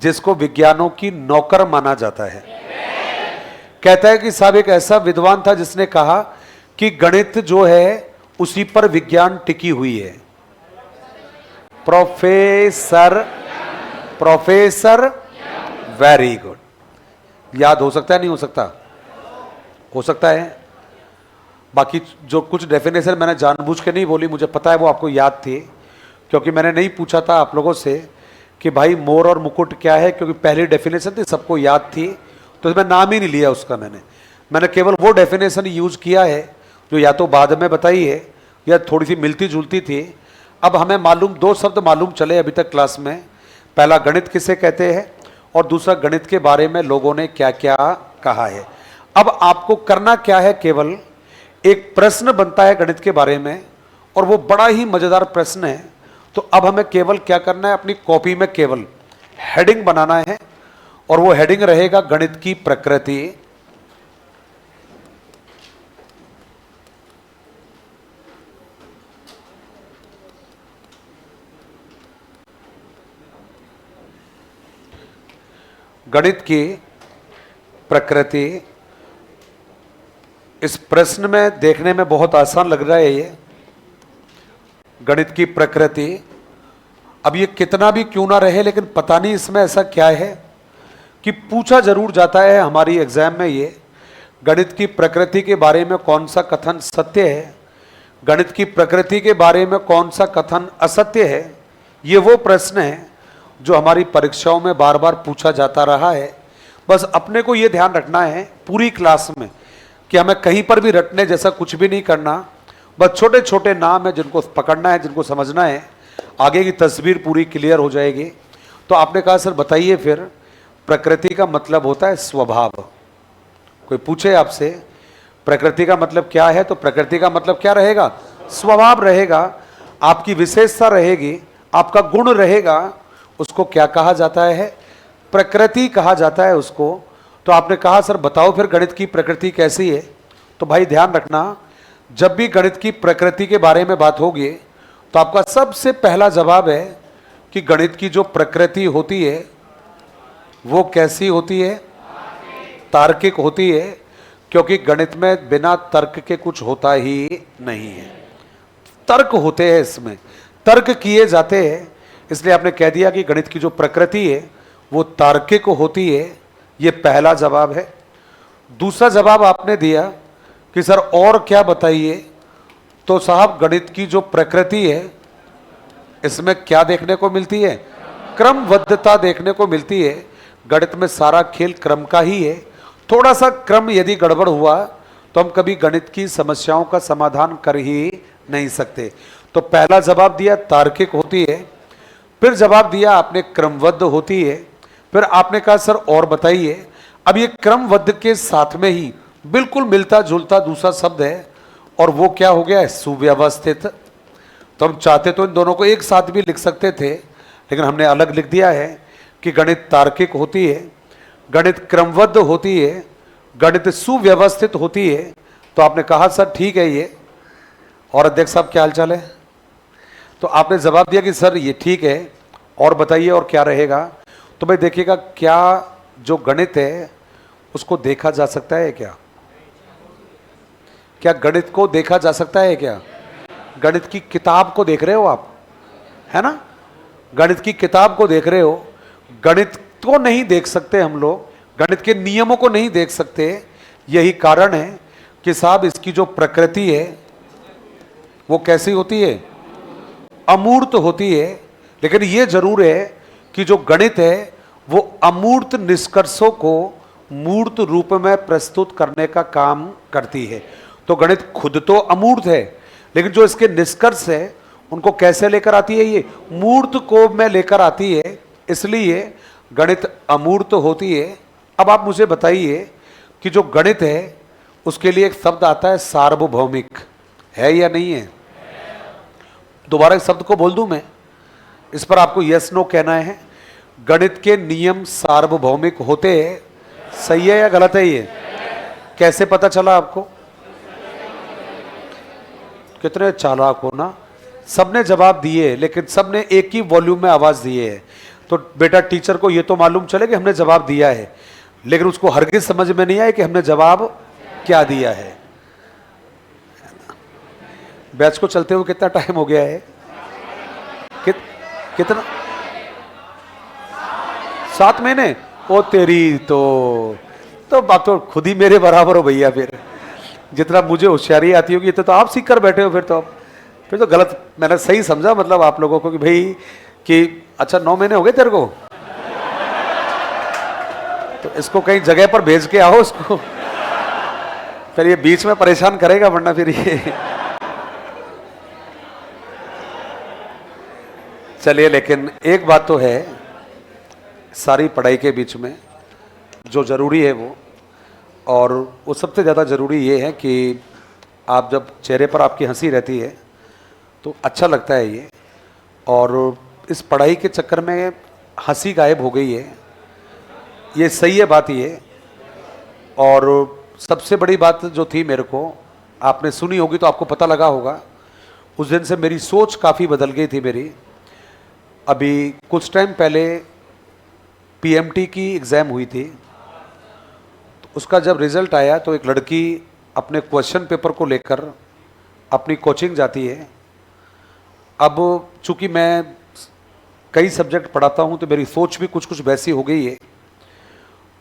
Speaker 1: जिसको विज्ञानों की नौकर माना जाता है। कहता है कि साहब एक ऐसा विद्वान था जिसने कहा कि गणित जो है उसी पर विज्ञान टिकी हुई है। प्रोफेसर। प्रोफेसर। Very good. याद हो सकता है? नहीं हो सकता? हो सकता है। बाकी जो कुछ डेफिनेशन मैंने जानबूझ के नहीं बोली, मुझे पता है वो आपको याद थी, क्योंकि मैंने नहीं पूछा था आप लोगों से कि भाई मोर और मुकुट क्या है, क्योंकि पहली डेफिनेशन थी, सबको याद थी, तो मैं नाम ही नहीं लिया उसका। मैंने केवल वो डेफिनेशन यूज किया है जो या तो बाद में बताई है या थोड़ी सी मिलती जुलती थी। अब हमें मालूम, 2 शब्द मालूम चले अभी तक क्लास में। पहला गणित किसे कहते हैं, और दूसरा गणित के बारे में लोगों ने क्या क्या कहा है। अब आपको करना क्या है, केवल एक प्रश्न बनता है गणित के बारे में, और वो बड़ा ही मजेदार प्रश्न है। तो अब हमें केवल क्या करना है, अपनी कॉपी में केवल हेडिंग बनाना है, और वो हेडिंग रहेगा गणित की प्रकृति। गणित की प्रकृति। इस प्रश्न में देखने में बहुत आसान लग रहा है ये गणित की प्रकृति। अब ये कितना भी क्यों ना रहे, लेकिन पता नहीं इसमें ऐसा क्या है कि पूछा जरूर जाता है हमारी एग्जाम में ये गणित की प्रकृति के बारे में कौन सा कथन सत्य है, गणित की प्रकृति के बारे में कौन सा कथन असत्य है, ये वो प्रश्न है जो हमारी परीक्षाओं में बार बार पूछा जाता रहा है। बस अपने को ये ध्यान रखना है पूरी क्लास में कि हमें कहीं पर भी रटने जैसा कुछ भी नहीं करना, बस छोटे छोटे नाम है जिनको पकड़ना है, जिनको समझना है, आगे की तस्वीर पूरी क्लियर हो जाएगी। तो आपने कहा सर बताइए फिर प्रकृति का मतलब होता है स्वभाव। कोई पूछे आपसे प्रकृति का मतलब क्या है, तो प्रकृति का मतलब क्या रहेगा, स्वभाव रहेगा, आपकी विशेषता रहेगी, आपका गुण रहेगा, उसको क्या कहा जाता है, प्रकृति कहा जाता है उसको। तो आपने कहा सर बताओ फिर गणित की प्रकृति कैसी है। तो भाई ध्यान रखना, जब भी गणित की प्रकृति के बारे में बात होगी तो आपका सबसे पहला जवाब है कि गणित की जो प्रकृति होती है वो कैसी होती है, तार्किक होती है, क्योंकि गणित में बिना तर्क के कुछ होता ही नहीं है। तर्क होते हैं, इसमें तर्क किए जाते हैं, इसलिए आपने कह दिया कि गणित की जो प्रकृति है वो तार्किक होती है। ये पहला जवाब है। दूसरा जवाब आपने दिया कि सर और क्या बताइए, तो साहब गणित की जो प्रकृति है इसमें क्या देखने को मिलती है, क्रमबद्धता देखने को मिलती है। गणित में सारा खेल क्रम का ही है, थोड़ा सा क्रम यदि गड़बड़ हुआ तो हम कभी गणित की समस्याओं का समाधान कर ही नहीं सकते। तो पहला जवाब दिया तार्किक होती है, फिर जवाब दिया आपने क्रमबद्ध होती है, फिर आपने कहा सर और बताइए। अब ये क्रमबद्ध के साथ में ही बिल्कुल मिलता जुलता दूसरा शब्द है और वो क्या हो गया है, सुव्यवस्थित। तो हम चाहते तो इन दोनों को एक साथ भी लिख सकते थे, लेकिन हमने अलग लिख दिया है कि गणित तार्किक होती है, गणित क्रमबद्ध होती है, गणित सुव्यवस्थित होती है। तो आपने कहा सर ठीक है ये, और अध्यक्ष साहब क्या हालचाल है। तो आपने जवाब दिया कि सर ये ठीक है, और बताइए और क्या रहेगा। तो भाई देखिएगा, क्या जो गणित है उसको देखा जा सकता है क्या, क्या गणित को देखा जा सकता है क्या। गणित की किताब को देख रहे हो आप, है ना, गणित की किताब को देख रहे हो। गणित को नहीं देख सकते हम लोग, गणित के नियमों को नहीं देख सकते। यही कारण है कि साहब इसकी जो प्रकृति है वो कैसी होती है, अमूर्त होती है। लेकिन ये जरूर है कि जो गणित है वो अमूर्त निष्कर्षों को मूर्त रूप में प्रस्तुत करने का काम करती है। तो गणित खुद तो अमूर्त है, लेकिन जो इसके निष्कर्ष है उनको कैसे लेकर आती है, ये मूर्त को में लेकर आती है, इसलिए गणित अमूर्त होती है। अब आप मुझे बताइए कि जो गणित है उसके लिए एक शब्द आता है सार्वभौमिक, है या नहीं है। दोबारा इस शब्द को बोल दूं मैं, इस पर आपको यस नो कहना है। गणित के नियम सार्वभौमिक होते हैं, सही है या गलत है ये, कैसे पता चला आपको। कितने चालाक हो ना, सबने जवाब दिए लेकिन सबने एक ही वॉल्यूम में आवाज दिए है। तो बेटा टीचर को ये तो मालूम चले कि हमने जवाब दिया है, लेकिन उसको हरगिज समझ में नहीं आया कि हमने जवाब क्या दिया है। बैच को चलते हुए कितना टाइम हो गया है, कितना 7 महीने। ओ तेरी, तो बात तो खुद ही मेरे बराबर हो भैया। फिर जितना मुझे होशियारी आती होगी तो आप सीख कर बैठे हो। फिर तो गलत, मैंने सही समझा मतलब आप लोगों को कि भाई कि अच्छा 9 महीने हो गए तेरे को, तो इसको कहीं जगह पर भेज के आओ इसको, फिर ये बीच में परेशान करेगा वरना फिर ये। चलिए, लेकिन एक बात तो है, सारी पढ़ाई के बीच में जो ज़रूरी है वो सबसे ज़्यादा ज़रूरी ये है कि आप जब चेहरे पर आपकी हंसी रहती है तो अच्छा लगता है ये। और इस पढ़ाई के चक्कर में हंसी गायब हो गई है, ये सही है बात ये। और सबसे बड़ी बात जो थी मेरे को, आपने सुनी होगी तो आपको पता लगा होगा, उस दिन से मेरी सोच काफ़ी बदल गई थी मेरी। अभी कुछ टाइम पहले पीएमटी की एग्ज़ाम हुई थी, तो उसका जब रिज़ल्ट आया तो एक लड़की अपने क्वेश्चन पेपर को लेकर अपनी कोचिंग जाती है। अब चूँकि मैं कई सब्जेक्ट पढ़ाता हूँ तो मेरी सोच भी कुछ कुछ वैसी हो गई है।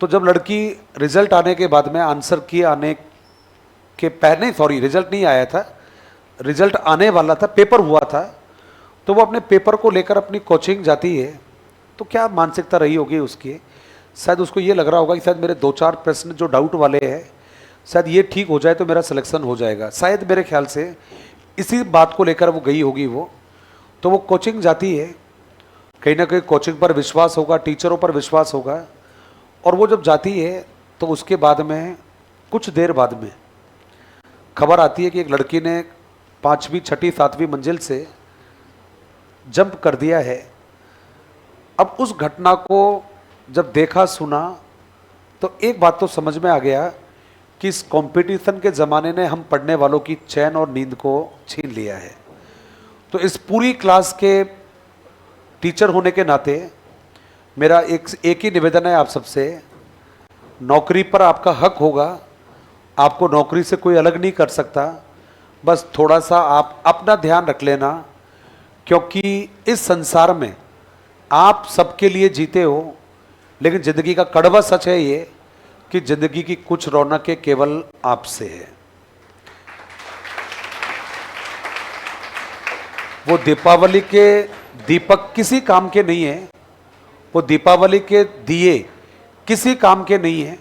Speaker 1: तो जब लड़की रिजल्ट आने के बाद में आंसर की आने के पहले, सॉरी रिजल्ट नहीं आया था, रिजल्ट आने वाला था, पेपर हुआ था, तो वो अपने पेपर को लेकर अपनी कोचिंग जाती है। तो क्या मानसिकता रही होगी उसकी, शायद उसको ये लग रहा होगा कि शायद मेरे 2-4 प्रश्न जो डाउट वाले हैं, शायद ये ठीक हो जाए तो मेरा सिलेक्शन हो जाएगा। शायद मेरे ख्याल से इसी बात को लेकर वो गई होगी वो। तो वो कोचिंग जाती है, कहीं ना कहीं कोचिंग पर विश्वास होगा, टीचरों पर विश्वास होगा, और वो जब जाती है तो उसके बाद में कुछ देर बाद में खबर आती है कि एक लड़की ने 5वीं 6ठी 7वीं मंजिल से जंप कर दिया है। अब उस घटना को जब देखा सुना तो एक बात तो समझ में आ गया कि इस कंपटीशन के ज़माने ने हम पढ़ने वालों की चैन और नींद को छीन लिया है। तो इस पूरी क्लास के टीचर होने के नाते मेरा एक ही निवेदन है आप सबसे, नौकरी पर आपका हक होगा, आपको नौकरी से कोई अलग नहीं कर सकता, बस थोड़ा सा आप अपना ध्यान रख लेना, क्योंकि इस संसार में आप सबके लिए जीते हो, लेकिन ज़िंदगी का कड़वा सच है ये कि ज़िंदगी की कुछ रौनकें केवल आपसे है। वो दीपावली के दीपक किसी काम के नहीं है, वो दीपावली के दिए किसी काम के नहीं है,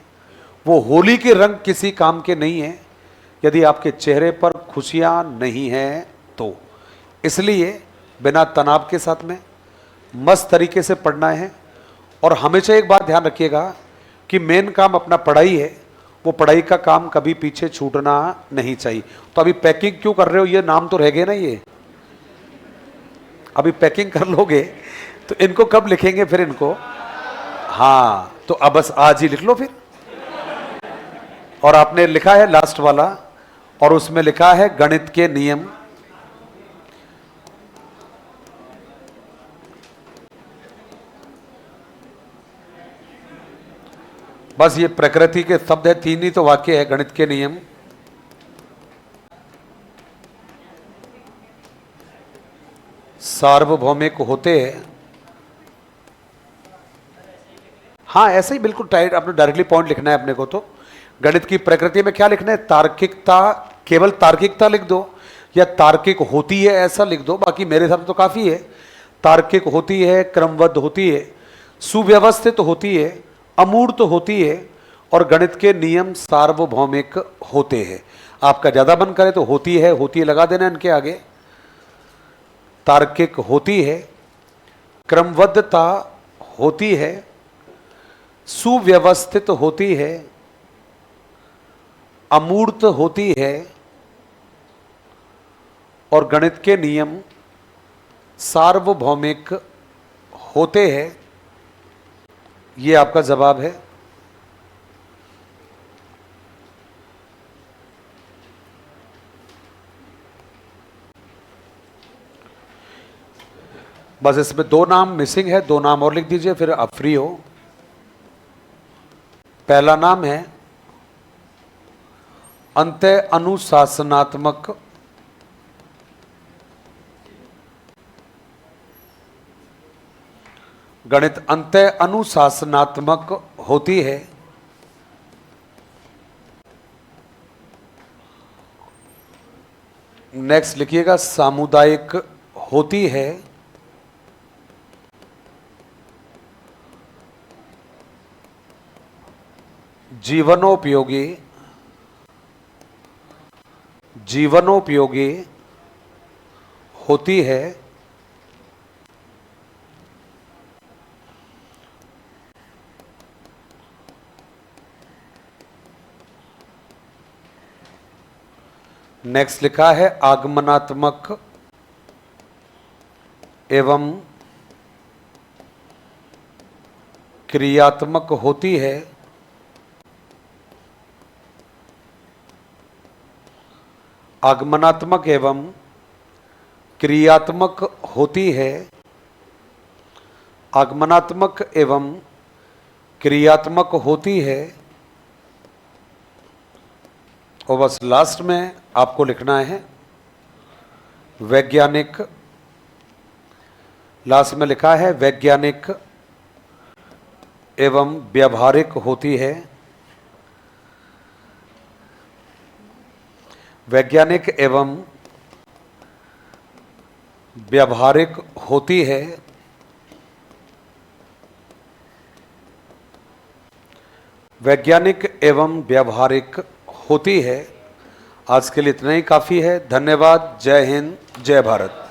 Speaker 1: वो होली के रंग किसी काम के नहीं है, यदि आपके चेहरे पर खुशियां नहीं हैं तो। इसलिए बिना तनाव के साथ में मस्त तरीके से पढ़ना है। और हमेशा एक बात ध्यान रखिएगा कि मेन काम अपना पढ़ाई है, वो पढ़ाई का काम कभी पीछे छूटना नहीं चाहिए। तो अभी पैकिंग क्यों कर रहे हो, ये नाम तो रह गए ना, ये अभी पैकिंग कर लोगे तो इनको कब लिखेंगे फिर इनको, हाँ तो अब बस आज ही लिख लो फिर। और आपने लिखा है लास्ट वाला, और उसमें लिखा है गणित के नियम। बस ये प्रकृति के शब्द है, 3 ही तो वाक्य है, गणित के नियम। सार्वभौमिक होते हैं, हाँ ऐसे ही बिल्कुल टाइट, आपने डायरेक्टली पॉइंट लिखना है अपने को। तो गणित की प्रकृति में क्या लिखना है, तार्किकता, केवल तार्किकता लिख दो, या तार्किक होती है ऐसा लिख दो, बाकी मेरे हिसाब से तो काफी है। तार्किक होती है, क्रमबद्ध होती है, सुव्यवस्थित होती है, अमूर्त होती है, और गणित के नियम सार्वभौमिक होते हैं। आपका ज्यादा मन करे तो होती है लगा देना इनके आगे। तार्किक होती है, क्रमबद्धता होती है, सुव्यवस्थित होती है, अमूर्त होती है, और गणित के नियम सार्वभौमिक होते हैं। ये आपका जवाब है। बस इसमें 2 नाम मिसिंग है, 2 नाम और लिख दीजिए, फिर आप फ्री हो। पहला नाम है अंत्य अनुशासनात्मक, गणित अंत्य अनुशासनात्मक होती है। नेक्स्ट लिखिएगा सामुदायिक होती है, जीवनोपयोगी होती है, नेक्स्ट लिखा है आगमनात्मक एवं क्रियात्मक होती है, आगमनात्मक एवं क्रियात्मक होती है, आगमनात्मक एवं क्रियात्मक होती है। और बस लास्ट में आपको लिखना है वैज्ञानिक, लास्ट में लिखा है वैज्ञानिक एवं व्यावहारिक होती है। वैज्ञानिक एवं व्यावहारिक होती है। वैज्ञानिक एवं व्यावहारिक होती है। आज के लिए इतना ही काफ़ी है। धन्यवाद। जय हिंद, जय भारत।